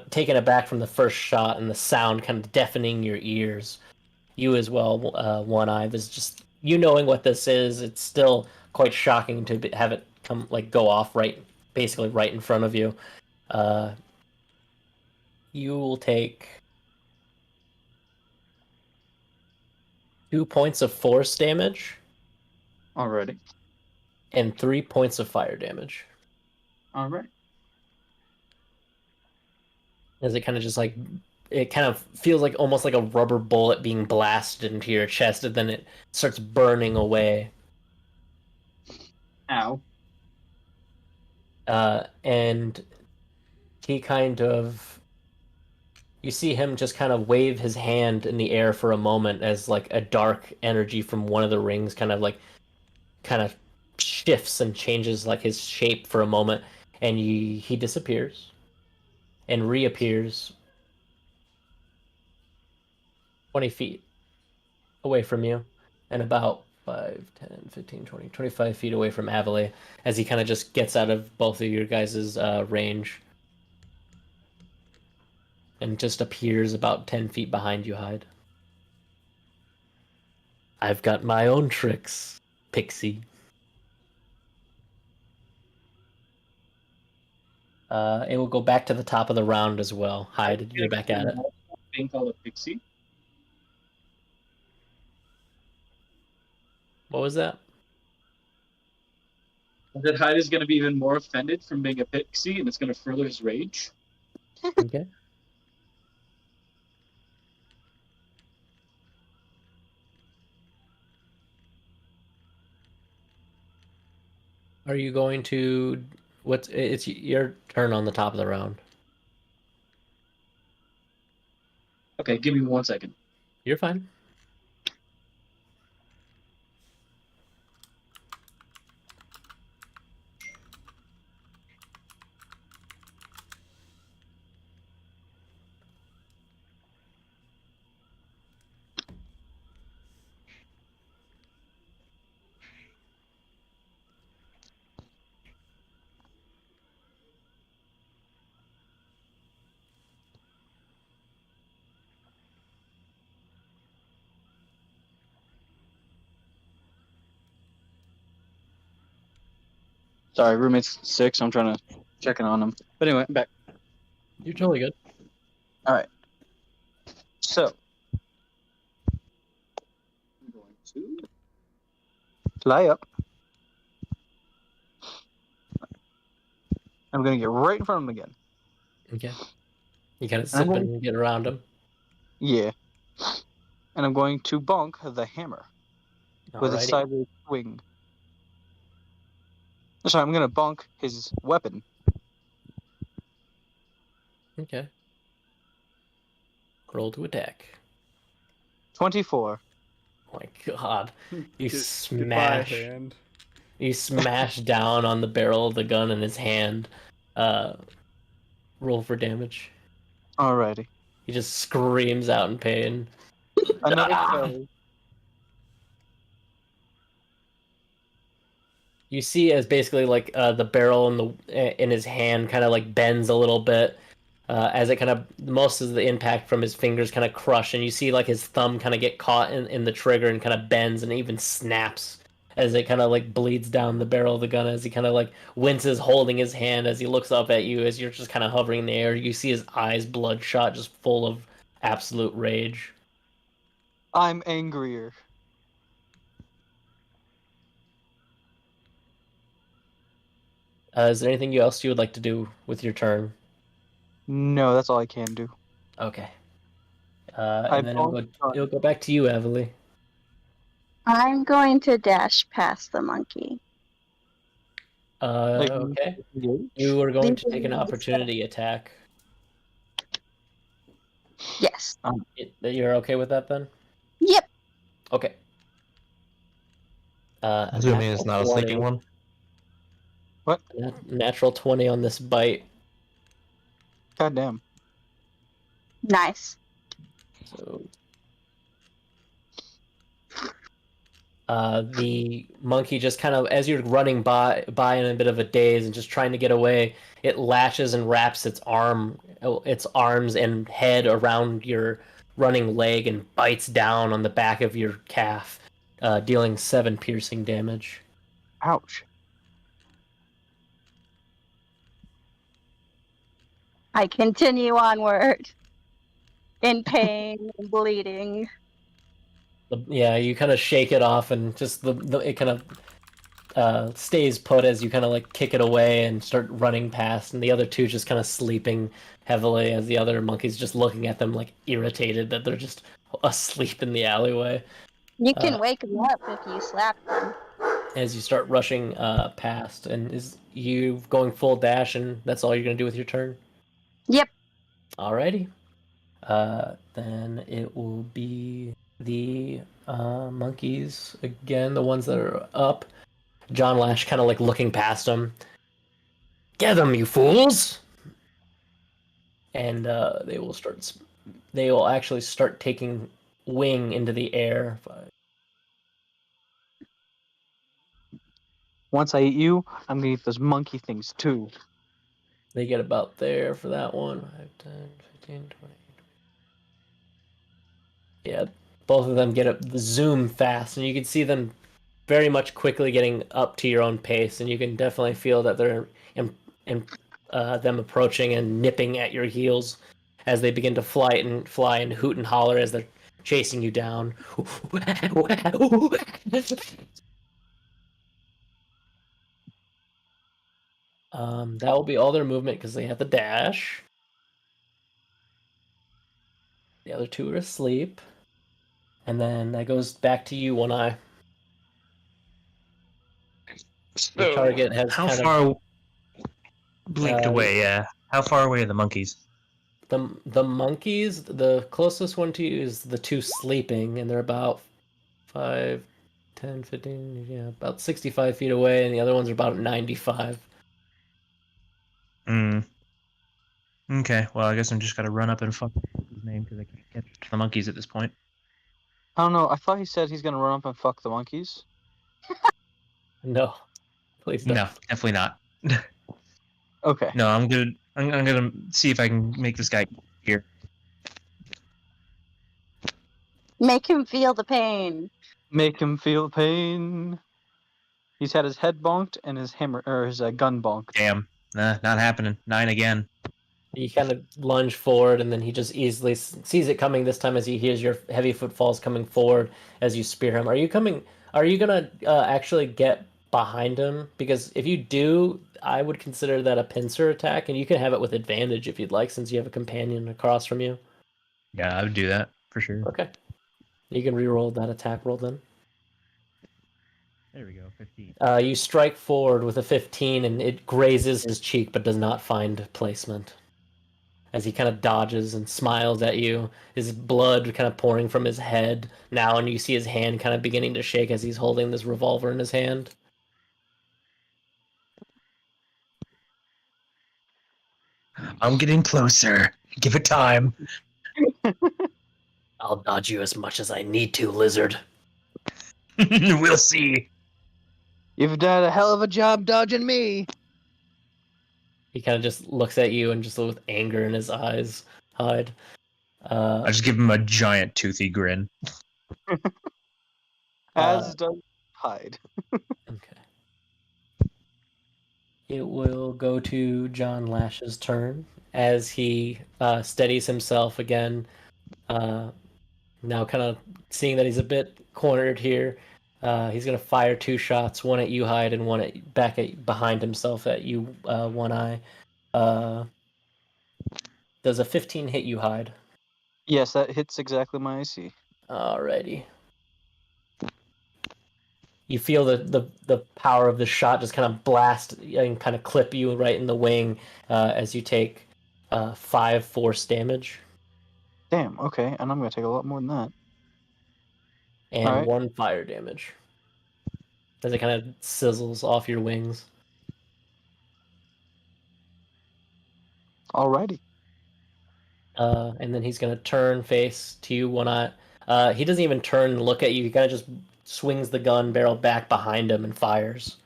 Speaker 1: taken aback from the first shot and the sound kind of deafening your ears. You as well, One Eye. This just you knowing what this is. It's still quite shocking to have it come go off basically right in front of you. You will take 2 points of force damage
Speaker 2: Alrighty.
Speaker 1: and 3 points of fire damage.
Speaker 2: Alright.
Speaker 1: As it kind of just it kind of feels like almost like a rubber bullet being blasted into your chest, and then it starts burning away.
Speaker 2: Ow.
Speaker 1: And he you see him just kind of wave his hand in the air for a moment as like a dark energy from one of the rings kind of shifts and changes like his shape for a moment, and he disappears and reappears 20 feet away from you and about 5, 10, 15, 20, 25 feet away from Avali as he kind of just gets out of both of your guys' range and just appears about 10 feet behind you, Hyde. I've got my own tricks, Pixie. It will go back to the top of the round as well. Hyde, you're back at it.
Speaker 2: Being called a pixie.
Speaker 1: What was that?
Speaker 2: That Hyde is going to be even more offended from being a pixie, and it's going to further his rage.
Speaker 1: Okay. Are you going to... It's your turn on the top of the round.
Speaker 2: Okay, give me 1 second.
Speaker 1: You're fine.
Speaker 2: Sorry, roommate's sick, so I'm trying to check in on him. But anyway, I'm back.
Speaker 1: You're totally good.
Speaker 2: Alright. So. I'm going to fly up. I'm going to get right in front of him again.
Speaker 1: Okay. You kind of zip and get around him.
Speaker 2: Yeah. And I'm going to bonk the hammer with a
Speaker 1: Alrighty.
Speaker 2: sideways swing. Sorry, I'm going to bonk his weapon.
Speaker 1: Okay. Roll to attack.
Speaker 2: 24.
Speaker 1: Oh my god. You
Speaker 8: Goodbye,
Speaker 1: smash.
Speaker 8: hand.
Speaker 1: You smash down on the barrel of the gun in his hand. Roll for damage.
Speaker 2: Alrighty.
Speaker 1: He just screams out in pain.
Speaker 2: Another
Speaker 1: Ah!
Speaker 2: 12.
Speaker 1: You see as basically the barrel in his hand kind of bends a little bit as it kind of most of the impact from his fingers kind of crush, and you see his thumb kind of get caught in the trigger and kind of bends and even snaps as it kind of bleeds down the barrel of the gun as he kind of winces holding his hand as he looks up at you as you're just kind of hovering in the air. You see his eyes bloodshot, just full of absolute rage.
Speaker 2: I'm angrier.
Speaker 1: Is there anything else you would like to do with your turn?
Speaker 2: No, that's all I can do.
Speaker 1: Okay.
Speaker 2: I
Speaker 1: And then it'll
Speaker 2: bonk
Speaker 1: go back to you, Evely.
Speaker 3: I'm going to dash past the monkey.
Speaker 1: Okay. You are going to take an opportunity attack.
Speaker 3: Yes.
Speaker 1: You're okay with that then?
Speaker 3: Yep.
Speaker 1: Okay. A
Speaker 5: Assuming it's
Speaker 1: natural
Speaker 5: not a
Speaker 1: 20.
Speaker 5: sleeping one.
Speaker 2: What?
Speaker 1: Natural 20 on this bite.
Speaker 2: Goddamn.
Speaker 3: Nice.
Speaker 1: So the monkey just kind of, as you're running by in a bit of a daze and just trying to get away, it lashes and wraps its arms and head around your running leg and bites down on the back of your calf, dealing 7 piercing damage.
Speaker 2: Ouch.
Speaker 3: I continue onward. In pain and bleeding.
Speaker 1: Yeah, you kind of shake it off and just it kind of stays put as you kind of like kick it away and start running past, and the other two just kind of sleeping heavily as the other monkey's just looking at them like irritated that they're just asleep in the alleyway.
Speaker 3: You can wake them up if you slap them.
Speaker 1: As you start rushing past, and is you going full dash, and that's all you're gonna do with your turn?
Speaker 3: Yep.
Speaker 1: Alrighty. Then it will be the monkeys again, the ones that are up. John Lash kind of like looking past them. Get them, you fools! And they will actually start taking wing into the air.
Speaker 2: Once I eat you, I'm gonna eat those monkey things too.
Speaker 1: They get about there for that one. 5, 10, 15, 20. Yeah, both of them get up zoom fast, and you can see them very much quickly getting up to your own pace, and you can definitely feel that they're them approaching and nipping at your heels as they begin to fly and hoot and holler as they're chasing you down. That will be all their movement because they have the dash. The other two are asleep. And then that goes back to you, One Eye. Your target has
Speaker 5: how
Speaker 1: kind
Speaker 5: far blinked
Speaker 1: of
Speaker 5: away? Yeah. How far away are the monkeys?
Speaker 1: the monkeys. The closest one to you is the two sleeping, and they're about 5, 10, 15, yeah, about 65 feet away, and the other ones are about 95.
Speaker 5: Okay, well, I guess I'm just gotta run up and fuck his name because I can't get to the monkeys at this point.
Speaker 2: I don't know. I thought he said he's gonna run up and fuck the monkeys.
Speaker 1: No, please don't.
Speaker 5: No, definitely not.
Speaker 2: Okay.
Speaker 5: No, I'm good. I'm gonna see if I can make this guy here.
Speaker 3: Make him feel the pain.
Speaker 2: Make him feel pain. He's had his head bonked and his hammer or his gun bonked.
Speaker 5: Damn, nah, not happening. 9 again.
Speaker 1: You kind of lunge forward, and then he just easily sees it coming this time as he hears your heavy footfalls coming forward as you spear him. Are you gonna actually get behind him? Because if you do, I would consider that a pincer attack, and you can have it with advantage if you'd like, since you have a companion across from you.
Speaker 5: Yeah, I would do that for sure.
Speaker 1: Okay. You can re-roll that attack roll then.
Speaker 5: There we go, 15.
Speaker 1: You strike forward with a 15, and it grazes his cheek, but does not find placement. As he kind of dodges and smiles at you, his blood kind of pouring from his head now, and you see his hand kind of beginning to shake as he's holding this revolver in his hand.
Speaker 5: I'm getting closer. Give it time.
Speaker 1: I'll dodge you as much as I need to, lizard.
Speaker 5: We'll see.
Speaker 2: You've done a hell of a job dodging me.
Speaker 1: He kind of just looks at you and just with anger in his eyes hide.
Speaker 5: I just give him a giant toothy grin.
Speaker 2: As does Hyde.
Speaker 1: Okay. It will go to John Lash's turn as he steadies himself again. Now kind of seeing that he's a bit cornered here. He's gonna fire 2 shots, one at you, Hyde, and one back behind himself at you, One Eye. Does a 15 hit you, Hyde?
Speaker 2: Yes, that hits exactly my AC.
Speaker 1: Alrighty. You feel the power of the shot just kind of blast and kind of clip you right in the wing as you take 5 force damage
Speaker 2: Damn. Okay, and I'm gonna take a lot more than that.
Speaker 1: and
Speaker 2: Alright.
Speaker 1: 1 fire damage as it kind of sizzles off your wings.
Speaker 2: Alrighty.
Speaker 1: And then he's gonna turn face to you, One Eye. He doesn't even turn and look at you. He kind of just swings the gun barrel back behind him and fires.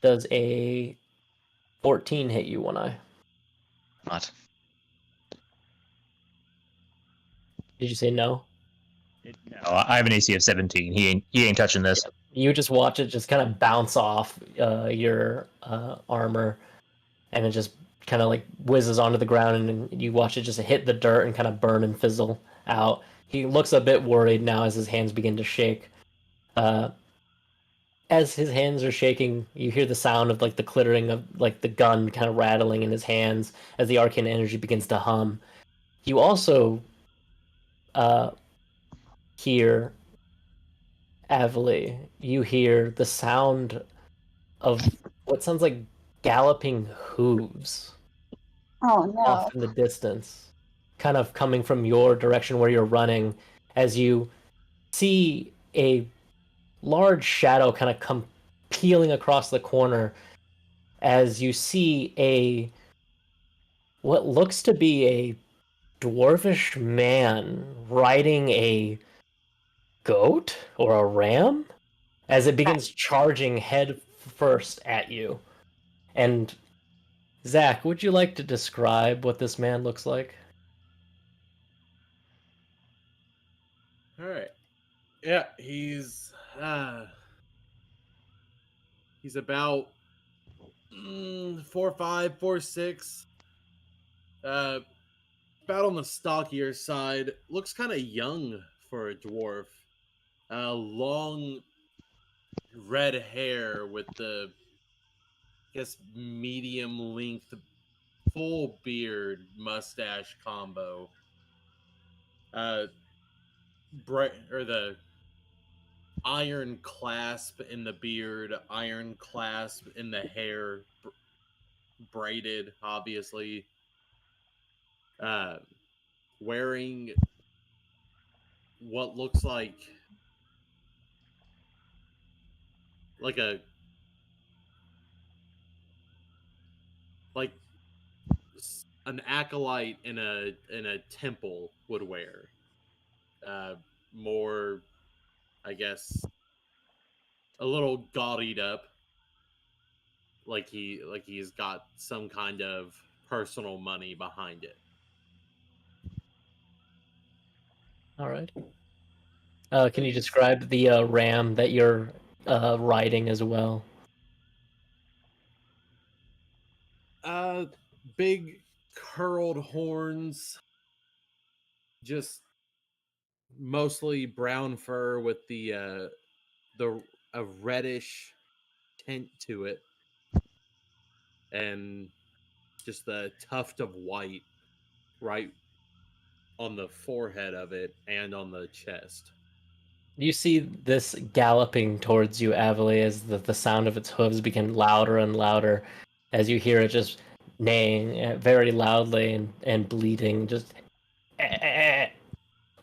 Speaker 1: Does a 14 hit you, One Eye?
Speaker 10: Not.
Speaker 1: Did you say no?
Speaker 10: No, I have an AC of 17. He ain't touching this.
Speaker 1: You just watch it just kind of bounce off your armor, and it just kind of like whizzes onto the ground, and you watch it just hit the dirt and kind of burn and fizzle out. He looks a bit worried now as his hands begin to shake. As his hands are shaking, you hear the sound of like the clittering of like the gun kind of rattling in his hands as the arcane energy begins to hum. You also hear Avali. You hear the sound of what sounds like galloping hooves
Speaker 3: Oh no.
Speaker 1: off in the distance, kind of coming from your direction where you're running, as you see a large shadow kind of come peeling across the corner as you see what looks to be a dwarvish man riding a goat or a ram as it begins charging head first at you. And Zach, would you like to describe what this man looks like?
Speaker 4: All right. Yeah, he's about 4'5", 4'6". About on the stockier side. Looks kind of young for a dwarf. Long red hair with the, I guess, medium length, full beard, mustache combo. The iron clasp in the beard, iron clasp in the hair, braided, obviously. Wearing what looks like a like an acolyte in a temple would wear. More, I guess, a little gaudied up, like he's got some kind of personal money behind it.
Speaker 1: All right. Can you describe the ram that you're riding as well?
Speaker 4: Big curled horns, just mostly brown fur with the a reddish tint to it, and just the tuft of white right on the forehead of it and on the chest.
Speaker 1: You see this galloping towards you, Avali, as the sound of its hooves begin louder and louder, as you hear it just neighing very loudly and bleating, just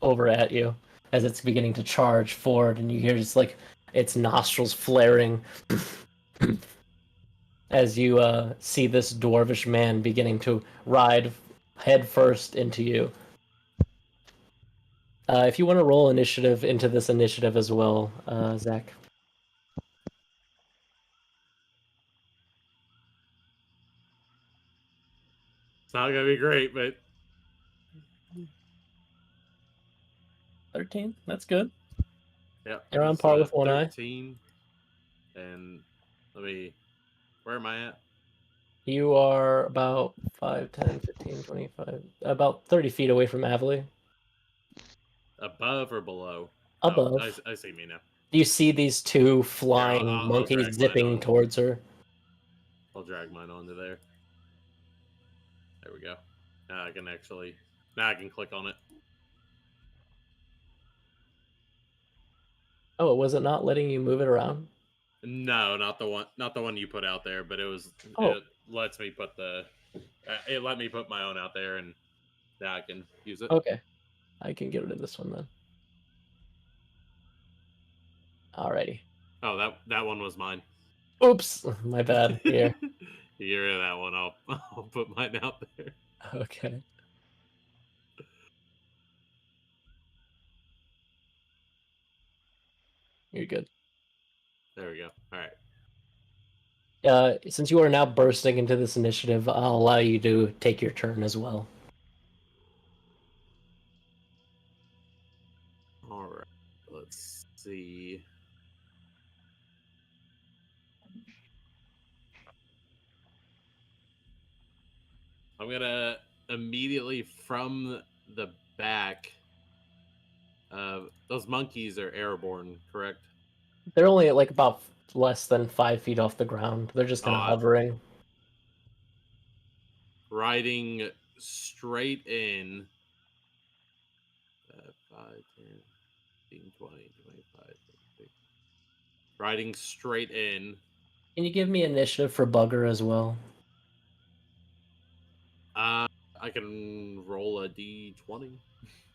Speaker 1: over at you as it's beginning to charge forward, and you hear just like its nostrils flaring as you see this dwarvish man beginning to ride headfirst into you. If you want to roll initiative into this initiative as well, Zach.
Speaker 4: It's not gonna be great, but
Speaker 1: 13. That's good.
Speaker 4: yeah,
Speaker 1: You're on par with One Eye.
Speaker 4: 13. And where am I at?
Speaker 1: You are about 5, 10, 15, 25, about 30 feet away from Avali.
Speaker 4: Above or below?
Speaker 1: Above.
Speaker 4: Oh, I see me now.
Speaker 1: You see these two flying
Speaker 4: I'll
Speaker 1: monkeys
Speaker 4: drag mine
Speaker 1: zipping
Speaker 4: on.
Speaker 1: towards her.
Speaker 4: I'll drag mine onto there. There we go. Now I can click on it.
Speaker 1: Oh, was it not letting you move it around?
Speaker 4: No, not the one you put out there, but
Speaker 1: Oh.
Speaker 4: it lets me put it let me put my own out there, and now I can use it.
Speaker 1: Okay. I can get rid of this one then. Alrighty.
Speaker 4: Oh, that one was mine.
Speaker 1: Oops, my bad. Here.
Speaker 4: You get rid of that one. I'll put mine out there.
Speaker 1: Okay. You're good.
Speaker 4: There we go. All right.
Speaker 1: Since you are now bursting into this initiative, I'll allow you to take your turn as well.
Speaker 4: All right. Let's see. I'm gonna immediately from the back. Those monkeys are airborne, correct?
Speaker 1: They're only like about less than 5 feet off the ground. They're just kind of hovering.
Speaker 4: Riding straight in. 5, 10, 15, 20, 25, 26. Riding straight in.
Speaker 1: Can you give me initiative for Bugger as well?
Speaker 4: I can roll a d20.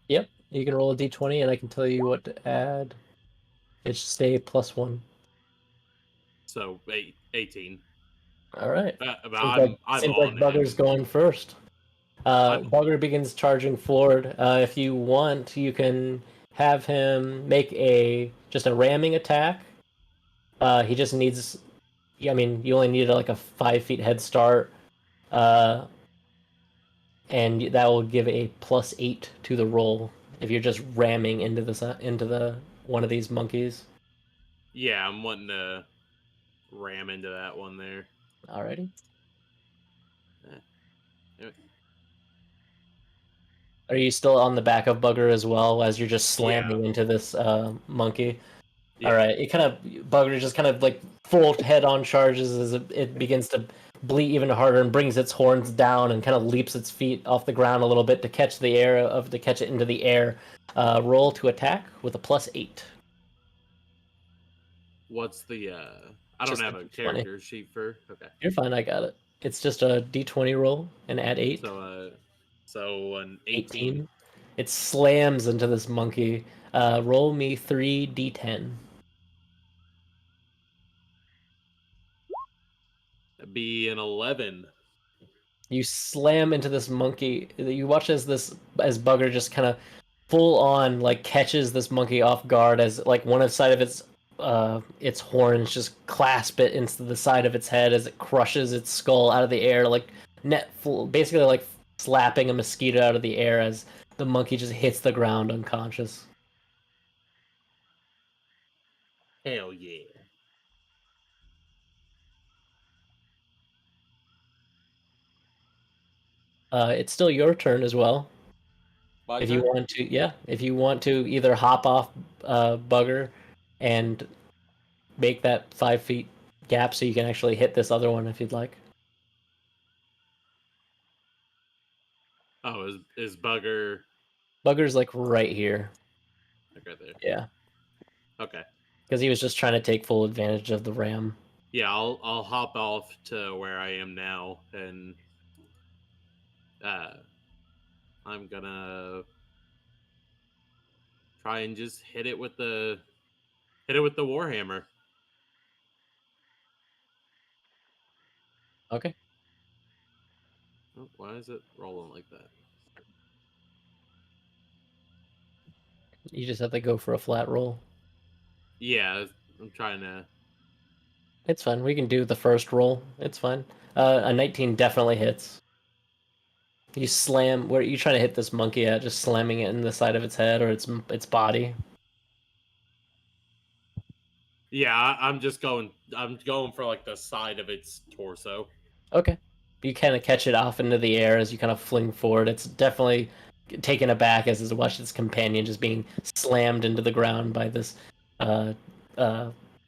Speaker 1: Yep, you can roll a d20 and I can tell you what to add. It should stay +1.
Speaker 4: So 18.
Speaker 1: All right.
Speaker 4: I'm
Speaker 1: Seems
Speaker 4: on
Speaker 1: like Bugger's
Speaker 4: it.
Speaker 1: going first. Bugger begins charging forward. If you want, you can have him make just a ramming attack. He just needs. I mean, you only need like a 5 feet head start, and that will give a +8 to the roll if you're just ramming into the one of these monkeys.
Speaker 4: Yeah, I'm wanting to ram into that one there.
Speaker 1: Alrighty.
Speaker 4: Yeah.
Speaker 1: Are you still on the back of Bugger as well as you're just slamming into this monkey? Yeah. All right. Bugger just kind of like full head on charges as it begins to bleed even harder and brings its horns down and kind of leaps its feet off the ground a little bit to catch it into the air. Roll to attack with a +8.
Speaker 4: What's the I don't have a character sheet for. Okay.
Speaker 1: You're fine, I got it. It's just a d20 roll and add 8.
Speaker 4: So an 18.
Speaker 1: It slams into this monkey. Roll me 3d10.
Speaker 4: That'd be an 11.
Speaker 1: You slam into this monkey. You watch as Bugger just kind of full on like catches this monkey off guard as like one side of its horns just clasp it into the side of its head as it crushes its skull out of the air, like basically like slapping a mosquito out of the air as the monkey just hits the ground unconscious.
Speaker 4: Hell yeah.
Speaker 1: It's still your turn as well.
Speaker 4: If you
Speaker 1: want to either hop off Bugger and make that 5 feet gap so you can actually hit this other one if you'd like.
Speaker 4: Oh, is Bugger?
Speaker 1: Bugger's like right here.
Speaker 4: Like right there.
Speaker 1: Yeah.
Speaker 4: Okay.
Speaker 1: Because he was just trying to take full advantage of the ram.
Speaker 4: Yeah, I'll hop off to where I am now, and I'm gonna try and just hit it with the warhammer.
Speaker 1: Okay.
Speaker 4: Oh, why is it rolling like that?
Speaker 1: You just have to go for a flat roll.
Speaker 4: Yeah, I'm trying to.
Speaker 1: It's fine. We can do the first roll. It's fine. A 19 definitely hits. You slam. Where are you trying to hit this monkey at? Just slamming it in the side of its head or its body?
Speaker 4: Yeah, I'm going for like the side of its torso.
Speaker 1: Okay. You kind of catch it off into the air as you kind of fling forward. It's definitely taken aback as he watched his companion just being slammed into the ground by this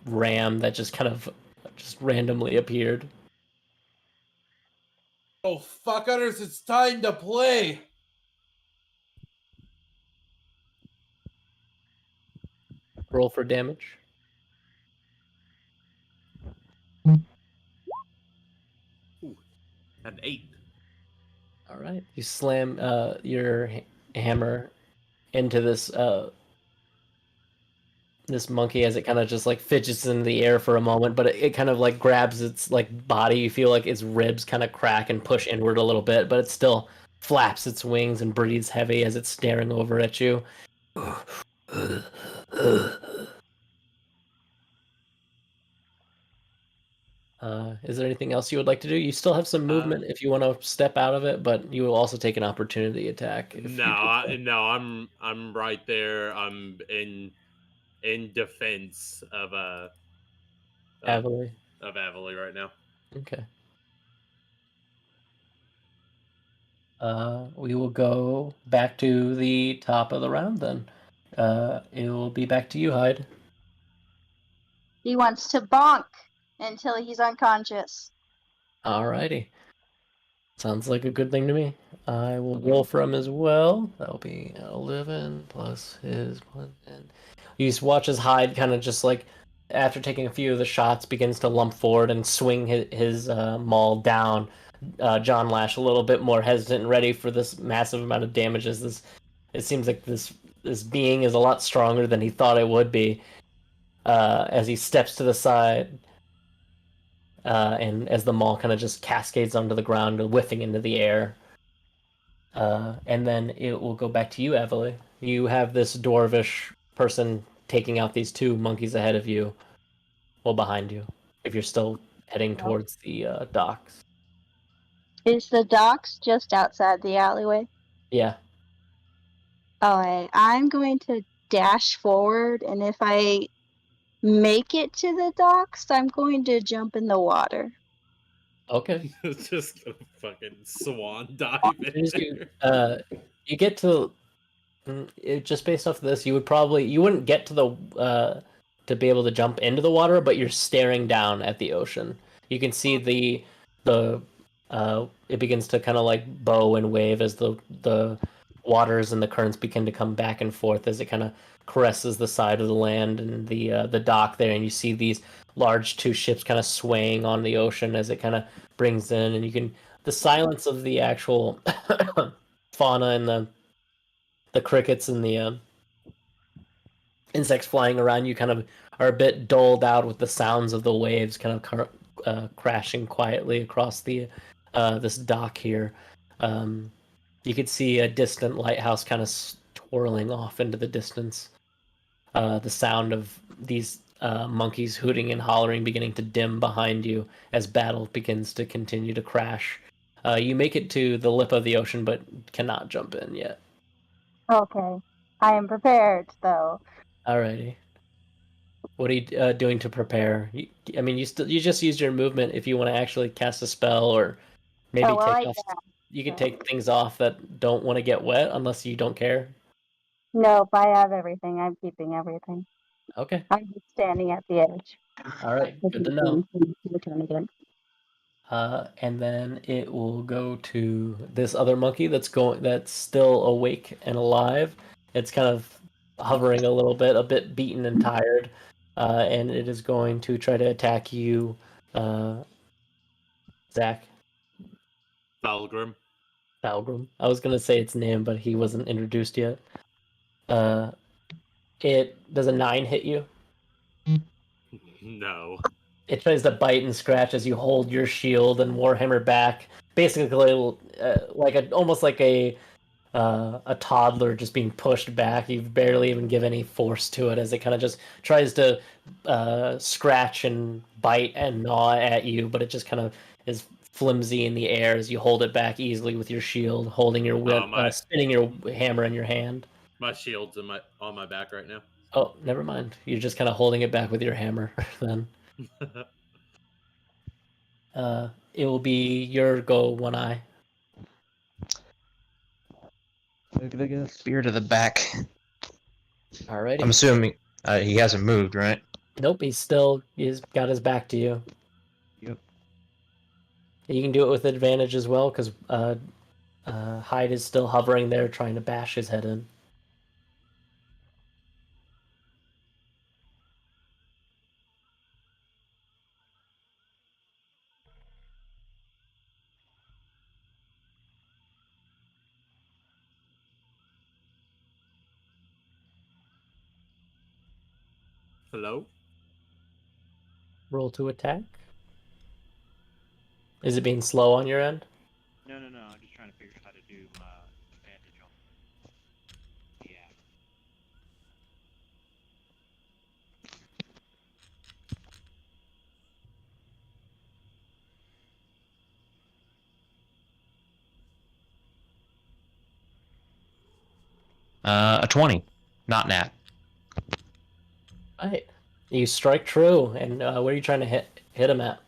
Speaker 1: ram that just kind of just randomly appeared.
Speaker 4: Oh, fuckers, it's time to play!
Speaker 1: Roll for damage.
Speaker 4: Ooh, an 8.
Speaker 1: All right. You slam your hammer into this this monkey as it kind of just like fidgets in the air for a moment, but it kind of like grabs its like body. You feel like its ribs kind of crack and push inward a little bit, but it still flaps its wings and breathes heavy as it's staring over at you. Is there anything else you would like to do? You still have some movement if you want to step out of it, but you will also take an opportunity attack.
Speaker 4: I'm right there. I'm in defense of
Speaker 1: Avily.
Speaker 4: Of Avily right now.
Speaker 1: Okay. We will go back to the top of the round then. It will be back to you, Hyde.
Speaker 3: He wants to bonk until he's unconscious.
Speaker 1: Alrighty. Sounds like a good thing to me. I will roll for him as well. That'll be 11 plus his 1. And you just watch his hide kind of just like, after taking a few of the shots, begins to lump forward and swing his maul down. John Lash a little bit more hesitant and ready for this massive amount of damage as this. It seems like this being is a lot stronger than he thought it would be. As he steps to the side, and as the maul kind of just cascades onto the ground, whiffing into the air. And then it will go back to you, Evely. You have this dwarvish person taking out these 2 monkeys ahead of you, well, behind you, if you're still heading towards the docks.
Speaker 3: Is the docks just outside the alleyway?
Speaker 1: Yeah.
Speaker 3: Alright, I'm going to dash forward, and if I make it to the docks, I'm going to jump in the water.
Speaker 1: Okay.
Speaker 4: Just gonna fucking swan dive in there.
Speaker 1: You get to just based off of this, you wouldn't get to the to be able to jump into the water, but you're staring down at the ocean. You can see the it begins to kind of like bow and wave as the waters and the currents begin to come back and forth as it kind of caresses the side of the land and the dock there, and you see these large 2 ships kind of swaying on the ocean as it kind of brings in, and you can the silence of the actual fauna and the crickets and the insects flying around you kind of are a bit dulled out with the sounds of the waves kind of crashing quietly across the this dock here. You could see a distant lighthouse kind of twirling off into the distance. The sound of these monkeys hooting and hollering beginning to dim behind you as battle begins to continue to crash. You make it to the lip of the ocean, but cannot jump in yet.
Speaker 3: Okay. I am prepared, though.
Speaker 1: Alrighty. What are you doing to prepare? I mean, you just use your movement if you want to actually cast a spell, or maybe take off. You can take things off that don't want to get wet, unless you don't care.
Speaker 3: Nope, I have everything. I'm keeping everything.
Speaker 1: Okay.
Speaker 3: I'm just standing at the edge.
Speaker 1: All right. Good to know.
Speaker 3: Return again.
Speaker 1: And then it will go to this other monkey that's still awake and alive. It's kind of hovering a little bit, a bit beaten and tired, and it is going to try to attack you, Zach.
Speaker 4: Valgrim.
Speaker 1: I was gonna say its name, but he wasn't introduced yet. It does a 9 hit you?
Speaker 4: No.
Speaker 1: It tries to bite and scratch as you hold your shield and warhammer back, basically almost like a toddler just being pushed back. You've barely even given any force to it as it kind of just tries to scratch and bite and gnaw at you, but it just kind of is flimsy in the air as you hold it back easily with your shield, holding your whip, spinning your hammer in your hand.
Speaker 4: My shield's on my back right now.
Speaker 1: Oh, never mind. You're just kind of holding it back with your hammer then. It will be your go, One Eye.
Speaker 5: The spear to the back.
Speaker 1: Alrighty.
Speaker 5: I'm assuming he hasn't moved, right?
Speaker 1: Nope, he's got his back to you.
Speaker 5: Yep.
Speaker 1: You can do it with advantage as well, because Hyde is still hovering there trying to bash his head in.
Speaker 4: Hello?
Speaker 1: Roll to attack. Is it being slow on your end?
Speaker 10: No. I'm just trying to figure out how to do my advantage on. Yeah. A 20, not nat.
Speaker 1: Right. You strike true, and where are you trying to hit him at?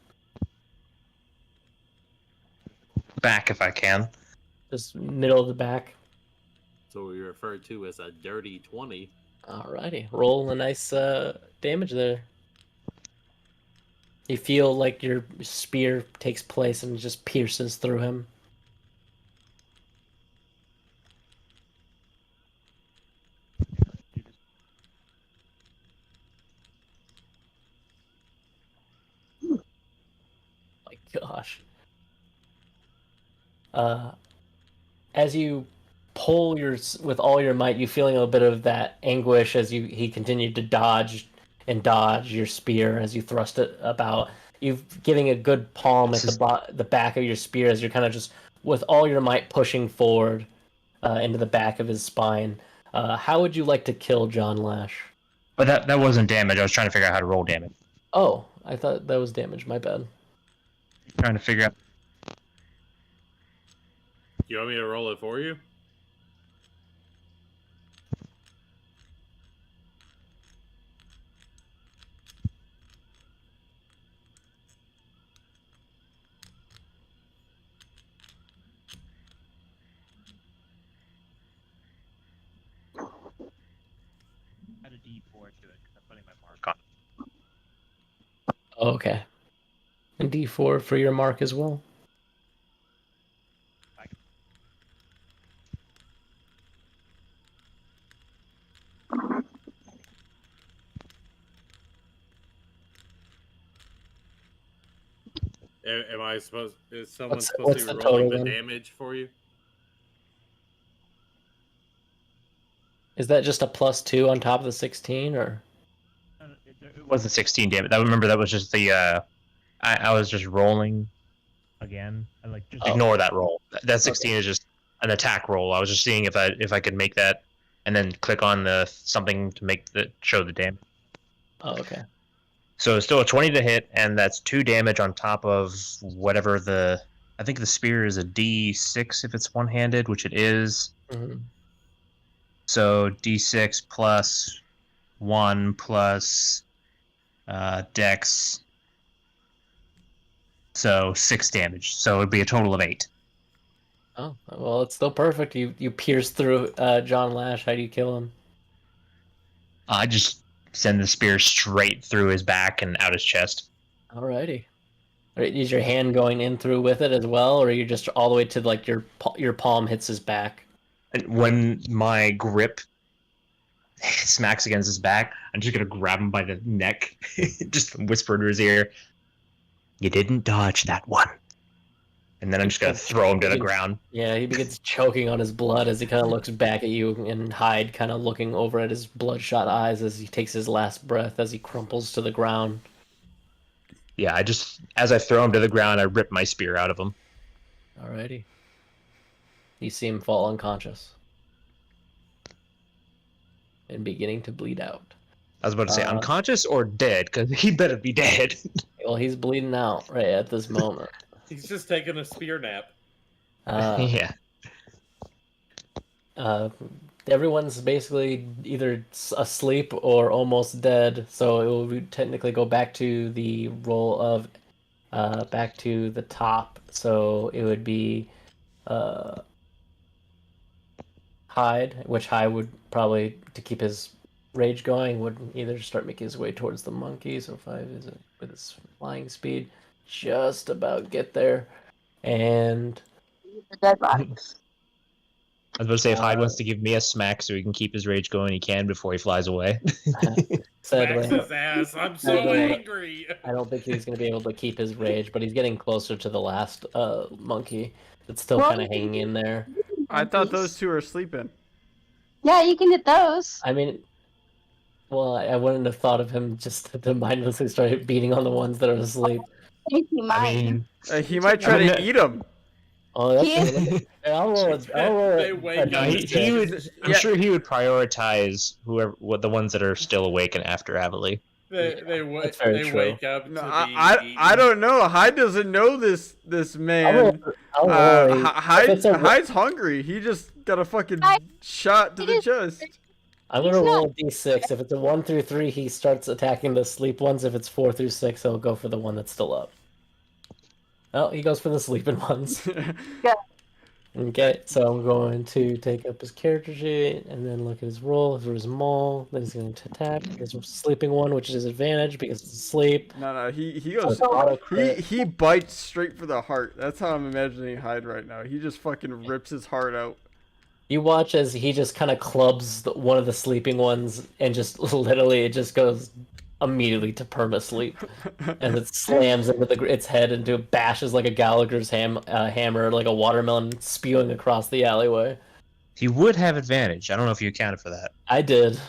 Speaker 5: Back if I can.
Speaker 1: Just middle of the back.
Speaker 4: So we refer to as a dirty 20.
Speaker 1: Alrighty. Roll a nice damage there. You feel like your spear takes place and just pierces through him. My gosh. As you pull with all your might, you feeling a bit of that anguish as he continued to dodge and dodge your spear as you thrust it about. You giving a good palm at the back of your spear as you're kind of just with all your might pushing forward into the back of his spine. How would you like to kill John Lash?
Speaker 10: But that wasn't damage. I was trying to figure out how to roll damage.
Speaker 1: Oh, I thought that was damage. My bad.
Speaker 10: Trying to figure out.
Speaker 4: You want me to roll it for you?
Speaker 10: Add a D4 to it because I'm putting my mark on.
Speaker 1: Okay. And D4 for your mark as well.
Speaker 4: Am I supposed? Is someone
Speaker 1: What's
Speaker 4: supposed to
Speaker 1: the
Speaker 4: be rolling
Speaker 1: total
Speaker 4: the
Speaker 1: then?
Speaker 4: damage for you?
Speaker 1: Is that just a +2 on top of the 16, or?
Speaker 10: It wasn't 16 damage. I remember that was just the. I was just rolling again. I just ignore that roll. That 16 is just an attack roll. I was just seeing if I could make that, and then click on the something to show the damage.
Speaker 1: Oh, okay.
Speaker 10: So it's still a 20 to hit, and that's 2 damage on top of whatever I think the spear is a D6 if it's one-handed, which it is.
Speaker 1: Mm-hmm.
Speaker 10: So D6 plus 1 plus Dex. So 6 damage. So it'd be a total of 8.
Speaker 1: Oh, well, it's still perfect. You pierce through John Lash. How do you kill him?
Speaker 10: I just send the spear straight through his back and out his chest.
Speaker 1: Alrighty. Is your hand going in through with it as well, or are you just all the way to like your palm hits his back?
Speaker 10: And when my grip smacks against his back, I'm just gonna grab him by the neck, just whisper into his ear, "You didn't dodge that one." And then I'm just gonna throw him to the ground.
Speaker 1: Yeah, he begins choking on his blood as he kind of looks back at you, and Hyde kind of looking over at his bloodshot eyes as he takes his last breath as he crumples to the ground.
Speaker 10: Yeah, as I throw him to the ground, I rip my spear out of him.
Speaker 1: Alrighty. You see him fall unconscious and beginning to bleed out.
Speaker 10: I was about to say unconscious or dead, because he better be dead.
Speaker 1: Well, he's bleeding out right at this moment.
Speaker 4: He's just taking a spear nap.
Speaker 10: Yeah.
Speaker 1: Everyone's basically either asleep or almost dead, so it will technically go back to the roll of back to the top. So it would be Hyde, which Hyde would probably, to keep his rage going, would either start making his way towards the monkey. So 5 is with his flying speed, just about get there, and
Speaker 3: The dead bodies.
Speaker 10: I was about to say, if Hyde wants to give me a smack so he can keep his rage going, he can before he flies away.
Speaker 1: sadly,
Speaker 4: Smacks his ass. I'm so
Speaker 1: Sadly,
Speaker 4: angry.
Speaker 1: I don't think he's going to be able to keep his rage, but he's getting closer to the last monkey that's still
Speaker 3: Well,
Speaker 1: kind of hanging in there.
Speaker 8: I thought those two were sleeping.
Speaker 3: Yeah, you can hit those.
Speaker 1: I mean, well, I wouldn't have thought of him just to mindlessly start beating on the ones that are asleep.
Speaker 3: I think he
Speaker 10: I
Speaker 3: might.
Speaker 10: mean,
Speaker 8: He might try
Speaker 10: I mean,
Speaker 8: to eat him.
Speaker 1: Oh, that's
Speaker 3: He
Speaker 1: good. I'll roll it. I'll roll
Speaker 4: They
Speaker 1: it.
Speaker 4: wake
Speaker 10: no,
Speaker 4: up.
Speaker 10: he would. I'm
Speaker 8: Yeah.
Speaker 10: sure he would prioritize the ones that are still awake and after Avali.
Speaker 1: That's very true.
Speaker 4: wake up
Speaker 8: No,
Speaker 4: to
Speaker 8: I don't know. Hyde doesn't know this man.
Speaker 1: I'll roll it.
Speaker 8: Hyde's hungry. He just got a fucking shot to the chest.
Speaker 1: I'm gonna roll a d6. If it's a 1 through 3, he starts attacking the sleep ones. If it's 4 through 6, he'll go for the one that's still up. Oh, he goes for the sleeping ones.
Speaker 3: Yeah.
Speaker 1: Okay, so I'm going to take up his character sheet and then look at his roll for his maul. Then he's going to attack his sleeping one, which is his advantage because it's asleep.
Speaker 8: No, he
Speaker 1: So
Speaker 8: goes.
Speaker 1: it's auto crit.
Speaker 8: He bites straight for the heart. That's how I'm imagining Hyde right now. He just fucking rips his heart out.
Speaker 1: You watch as he just kind of clubs one of the sleeping ones and just literally it just goes immediately to perma sleep, and it slams into its head into bashes like a Gallagher's hammer, like a watermelon spewing across the alleyway.
Speaker 10: He would have advantage. I don't know if you accounted for that.
Speaker 1: I did,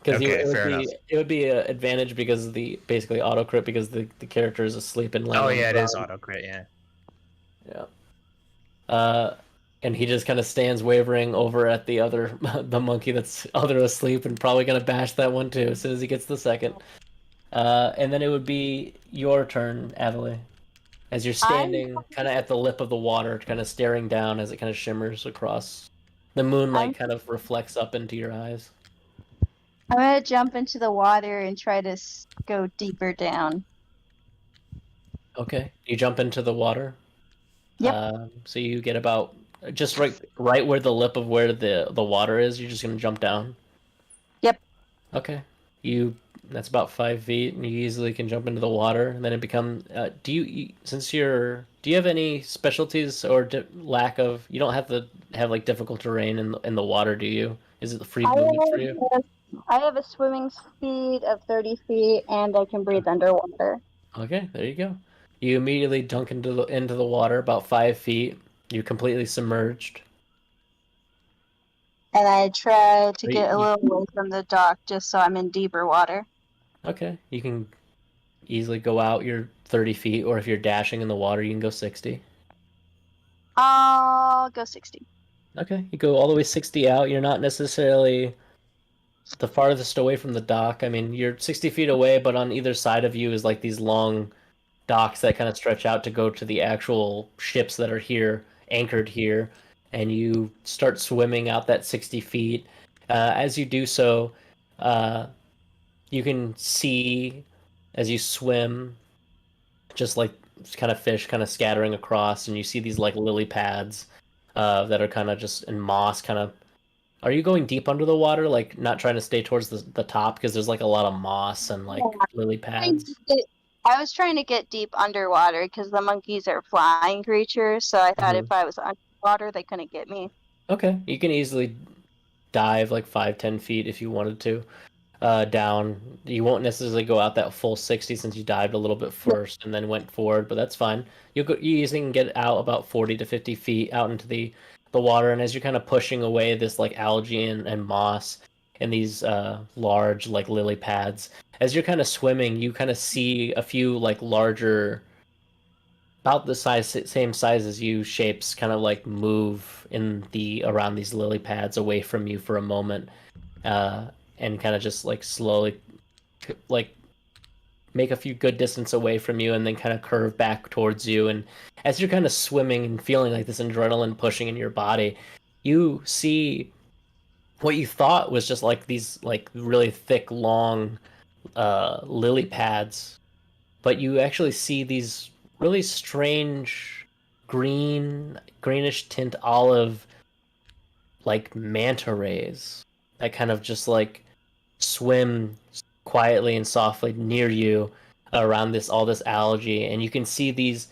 Speaker 1: because
Speaker 10: Okay, fair enough.
Speaker 1: it would be an advantage because of the basically auto crit because the character is asleep and laying
Speaker 10: Oh
Speaker 1: on the
Speaker 10: yeah, it is
Speaker 1: ground.
Speaker 10: auto crit. Yeah.
Speaker 1: Yeah. And he just kind of stands wavering over at the monkey that's asleep and probably gonna bash that one too as soon as he gets the second. And then it would be your turn, Avalie, as you're standing kind of at the lip of the water, kind of staring down as it kind of shimmers across. The moonlight kind of reflects up into your eyes.
Speaker 3: I'm gonna jump into the water and try to go deeper down.
Speaker 1: Okay, you jump into the water.
Speaker 3: Yep.
Speaker 1: So you get about just right where the lip of where the water is. You're just gonna jump down.
Speaker 3: Yep.
Speaker 1: Okay. That's about 5 feet, and you easily can jump into the water. And then it becomes. Do you have any specialties or lack of? You don't have to have like difficult terrain in the water, do you? Is it the free movement for you?
Speaker 3: I have a swimming speed of 30 feet, and I can breathe underwater.
Speaker 1: Okay, there you go. You immediately dunk into the water about 5 feet. You're completely submerged.
Speaker 3: And I try to get a little away from the dock just so I'm in deeper water.
Speaker 1: Okay, you can easily go out your 30 feet, or if you're dashing in the water, you can go 60.
Speaker 3: I'll go 60.
Speaker 1: Okay, you go all the way 60 out. You're not necessarily the farthest away from the dock. I mean, you're 60 feet away, but on either side of you is like these long docks that kind of stretch out to go to the actual ships that are here, anchored here. And you start swimming out that 60 feet. As you do so, you can see as you swim, just like kind of fish kind of scattering across, and you see these like lily pads that are kind of just in moss kind of. Are you going deep under the water, like not trying to stay towards the top because there's like a lot of moss and like lily pads?
Speaker 3: I was trying to get deep underwater because the monkeys are flying creatures, so I thought if I was underwater, they couldn't get me.
Speaker 1: Okay, you can easily dive like 5-10 feet if you wanted to down. You won't necessarily go out that full 60 since you dived a little bit first and then went forward, but that's fine. You easily can get out about 40 to 50 feet out into the water, and as you're kind of pushing away this like algae and moss and these large like lily pads, as you're kind of swimming, you kind of see a few like larger, about the same size as you, shapes kind of like move around these lily pads away from you for a moment, and kind of just like slowly like make a few good distance away from you and then kind of curve back towards you. And as you're kind of swimming and feeling like this adrenaline pushing in your body, you see what you thought was just like these like really thick, long lily pads, but you actually see these really strange greenish tint olive like manta rays that kind of just like swim quietly and softly near you around all this algae, and you can see these.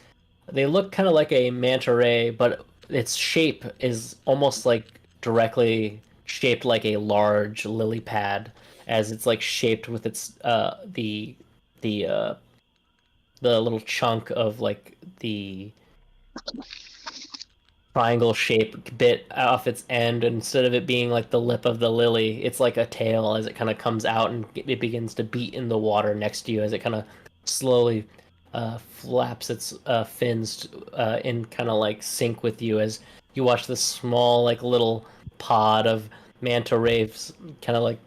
Speaker 1: They look kind of like a manta ray, but its shape is almost like directly shaped like a large lily pad, as it's like shaped with its the the little chunk of like the triangle shape bit off its end. Instead of it being like the lip of the lily, it's like a tail as it kind of comes out and it begins to beat in the water next to you as it kind of slowly flaps its fins in kind of like sync with you as you watch this small like little pod of manta rays kind of like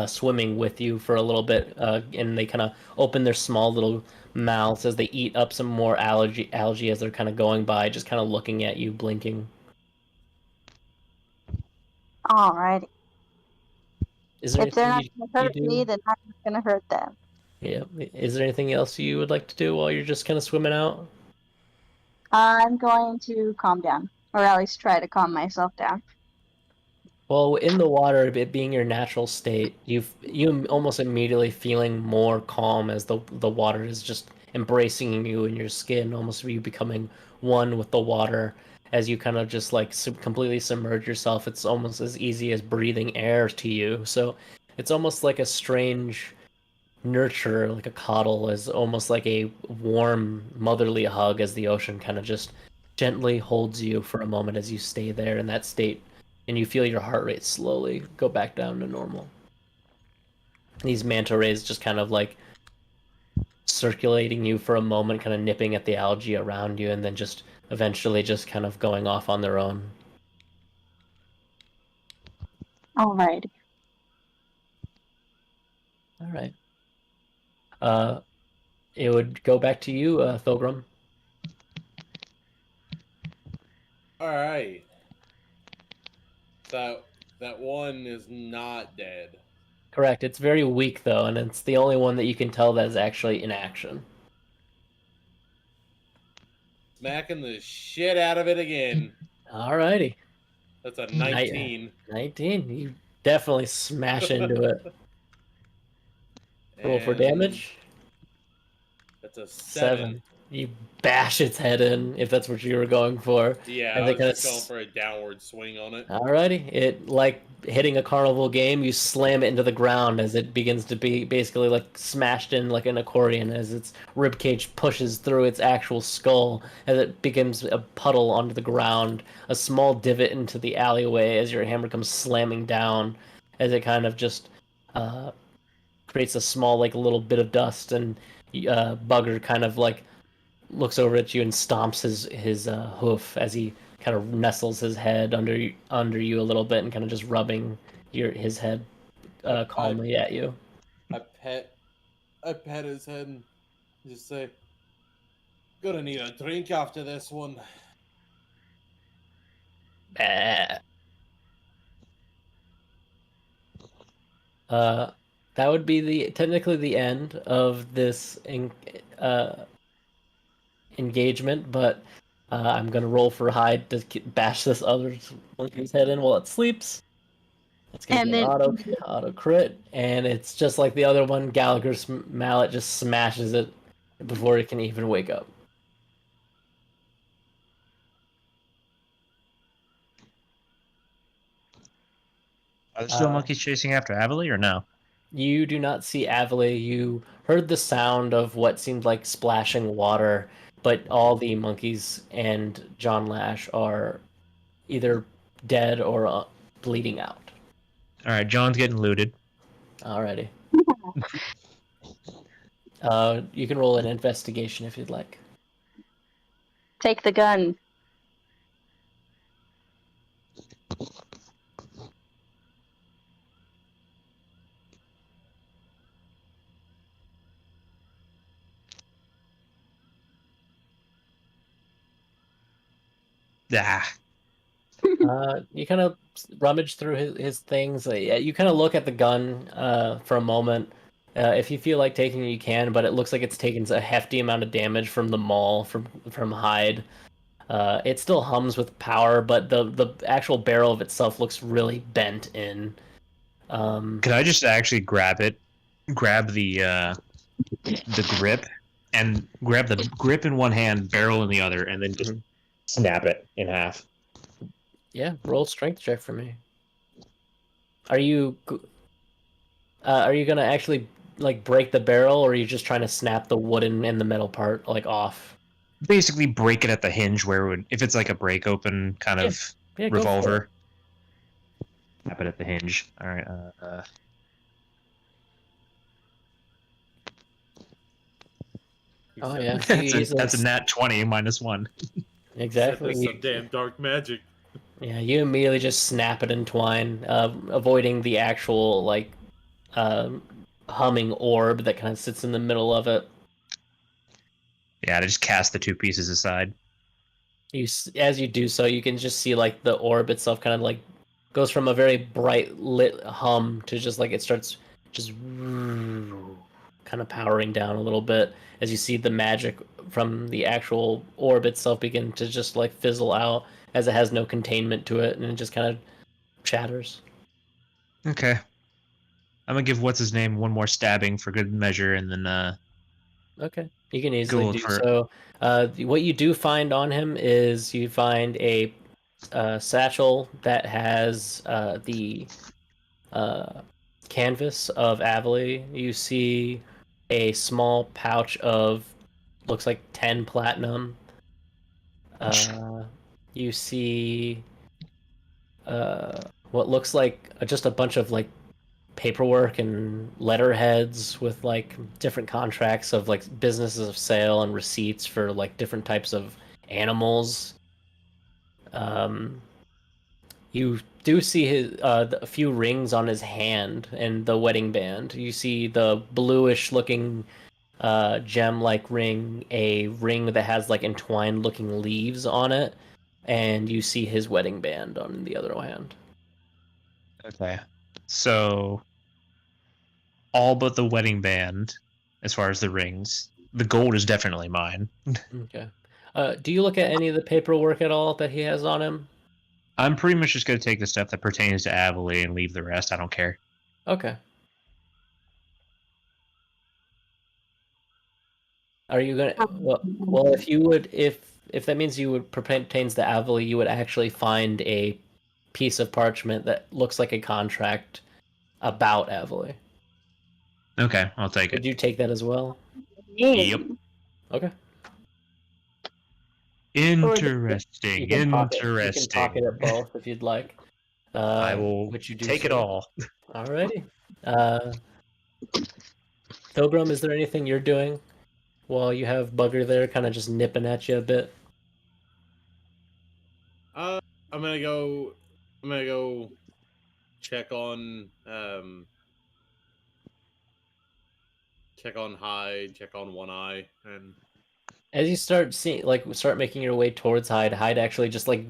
Speaker 1: swimming with you for a little bit, and they kind of open their small little mouths as they eat up some more algae as they're kind of going by, just kind of looking at you, blinking.
Speaker 3: Alrighty.
Speaker 1: Is there
Speaker 3: If they're
Speaker 1: anything
Speaker 3: not gonna
Speaker 1: you
Speaker 3: hurt me,
Speaker 1: do?
Speaker 3: then I'm not gonna hurt them.
Speaker 1: Yeah. Is there anything else you would like to do while you're just kind of swimming out?
Speaker 3: I'm going to calm down, or at least try to calm myself down.
Speaker 1: Well, in the water, it being your natural state, you almost immediately feeling more calm as the water is just embracing you in your skin, almost you becoming one with the water as you kind of just like completely submerge yourself. It's almost as easy as breathing air to you. So it's almost like a strange nurture, like a coddle, is almost like a warm motherly hug as the ocean kind of just gently holds you for a moment as you stay there in that state and you feel your heart rate slowly go back down to normal. These manta rays just kind of like circulating you for a moment, kind of nipping at the algae around you, and then just eventually just kind of going off on their own.
Speaker 3: Alrighty.
Speaker 1: All right. It would go back to you, Thilgrim.
Speaker 4: All right. That one is not dead.
Speaker 1: Correct. It's very weak though, and it's the only one that you can tell that is actually in action.
Speaker 4: Smacking the shit out of it again.
Speaker 1: Alrighty.
Speaker 4: That's a 19.
Speaker 1: 19. You definitely smash into it. Roll for
Speaker 4: And
Speaker 1: damage.
Speaker 4: That's a 7.
Speaker 1: You bash its head in, if that's what you were going for.
Speaker 4: Yeah,
Speaker 1: And
Speaker 4: I
Speaker 1: they
Speaker 4: was just going for a downward swing on it.
Speaker 1: Alrighty. It, like hitting a carnival game, you slam it into the ground as it begins to be basically like smashed in like an accordion as its ribcage pushes through its actual skull as it becomes a puddle onto the ground, a small divot into the alleyway as your hammer comes slamming down as it kind of just creates a small like little bit of dust, and Bugger kind of like looks over at you and stomps his hoof as he kind of nestles his head under you a little bit and kind of just rubbing his head calmly at you.
Speaker 4: I pet his head and just say, "Gonna need a drink after this one."
Speaker 1: That would be technically the end of this engagement, but I'm gonna roll for hide to bash this other monkey's head in while it sleeps. It's gonna
Speaker 3: And
Speaker 1: be an
Speaker 3: then
Speaker 1: auto crit, and it's just like the other one. Gallagher's mallet just smashes it before it can even wake up.
Speaker 10: Are there still monkeys chasing after Avali or no?
Speaker 1: You do not see Avali. You heard the sound of what seemed like splashing water, but all the monkeys and John Lash are either dead or bleeding out.
Speaker 5: All right, John's getting looted.
Speaker 1: Alrighty. You can roll an investigation if you'd like.
Speaker 3: take the gun.
Speaker 5: Ah.
Speaker 1: You kind of rummage through his things. You kind of look at the gun for a moment. If you feel like taking it, you can, but it looks like it's taken a hefty amount of damage from the maul from Hyde. It still hums with power, but the actual barrel of itself looks really bent in.
Speaker 5: Could I just actually grab it, grab the grip, and grab the grip in one hand, barrel in the other, and then just snap it in half?
Speaker 1: Yeah, roll strength check for me. Are you gonna actually like break the barrel, or are you just trying to snap the wooden and the metal part like off?
Speaker 5: Basically, break it at the hinge where it would, if it's like a break open kind of
Speaker 1: Yeah, go for it.
Speaker 5: revolver. Snap it at the hinge. All right.
Speaker 1: Oh yeah,
Speaker 5: That's a nat 20 -1.
Speaker 1: Exactly.
Speaker 4: That's some damn dark magic.
Speaker 1: Yeah, you immediately just snap it in twine, avoiding the actual like humming orb that kind of sits in the middle of it.
Speaker 5: Yeah, I just cast the two pieces aside.
Speaker 1: As you do so, you can just see like the orb itself kind of like goes from a very bright lit hum to just like it starts just kind of powering down a little bit as you see the magic from the actual orb itself begin to just like fizzle out as it has no containment to it and it just kind of chatters.
Speaker 5: Okay. I'm gonna give what's his name one more stabbing for good measure, and then
Speaker 1: Okay, you can easily
Speaker 5: look
Speaker 1: do
Speaker 5: for
Speaker 1: so. What you do find on him is you find a satchel that has the canvas of Avily. You see a small pouch of looks like 10 platinum. You see what looks like just a bunch of like paperwork and letterheads with like different contracts of like businesses of sale and receipts for like different types of animals. You do see his a few rings on his hand and the wedding band. You see the bluish looking gem like ring, a ring that has like entwined looking leaves on it, and you see his wedding band on the other hand.
Speaker 5: Okay. So all but the wedding band, as far as the rings. The gold is definitely mine.
Speaker 1: Okay. Do you look at any of the paperwork at all that he has on him?
Speaker 5: I'm pretty much just gonna take the stuff that pertains to Avily and leave the rest. I don't care.
Speaker 1: Okay. Are you gonna? Well, if you would, if that means you would pertains to Avily, you would actually find a piece of parchment that looks like a contract about Avily.
Speaker 5: Okay, I'll take
Speaker 1: Would
Speaker 5: it.
Speaker 1: you take that as well?
Speaker 5: Yep.
Speaker 1: Okay.
Speaker 5: Interesting.
Speaker 1: You can pocket
Speaker 5: Interesting.
Speaker 1: it both if you'd like.
Speaker 5: I will
Speaker 1: Which you do
Speaker 5: take it
Speaker 1: so.
Speaker 5: all.
Speaker 1: Alrighty. Pilgrim, is there anything you're doing while you have Bugger there, kind of just nipping at you a bit?
Speaker 4: I'm gonna go. I'm gonna go check on Hyde, check on One Eye, and
Speaker 1: As you start start making your way towards Hyde, Hyde actually just like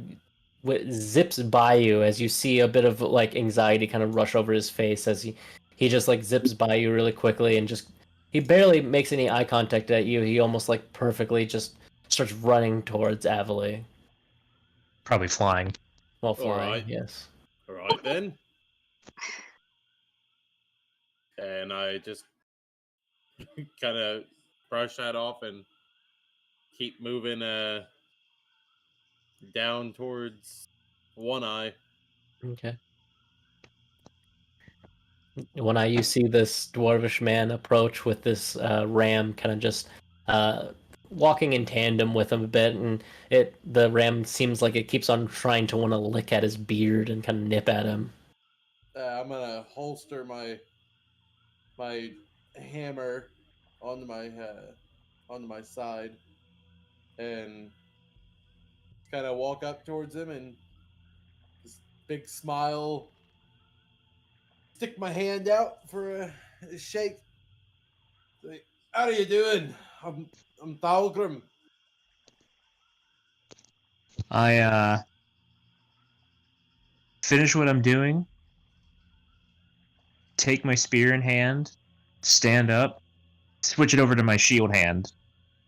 Speaker 1: zips by you as you see a bit of like anxiety kind of rush over his face as he just like zips by you really quickly and just he barely makes any eye contact at you. He almost like perfectly just starts running towards Avily
Speaker 5: Probably flying.
Speaker 1: while flying.
Speaker 4: Alright.
Speaker 1: Yes.
Speaker 4: all right then. And I just kind of brush that off and keep moving down towards One Eye.
Speaker 1: Okay. When you see this dwarvish man approach with this ram, kind of just walking in tandem with him a bit, and the ram seems like it keeps on trying to want to lick at his beard and kind of nip at him.
Speaker 4: I'm gonna holster my hammer onto my side and kind of walk up towards him and this big smile, stick my hand out for a shake. Say, how are you doing? I'm Thalgrim.
Speaker 5: I finish what I'm doing, take my spear in hand, stand up, switch it over to my shield hand.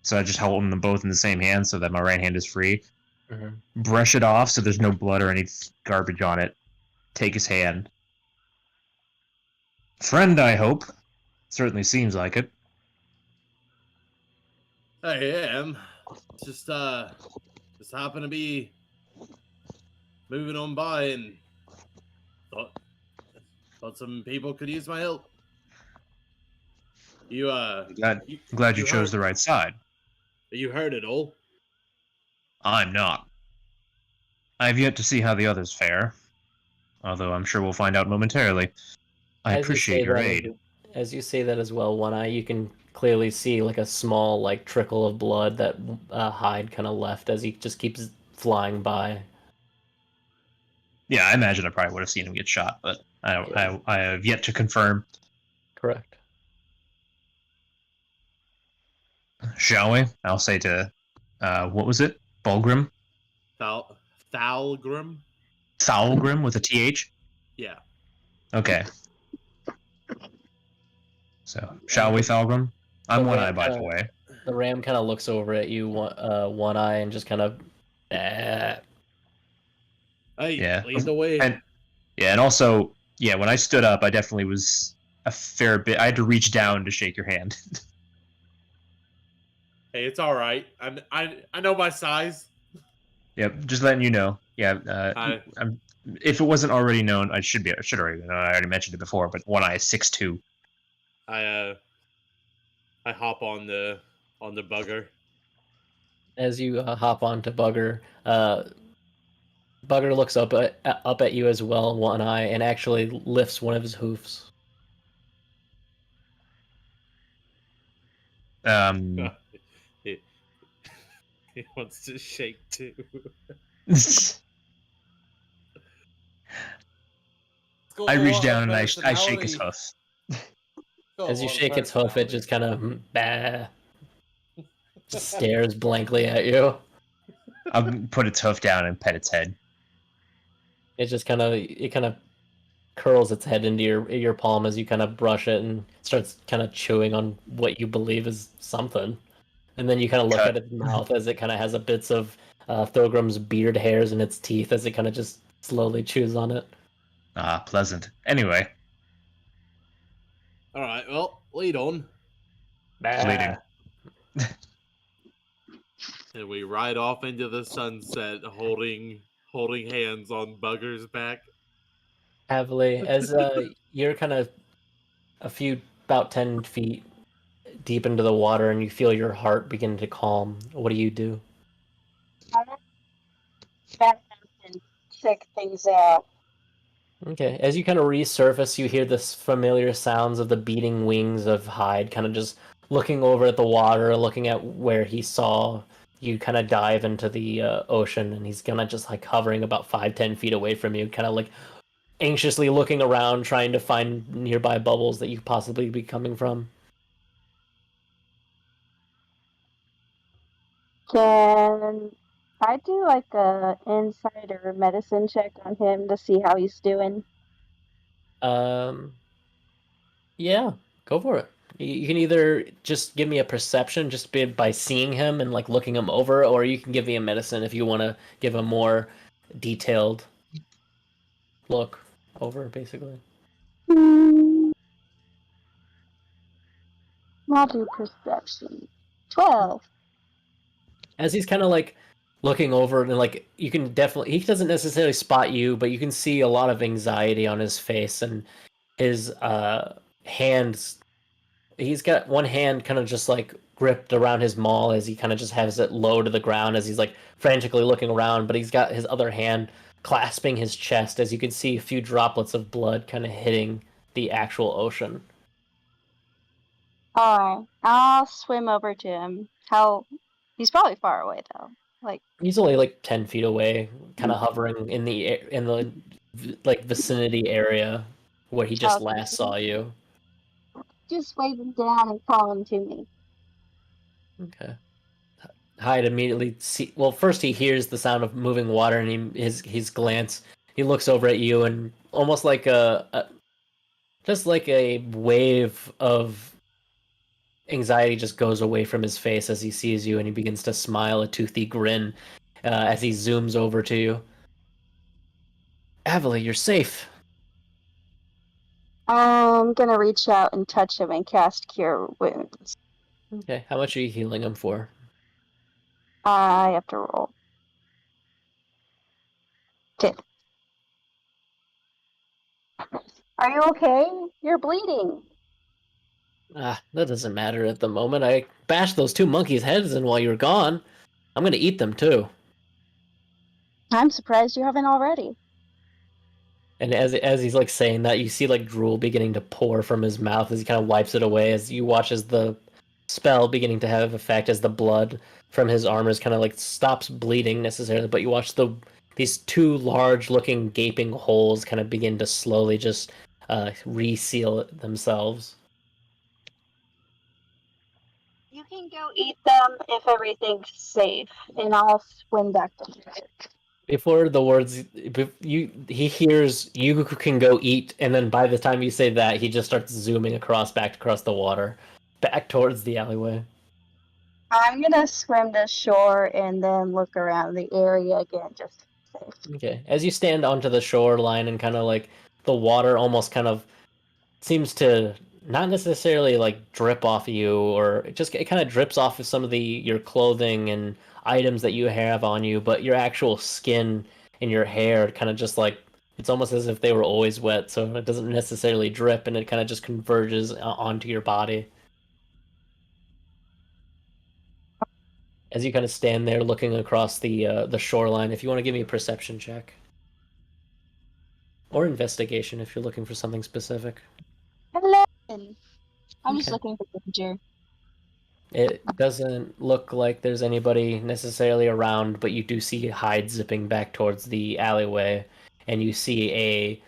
Speaker 5: So I just hold them both in the same hand so that my right hand is free.
Speaker 10: brush it off so there's no blood or any garbage on it. Take his hand. Friend, I hope. Certainly seems like it.
Speaker 4: I am. Just happen to be moving on by and thought some people could use my help. You
Speaker 10: I'm glad you chose the right side.
Speaker 4: You heard it all.
Speaker 10: I'm not. I have yet to see how the others fare, although I'm sure we'll find out momentarily. I appreciate your aid.
Speaker 1: As you say that as well, One Eye, you can clearly see like a small like trickle of blood that Hyde kind of left as he just keeps flying by.
Speaker 10: Yeah, I imagine I probably would have seen him get shot, but I have yet to confirm.
Speaker 1: Correct.
Speaker 10: Shall we? I'll say to, what was it? Bulgrim?
Speaker 4: Thalgrim?
Speaker 10: Thalgrim with a TH?
Speaker 4: Yeah.
Speaker 10: Okay. So, shall we, Thalgrim? I'm One Eye, by the way.
Speaker 1: The ram kind of looks over at you, One Eye, and just kind of.
Speaker 4: Hey,
Speaker 10: yeah.
Speaker 4: lead the way.
Speaker 10: And also, yeah, when I stood up, I definitely was a fair bit. I had to reach down to shake your hand.
Speaker 4: Hey, it's all right. I know my size.
Speaker 10: Yep, just letting you know. Yeah, if it wasn't already known, I should already know. I already mentioned it before, but One Eye is 6'2".
Speaker 4: I hop on the bugger.
Speaker 1: As you hop onto Bugger, Bugger looks up at you as well, One Eye, and actually lifts one of his hoofs.
Speaker 4: He wants to shake too.
Speaker 10: I reach down and I shake his hoof.
Speaker 1: As you shake its hoof, it just kind of just stares blankly at you.
Speaker 10: I'll put its hoof down and pet its head.
Speaker 1: It just kind of curls its head into your palm as you kind of brush it and starts kind of chewing on what you believe is something. And then you kind of look at its mouth as it kind of has a bits of Thilgrim's beard hairs in its teeth as it kind of just slowly chews on it.
Speaker 10: Ah, pleasant. Anyway.
Speaker 4: All right, well, lead on.
Speaker 10: Leading.
Speaker 4: And we ride off into the sunset, holding hands on Bugger's back.
Speaker 1: Heavily, as you're kind of about 10 feet deep into the water and you feel your heart begin to calm. What do you do?
Speaker 3: Back up and check things out.
Speaker 1: Okay, as you kind of resurface, you hear this familiar sounds of the beating wings of Hyde, kind of just looking over at the water, looking at where he saw you kind of dive into the ocean, and he's kind of just like hovering about 5-10 feet away from you, kind of like anxiously looking around, trying to find nearby bubbles that you could possibly be coming from.
Speaker 3: Can I do like a insight or medicine check on him to see how he's doing?
Speaker 1: Yeah, go for it. You can either just give me a perception just by seeing him and like looking him over, or you can give me a medicine if you want to give a more detailed look over, basically.
Speaker 3: I'll do perception. 12.
Speaker 1: As he's kind of like looking over and like you can definitely, he doesn't necessarily spot you, but you can see a lot of anxiety on his face and his hands. He's got one hand kind of just like gripped around his maul as he kind of just has it low to the ground as he's like frantically looking around, but he's got his other hand clasping his chest as you can see a few droplets of blood kind of hitting the actual ocean.
Speaker 3: Alright, I'll swim over to him. He's probably far away though. Like
Speaker 1: he's only like 10 feet away, kind of hovering in the like vicinity area where he just last saw you.
Speaker 3: Just wave him down and call him to me.
Speaker 1: Okay. Hyde immediately first he hears the sound of moving water and his glance, he looks over at you and almost like just like a wave of anxiety just goes away from his face as he sees you and he begins to smile a toothy grin as he zooms over to you. Avali, you're safe.
Speaker 3: I'm gonna reach out and touch him and cast Cure Wounds.
Speaker 1: Okay, how much are you healing him for?
Speaker 3: I have to roll. 10. Are you okay? You're bleeding.
Speaker 1: Ah, that doesn't matter at the moment. I bashed those 2 monkeys' heads in while you were gone. I'm gonna eat them too.
Speaker 3: I'm surprised you haven't already.
Speaker 1: And as he's like saying that, you see like drool beginning to pour from his mouth as he kind of wipes it away. As you watch as the spell beginning to have effect, as the blood from his armor is kind of like stops bleeding necessarily, but you watch these 2 large-looking gaping holes kind of begin to slowly just reseal themselves.
Speaker 3: You can go eat them if everything's safe, and I'll swim back to you.
Speaker 1: Before the words, he hears you can go eat, and then by the time you say that, he just starts zooming back across the water, back towards the alleyway.
Speaker 3: I'm gonna swim to shore and then look around the area again, just safe.
Speaker 1: Okay, as you stand onto the shoreline and kind of like the water almost kind of seems to not necessarily like drip off of you, or it kind of drips off of some of your clothing and items that you have on you, but your actual skin and your hair kind of just like it's almost as if they were always wet, so it doesn't necessarily drip, and it kind of just converges onto your body. As you kind of stand there looking across the shoreline, if you want to give me a perception check or investigation if you're looking for something specific.
Speaker 3: Hello. I'm just
Speaker 1: Okay.
Speaker 3: looking for danger.
Speaker 1: It doesn't look like there's anybody necessarily around, but you do see Hyde zipping back towards the alleyway, and you see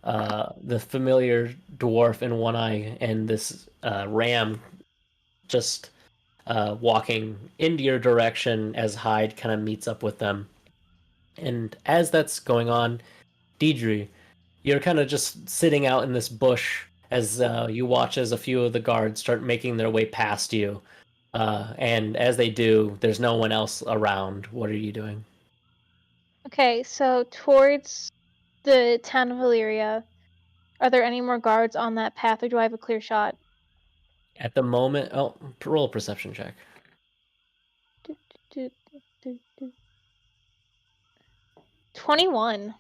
Speaker 1: the familiar dwarf in one eye and this ram just walking into your direction as Hyde kind of meets up with them. And as that's going on, Deidre, you're kind of just sitting out in this bush as you watch as a few of the guards start making their way past you. And as they do, there's no one else around. What are you doing?
Speaker 6: Okay, so towards the town of Illyria, are there any more guards on that path, or do I have a clear shot?
Speaker 1: At the moment, roll a perception check.
Speaker 6: 21.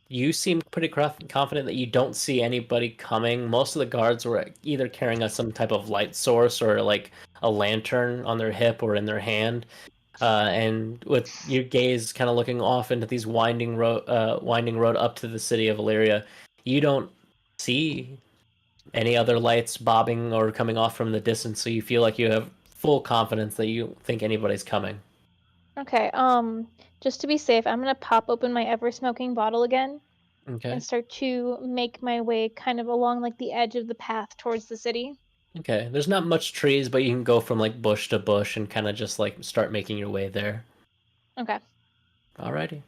Speaker 1: You seem pretty confident that you don't see anybody coming. Most of the guards were either carrying some type of light source or like a lantern on their hip or in their hand. And with your gaze kind of looking off into these winding road up to the city of Illyria, you don't see any other lights bobbing or coming off from the distance. So you feel like you have full confidence that you think anybody's coming.
Speaker 6: Okay, just to be safe, I'm gonna pop open my ever-smoking bottle again
Speaker 1: Okay.
Speaker 6: and start to make my way kind of along like the edge of the path towards the city.
Speaker 1: Okay. There's not much trees, but you can go from like bush to bush and kind of just like start making your way there.
Speaker 6: Okay.
Speaker 1: Alrighty.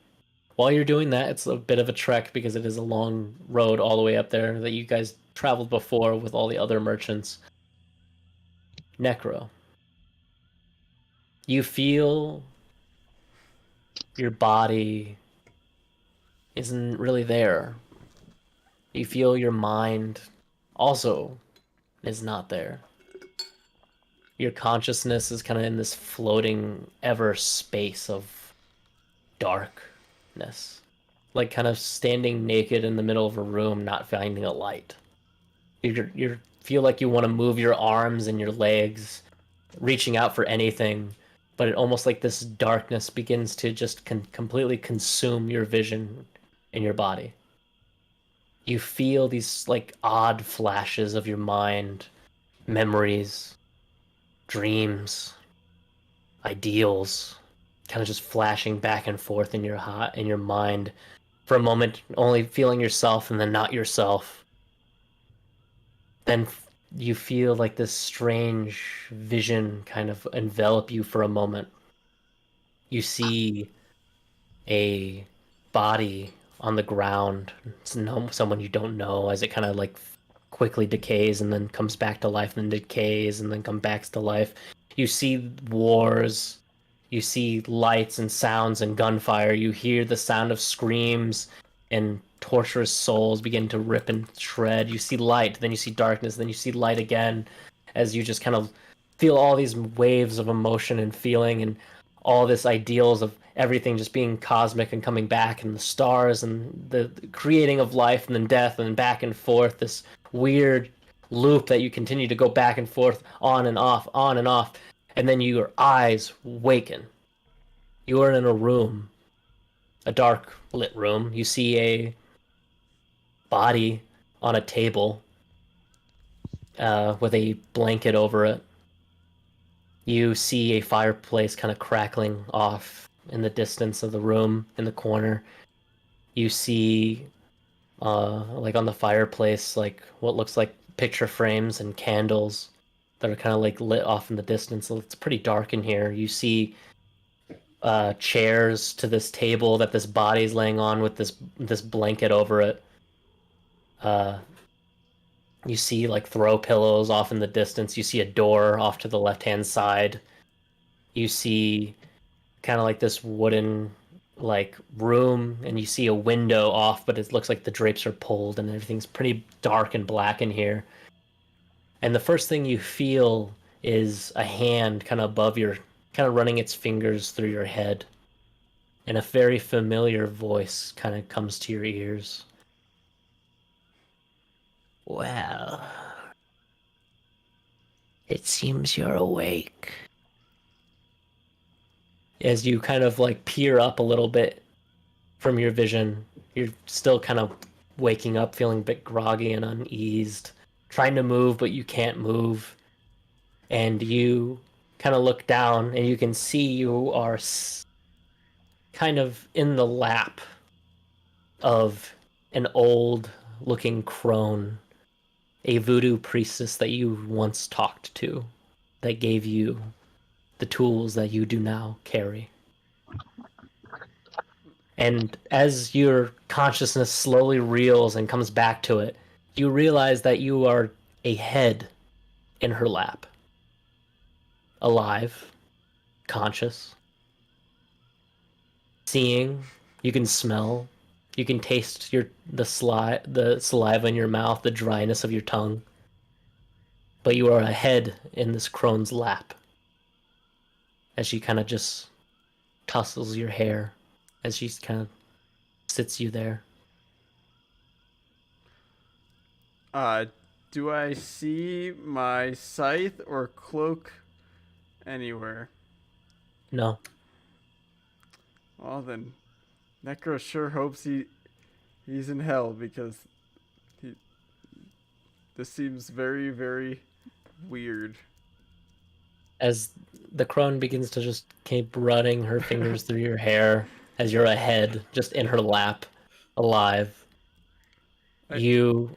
Speaker 1: While you're doing that, it's a bit of a trek because it is a long road all the way up there that you guys traveled before with all the other merchants. Necro. You feel your body isn't really there. You feel your mind also is not there. Your consciousness is kind of in this floating ever space of darkness. Like kind of standing naked in the middle of a room, not finding a light. You feel like you want to move your arms and your legs, reaching out for anything, but it almost like this darkness begins to just completely consume your vision and your body. You feel these like odd flashes of your mind, memories, dreams, ideals, kind of just flashing back and forth in your mind for a moment, only feeling yourself and then not yourself. Then you feel like this strange vision kind of envelop you for a moment. You see a body on the ground. It's someone you don't know, as it kind of like quickly decays and then comes back to life and decays and then comes back to life. You see wars. You see lights and sounds and gunfire. You hear the sound of screams and torturous souls begin to rip and shred. You see light, then you see darkness, then you see light again, as you just kind of feel all these waves of emotion and feeling, and all this ideals of everything just being cosmic and coming back, and the stars and the creating of life and then death and back and forth, this weird loop that you continue to go back and forth, on and off, on and off, and then your eyes waken. You are in a room, a dark lit room. You see a body on a table with a blanket over it. You see a fireplace kind of crackling off in the distance of the room in the corner. You see, like on the fireplace, like what looks like picture frames and candles that are kind of like lit off in the distance. It's pretty dark in here. You see chairs to this table that this body's laying on with this blanket over it. You see like throw pillows off in the distance. You see a door off to the left-hand side. You see kind of like this wooden like room, and you see a window off, but it looks like the drapes are pulled and everything's pretty dark and black in here. And the first thing you feel is a hand kind of above your, kind of running its fingers through your head. And a very familiar voice kind of comes to your ears.
Speaker 7: Well, it seems you're awake.
Speaker 1: As you kind of like peer up a little bit from your vision, you're still kind of waking up, feeling a bit groggy and uneased, trying to move, but you can't move. And you kind of look down, and you can see you are kind of in the lap of an old-looking crone, a voodoo priestess that you once talked to, that gave you the tools that you do now carry. And as your consciousness slowly reels and comes back to it, you realize that you are a head in her lap. Alive, conscious, seeing, you can smell, you can taste the saliva in your mouth, the dryness of your tongue. But you are a head in this crone's lap, as she kind of just tussles your hair, as she kind of sits you there.
Speaker 8: Do I see my scythe or cloak anywhere?
Speaker 1: No.
Speaker 8: Well then, Necro sure hopes he's in hell, because this seems very, very weird.
Speaker 1: As the crone begins to just keep running her fingers through your hair, as you're a head just in her lap, alive. Do you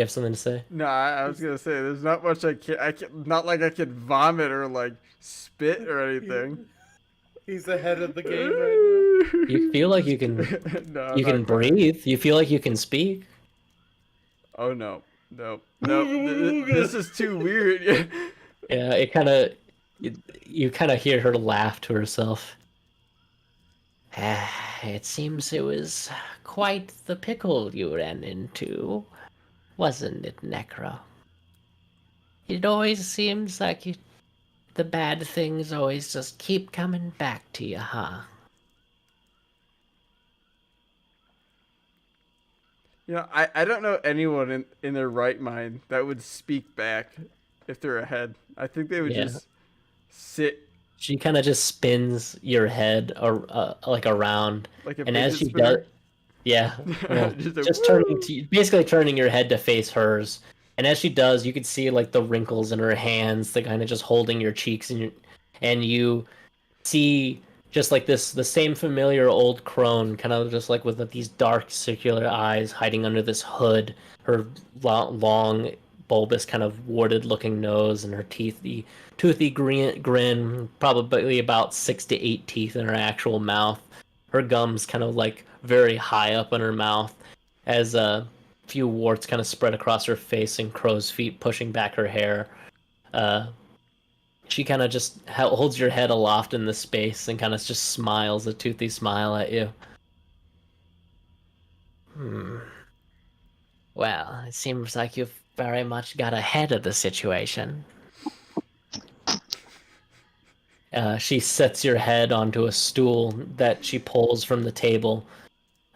Speaker 1: have something to say?
Speaker 8: No, I was gonna say there's not much I can not like I can vomit or like spit or anything.
Speaker 4: He's ahead of the game right now.
Speaker 1: You feel like you can
Speaker 8: No,
Speaker 1: you can breathe. You feel like you can speak.
Speaker 8: Oh no. No. This is too weird.
Speaker 1: Yeah, it kind of you kind of hear her laugh to herself.
Speaker 7: It seems it was quite the pickle you ran into, wasn't it, Necro? It always seems like the bad things always just keep coming back to you, huh?
Speaker 8: You know, I don't know anyone in their right mind that would speak back if they're ahead. I think they would just sit.
Speaker 1: She kind of just spins your head like around,
Speaker 8: Like a
Speaker 1: and as
Speaker 8: fidget
Speaker 1: she
Speaker 8: spinner?
Speaker 1: does, yeah, well,
Speaker 8: Just
Speaker 1: basically turning your head to face hers. And as she does, you can see like the wrinkles in her hands, the kind of just holding your cheeks, and you see just like the same familiar old crone, kind of just like with these dark circular eyes hiding under this hood, her long bulbous kind of warded looking nose, and her toothy grin, probably about 6 to 8 teeth in her actual mouth. Her gums kind of like very high up in her mouth, as a few warts kind of spread across her face and crow's feet pushing back her hair. She kind of just holds your head aloft in the space and kind of just smiles a toothy smile at you.
Speaker 7: Well, it seems like you've very much got ahead of the situation.
Speaker 1: She sets your head onto a stool that she pulls from the table,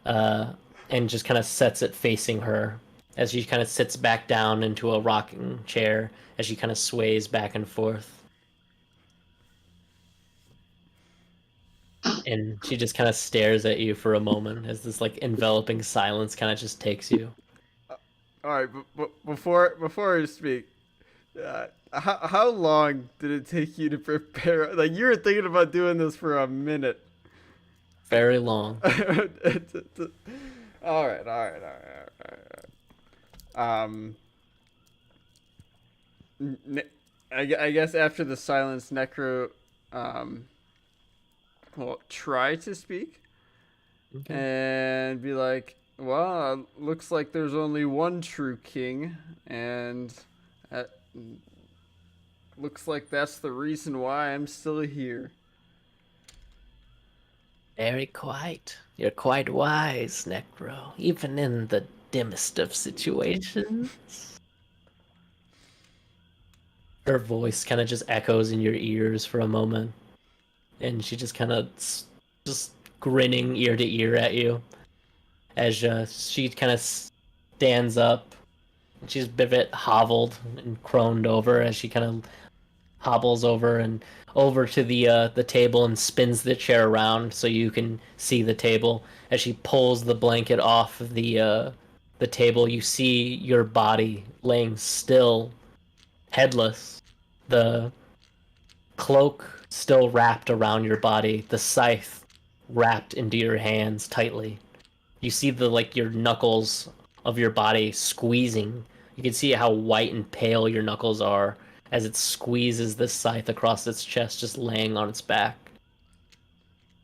Speaker 1: and just kind of sets it facing her as she kind of sits back down into a rocking chair as she kind of sways back and forth. And she just kind of stares at you for a moment as this like enveloping silence kind of just takes you.
Speaker 8: All right, before I speak, how long did it take you to prepare? Like you were thinking about doing this for a minute.
Speaker 1: Very long.
Speaker 8: All right. I guess after the silence, Necro, will try to speak and be like, "Well, looks like there's only one true king, and looks like that's the reason why I'm still here."
Speaker 7: Very quiet. You're quite wise, Necro, even in the dimmest of situations.
Speaker 1: Her voice kind of just echoes in your ears for a moment, and she just kind of just grinning ear to ear at you as she kind of stands up. She's a bit hobbled and croned over as she kind of hobbles over to the table and spins the chair around so you can see the table. As she pulls the blanket off of the table, you see your body laying still, headless. The cloak still wrapped around your body, the scythe wrapped into your hands tightly. You see your knuckles of your body squeezing. You can see how white and pale your knuckles are as it squeezes the scythe across its chest, just laying on its back.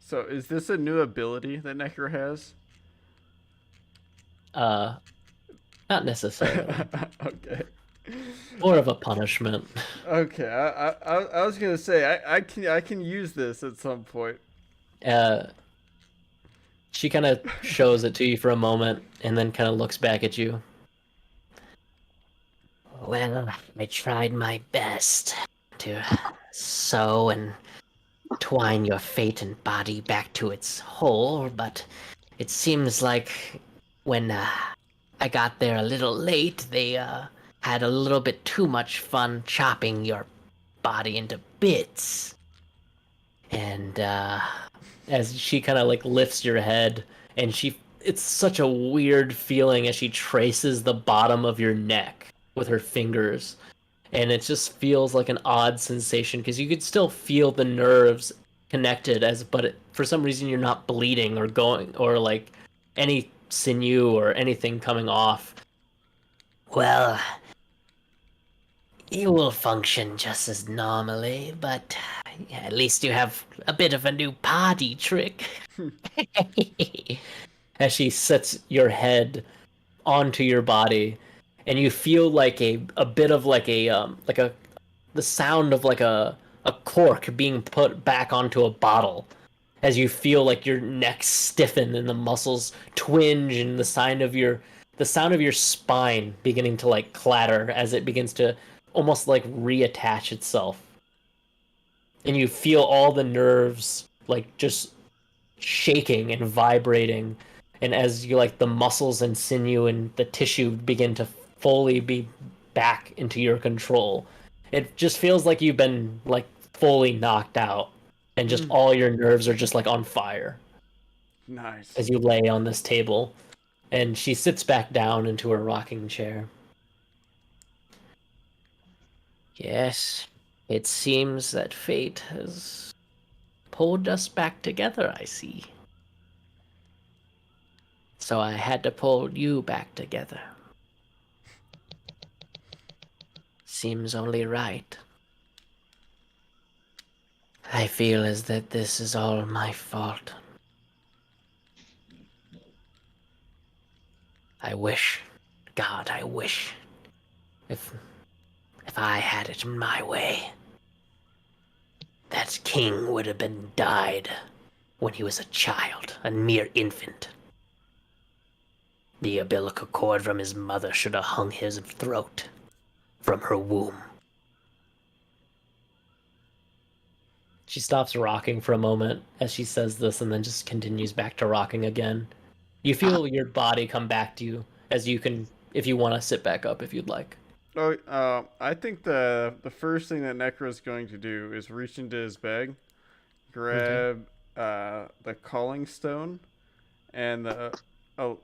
Speaker 8: So, is this a new ability that Necro has?
Speaker 1: Not necessarily.
Speaker 8: Okay.
Speaker 1: More of a punishment.
Speaker 8: Okay, I was gonna say I can use this at some point.
Speaker 1: She kind of shows it to you for a moment and then kind of looks back at you.
Speaker 7: Well, I tried my best to sew and twine your fate and body back to its hole, but it seems like when I got there a little late, they had a little bit too much fun chopping your body into bits. And
Speaker 1: As she kind of lifts your head, and it's such a weird feeling as she traces the bottom of your neck with her fingers, and it just feels like an odd sensation because you could still feel the nerves connected for some reason you're not bleeding or going or any sinew or anything coming off.
Speaker 7: well, you will function just as normally, but at least you have a bit of a new party trick.
Speaker 1: As she sets your head onto your body, and you feel like a bit of the sound of a cork being put back onto a bottle, as you feel like your neck stiffen and the muscles twinge, and the sound of your spine beginning to clatter as it begins to almost reattach itself, and you feel all the nerves just shaking and vibrating, and as you the muscles and sinew and the tissue begin to fully be back into your control, it just feels like you've been fully knocked out, and just all your nerves are just on fire.
Speaker 8: Nice.
Speaker 1: As you lay on this table, and she sits back down into her rocking chair.
Speaker 7: Yes, it seems that fate has pulled us back together, I see. So I had to pull you back together. Seems only right. I feel as that this is all my fault. I wish, God, I wish, if I had it my way. That king would have been died when he was a child, a mere infant. The umbilical cord from his mother should have hung his throat from her womb.
Speaker 1: She stops rocking for a moment as she says this and then just continues back to rocking again. You feel your body come back to you as you can, if you want to sit back up if you'd like.
Speaker 8: Oh, I think the first thing that Necro's going to do is reach into his bag, grab the calling stone and the I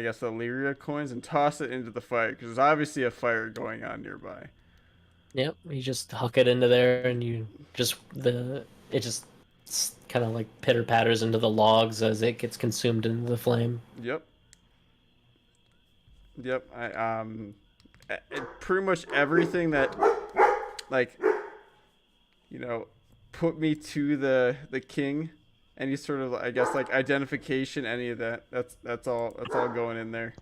Speaker 8: guess the Lyria coins and toss it into the fire because there's obviously a fire going on nearby.
Speaker 1: Yep, you just huck it into there and it just kind of like pitter patters into the logs as it gets consumed into the flame.
Speaker 8: Yep. Pretty much everything that like put me to the king, any sort of I guess like identification, any of that. That's all going in there.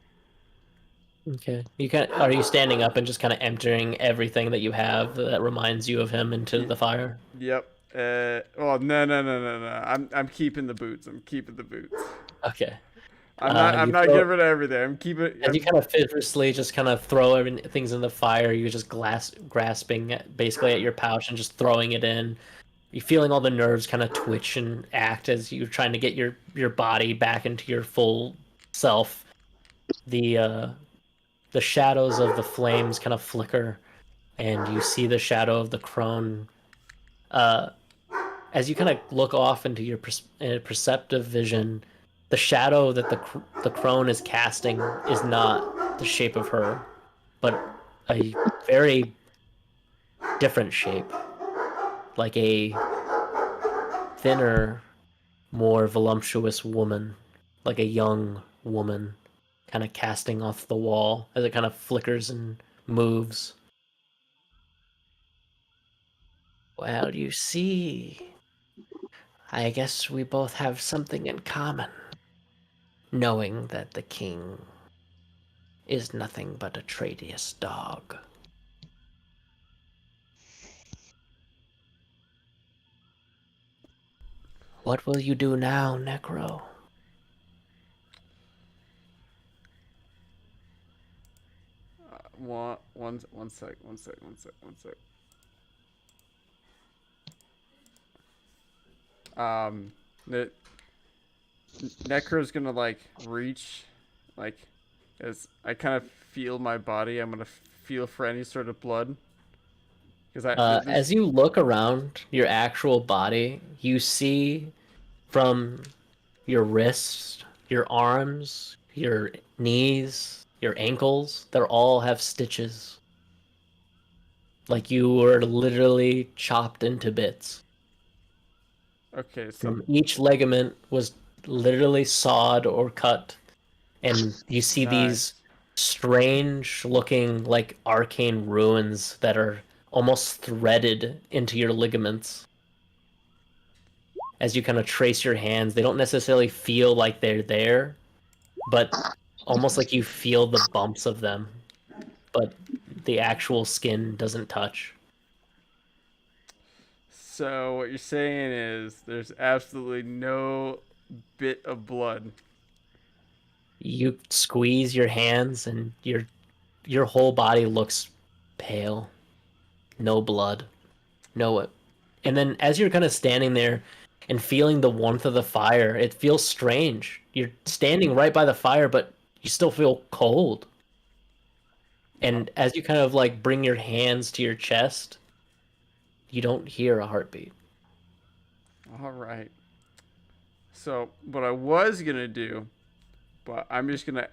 Speaker 1: Okay. Are you standing up and just kind of emptying everything that you have that reminds you of him into the fire?
Speaker 8: Yep. Well, no. I'm keeping the boots.
Speaker 1: Okay.
Speaker 8: I'm not getting rid of everything. I'm keeping.
Speaker 1: As you kind of vigorously just kind of throw things in the fire, you're just grasping basically at your pouch and just throwing it in. You're feeling all the nerves kind of twitch and act as you're trying to get your body back into your full self. The shadows of the flames kind of flicker, and you see the shadow of the crone. As you kind of look off into your perceptive vision, the shadow that the crone is casting is not the shape of her, but a very different shape, like a thinner, more voluptuous woman, like a young woman, kind of casting off the wall as it kind of flickers and moves.
Speaker 7: Well, you see, I guess we both have something in common. Knowing that the king is nothing but a traitorous dog. What will you do now, Necro?
Speaker 8: One sec. The Necro's gonna like reach, like, as I kind of feel my body. I'm gonna feel for any sort of blood. Because
Speaker 1: As you look around your actual body, you see from your wrists, your arms, your knees, your ankles, they all have stitches. Like you were literally chopped into bits.
Speaker 8: Okay, so
Speaker 1: From each ligament was literally sawed or cut, and you see these
Speaker 8: nice.
Speaker 1: strange looking like arcane runes that are almost threaded into your ligaments. As you kind of trace your hands, they don't necessarily feel like they're there, but almost like you feel the bumps of them, but the actual skin doesn't touch.
Speaker 8: So what you're saying is there's absolutely no bit of blood.
Speaker 1: You squeeze your hands and your whole body looks pale. No blood. No. And then as you're kind of standing there and feeling the warmth of the fire, it feels strange. You're standing right by the fire, but you still feel cold. And as you kind of like bring your hands to your chest, you don't hear a heartbeat.
Speaker 8: All right. So what I was gonna do, but I'm just gonna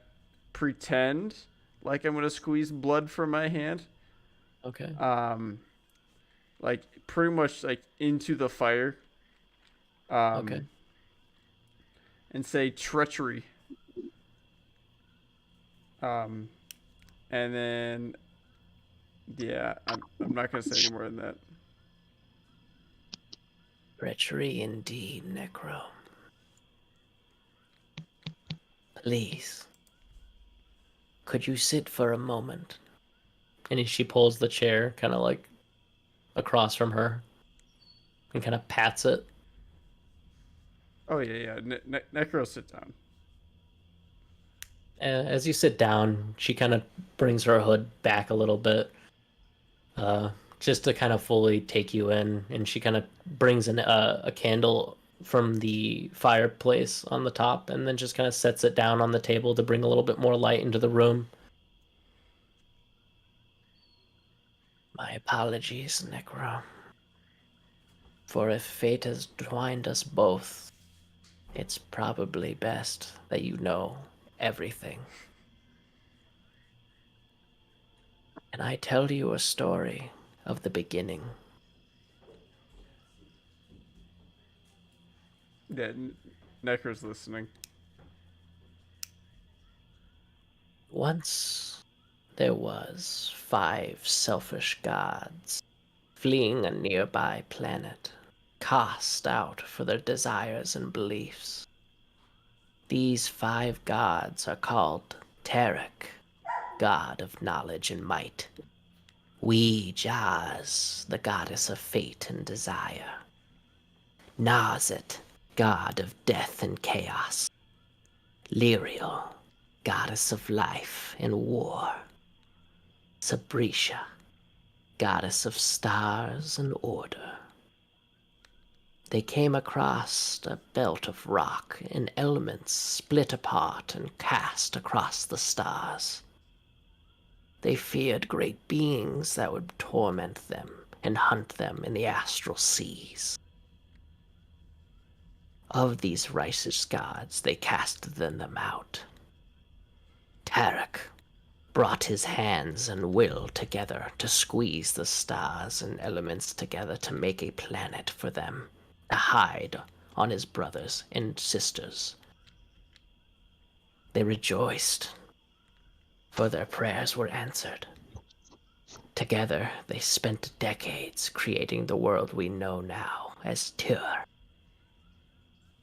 Speaker 8: pretend like I'm gonna squeeze blood from my hand.
Speaker 1: Okay.
Speaker 8: Like pretty much like into the fire.
Speaker 1: Okay.
Speaker 8: And say treachery. And then, yeah, I'm not gonna say any more than that.
Speaker 7: Treachery indeed, Necro. Please, could you sit for a moment?
Speaker 1: And she pulls the chair kind of like across from her. and kind of pats it.
Speaker 8: Oh yeah. Necro, sit down.
Speaker 1: As you sit down, she kind of brings her hood back a little bit, just to kind of fully take you in, and she kind of brings in a candle from the fireplace on the top, and then just kind of sets it down on the table to bring a little bit more light into the room.
Speaker 7: My apologies, Necro. For if fate has twined us both, it's probably best that you know everything. Can I tell you a story of the beginning?
Speaker 8: Yeah, Necro's listening.
Speaker 7: Once there was 5 selfish gods fleeing a nearby planet, cast out for their desires and beliefs. These 5 gods are called Tarek, god of knowledge and might; Jaz, the goddess of fate and desire; Nazit, god of death and chaos; Liriel, goddess of life and war; Sabrisha, goddess of stars and order. They came across a belt of rock, and elements split apart and cast across the stars. They feared great beings that would torment them and hunt them in the astral seas. Of these righteous gods, they casted them out. Tarek brought his hands and will together to squeeze the stars and elements together to make a planet for them to hide on his brothers and sisters. They rejoiced, for their prayers were answered. Together, they spent decades creating the world we know now as Tyr.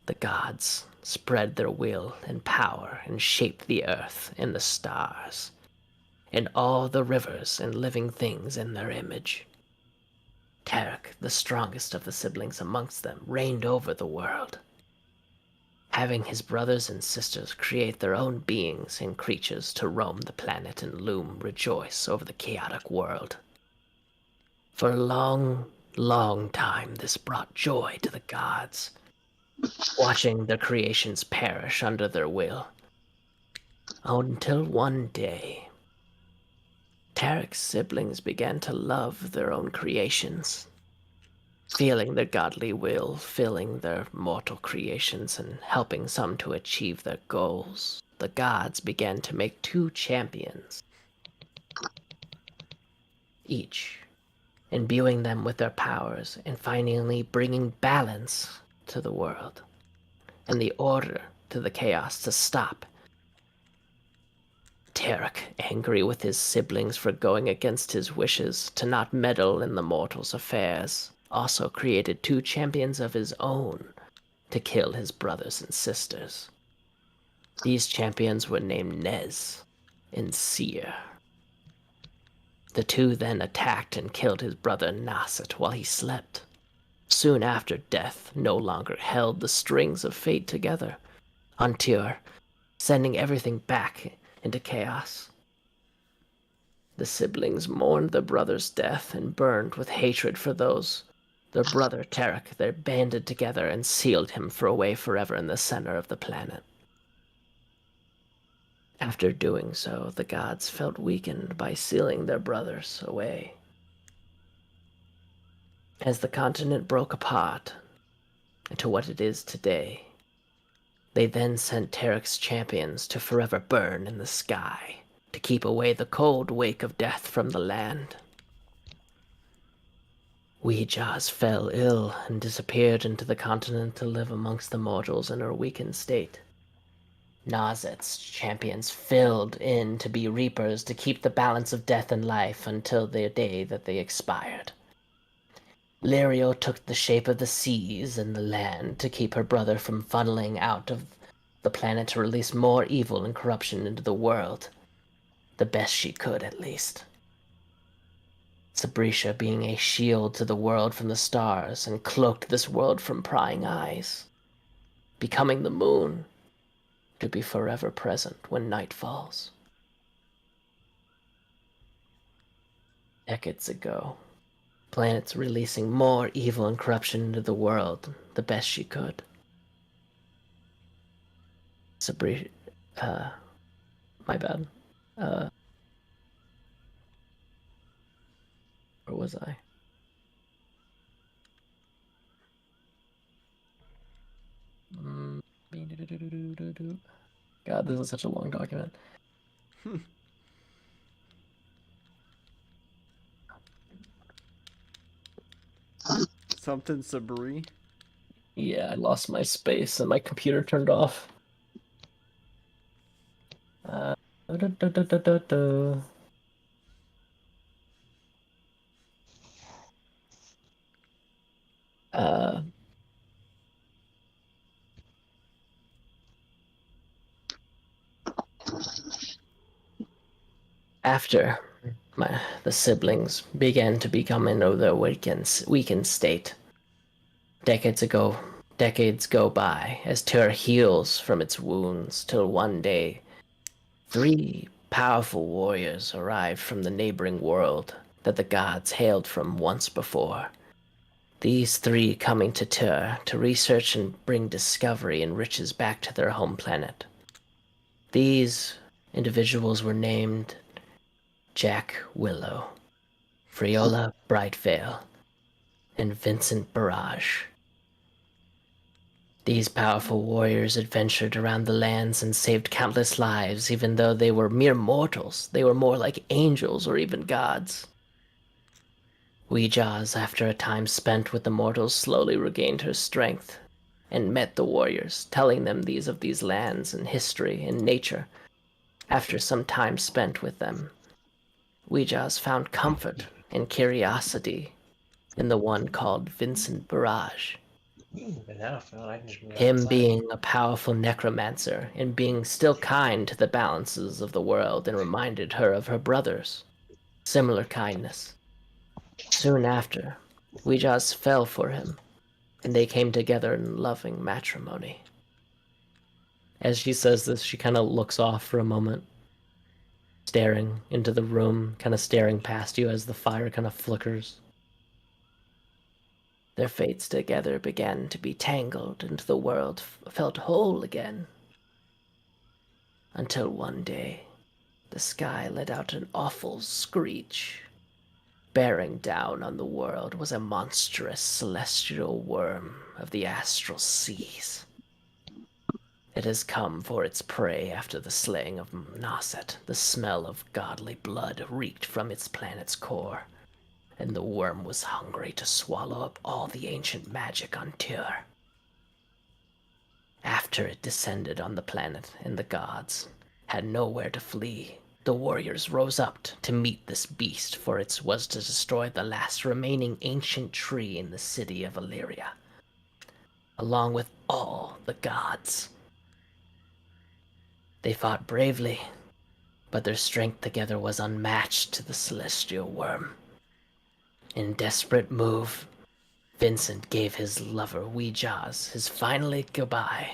Speaker 7: The gods spread their will and power and shaped the earth and the stars, and all the rivers and living things in their image. Tarek, the strongest of the siblings amongst them, reigned over the world, having his brothers and sisters create their own beings and creatures to roam the planet and rejoice over the chaotic world. For a long, long time, this brought joy to the gods, watching their creations perish under their will. Until one day, Tarek's siblings began to love their own creations, feeling their godly will, filling their mortal creations, and helping some to achieve their goals. The gods began to make 2 champions, each imbuing them with their powers and finally bringing balance to the world and the order to the chaos to stop. Tarek, angry with his siblings for going against his wishes to not meddle in the mortals' affairs, also created 2 champions of his own to kill his brothers and sisters. These champions were named Nez and Seer. The 2 then attacked and killed his brother Nasset while he slept. Soon after, death no longer held the strings of fate together on Tyr, sending everything back into chaos. The siblings mourned their brother's death and burned with hatred for their brother Tarek. They banded together and sealed him away forever in the center of the planet. After doing so, the gods felt weakened by sealing their brothers away. As the continent broke apart into what it is today, they then sent Tarek's champions to forever burn in the sky to keep away the cold wake of death from the land. Jaz fell ill and disappeared into the continent to live amongst the mortals in her weakened state. Nazit's champions filled in to be reapers to keep the balance of death and life until the day that they expired. Liriel took the shape of the seas and the land to keep her brother from funneling out of the planet to release more evil and corruption into the world. The best she could, at least. Sabrisha being a shield to the world from the stars and cloaked this world from prying eyes, becoming the moon to be forever present when night falls. Decades ago, planets releasing more evil and corruption into the world the best she could. Sabrisha, my bad. Where was I? God, this is such a long document.
Speaker 8: Something Sabri.
Speaker 7: Yeah, I lost my space and my computer turned off. Uh, da, da, da, da, da, da. Uh, After the siblings began to become in their weakened state, decades go by as Tyr heals from its wounds till one day, 3 powerful warriors arrived from the neighboring world that the gods hailed from once before. These 3 coming to Tyr to research and bring discovery and riches back to their home planet. These individuals were named Jack Willow, Friola Brightveil, and Vincent Barrage. These powerful warriors adventured around the lands and saved countless lives, even though they were mere mortals. They were more like angels or even gods. Weejaws, after a time spent with the mortals, slowly regained her strength and met the warriors, telling them these lands and history and nature. After some time spent with them, Weejaws found comfort and curiosity in the one called Vincent Barrage. Him being a powerful necromancer and being still kind to the balances of the world, and reminded her of her brothers. Similar kindness. Soon after, Weejaws fell for him, and they came together in loving matrimony. As she says this, she kind of looks off for a moment, staring into the room, kind of staring past you as the fire kind of flickers. Their fates together began to be tangled, and the world felt whole again. Until one day, the sky let out an awful screech. Bearing down on the world was a monstrous celestial worm of the astral seas. It has come for its prey after the slaying of Mnaset. The smell of godly blood reeked from its planet's core, and the worm was hungry to swallow up all the ancient magic on Tyr. After it descended on the planet and the gods had nowhere to flee, the warriors rose up to meet this beast, for it was to destroy the last remaining ancient tree in the city of Illyria, along with all the gods. They fought bravely, but their strength together was unmatched to the celestial worm. In desperate move, Vincent gave his lover Weejaws his final goodbye,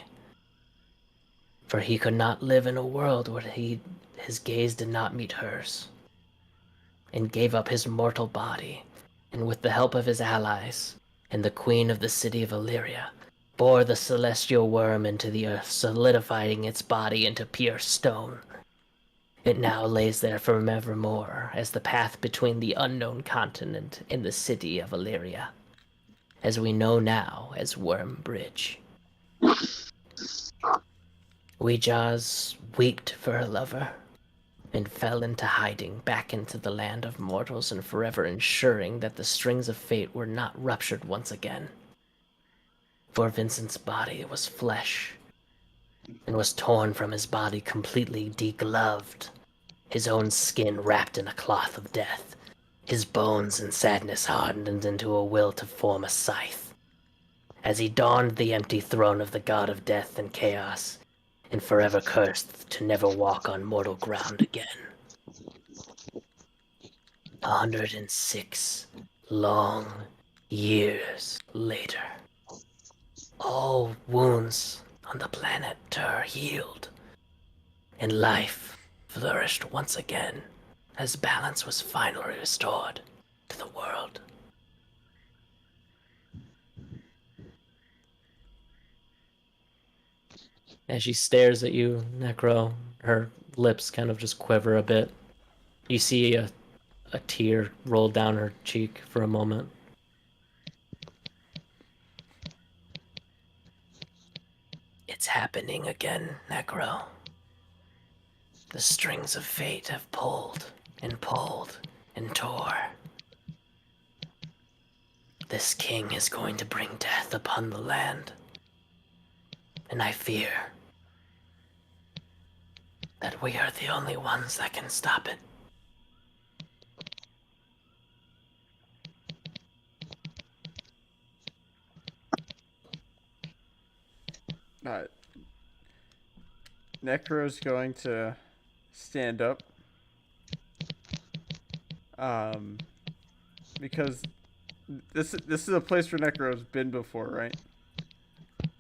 Speaker 7: for he could not live in a world where his gaze did not meet hers, and gave up his mortal body, and with the help of his allies and the queen of the city of Illyria, bore the celestial worm into the earth, solidifying its body into pure stone. It now lays there forevermore as the path between the unknown continent and the city of Illyria, as we know now as Worm Bridge. Weejaws wept for her lover and fell into hiding back into the land of mortals, and forever ensuring that the strings of fate were not ruptured once again. For Vincent's body was flesh and was torn from his body, completely degloved, his own skin wrapped in a cloth of death. His bones in sadness hardened into a will to form a scythe, as he donned the empty throne of the god of death and chaos, and forever cursed to never walk on mortal ground again. 106 long years later, all wounds on the planet Tur healed, and life flourished once again as balance was finally restored to the world. As she stares at you, Necro, her lips kind of just quiver a bit. You see a tear roll down her cheek for a moment. It's happening again, Necro. The strings of fate have pulled and pulled and tore. This king is going to bring death upon the land. And I fear that we are the only ones that can stop it.
Speaker 8: Necro's going to stand up. Because this is a place where Necro's been before, right?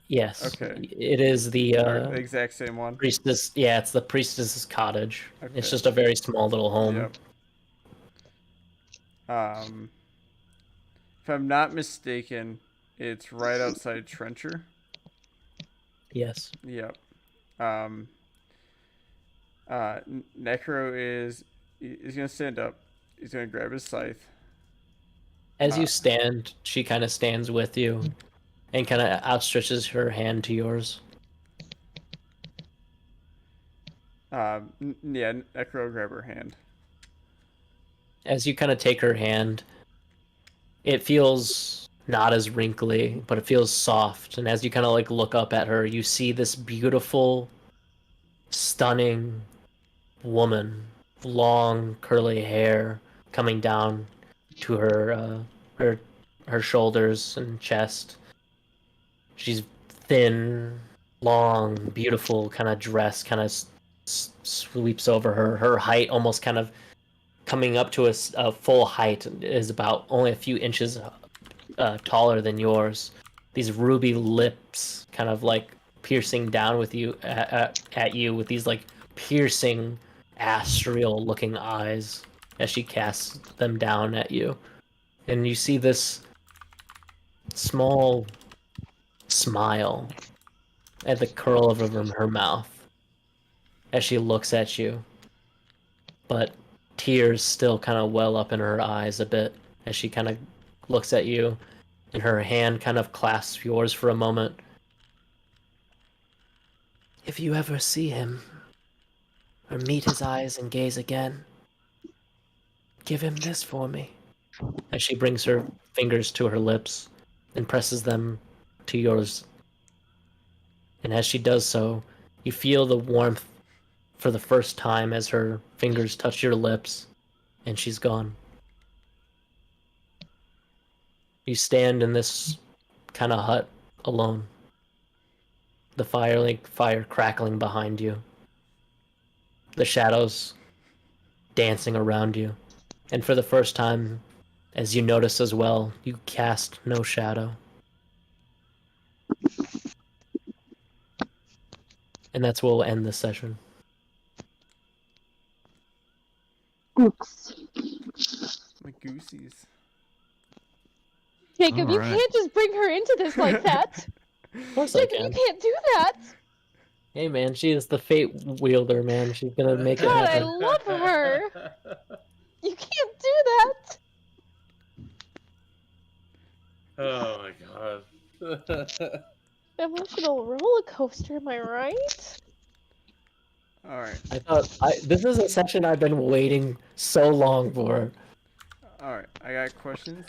Speaker 1: Yes.
Speaker 8: Okay.
Speaker 1: It is the
Speaker 8: The exact same one.
Speaker 1: priestess. Yeah, it's the priestess's cottage.
Speaker 8: Okay.
Speaker 1: It's just a very small little home.
Speaker 8: Yep. If I'm not mistaken, it's right outside Trencher.
Speaker 1: Yes.
Speaker 8: Yep. Necro is gonna stand up. He's gonna grab his scythe.
Speaker 1: As you stand, she kind of stands with you and kind of outstretches her hand to yours.
Speaker 8: Yeah, Necro grab her hand.
Speaker 1: As you kind of take her hand, it feels not as wrinkly, but it feels soft. And as you kind of like look up at her, you see this beautiful, stunning woman, long curly hair coming down to her shoulders and chest. She's thin, long, beautiful kind of dress kind of sweeps over her. Her height almost kind of coming up to a full height is about only a few inches taller than yours. These ruby lips kind of like piercing down with you at you with these like piercing astral looking eyes as she casts them down at you. And you see this small smile at the curl of her mouth as she looks at you. But tears still kind of well up in her eyes a bit as she kind of looks at you, and her hand kind of clasps yours for a moment. If you ever see him, or meet his eyes and gaze again, give him this for me. As she brings her fingers to her lips and presses them to yours. And as she does so, you feel the warmth for the first time as her fingers touch your lips, and she's gone. You stand in this kind of hut alone. The fire crackling behind you. The shadows dancing around you. And for the first time, as you notice as well, you cast no shadow. And that's where we'll end this session.
Speaker 3: Oops.
Speaker 8: My goosies.
Speaker 6: Jacob, you
Speaker 10: Alright.
Speaker 6: can't just bring her into this like that.
Speaker 1: Of course I
Speaker 6: Jacob,
Speaker 1: can.
Speaker 6: you can't do that.
Speaker 1: Hey man, she is the fate wielder, man. She's gonna make it
Speaker 6: God, I
Speaker 1: happen.
Speaker 6: love her. You can't do that.
Speaker 4: Oh my god.
Speaker 6: Emotional roller coaster, am I right?
Speaker 8: Alright.
Speaker 1: This is a session I've been waiting so long for.
Speaker 8: Alright. I got questions.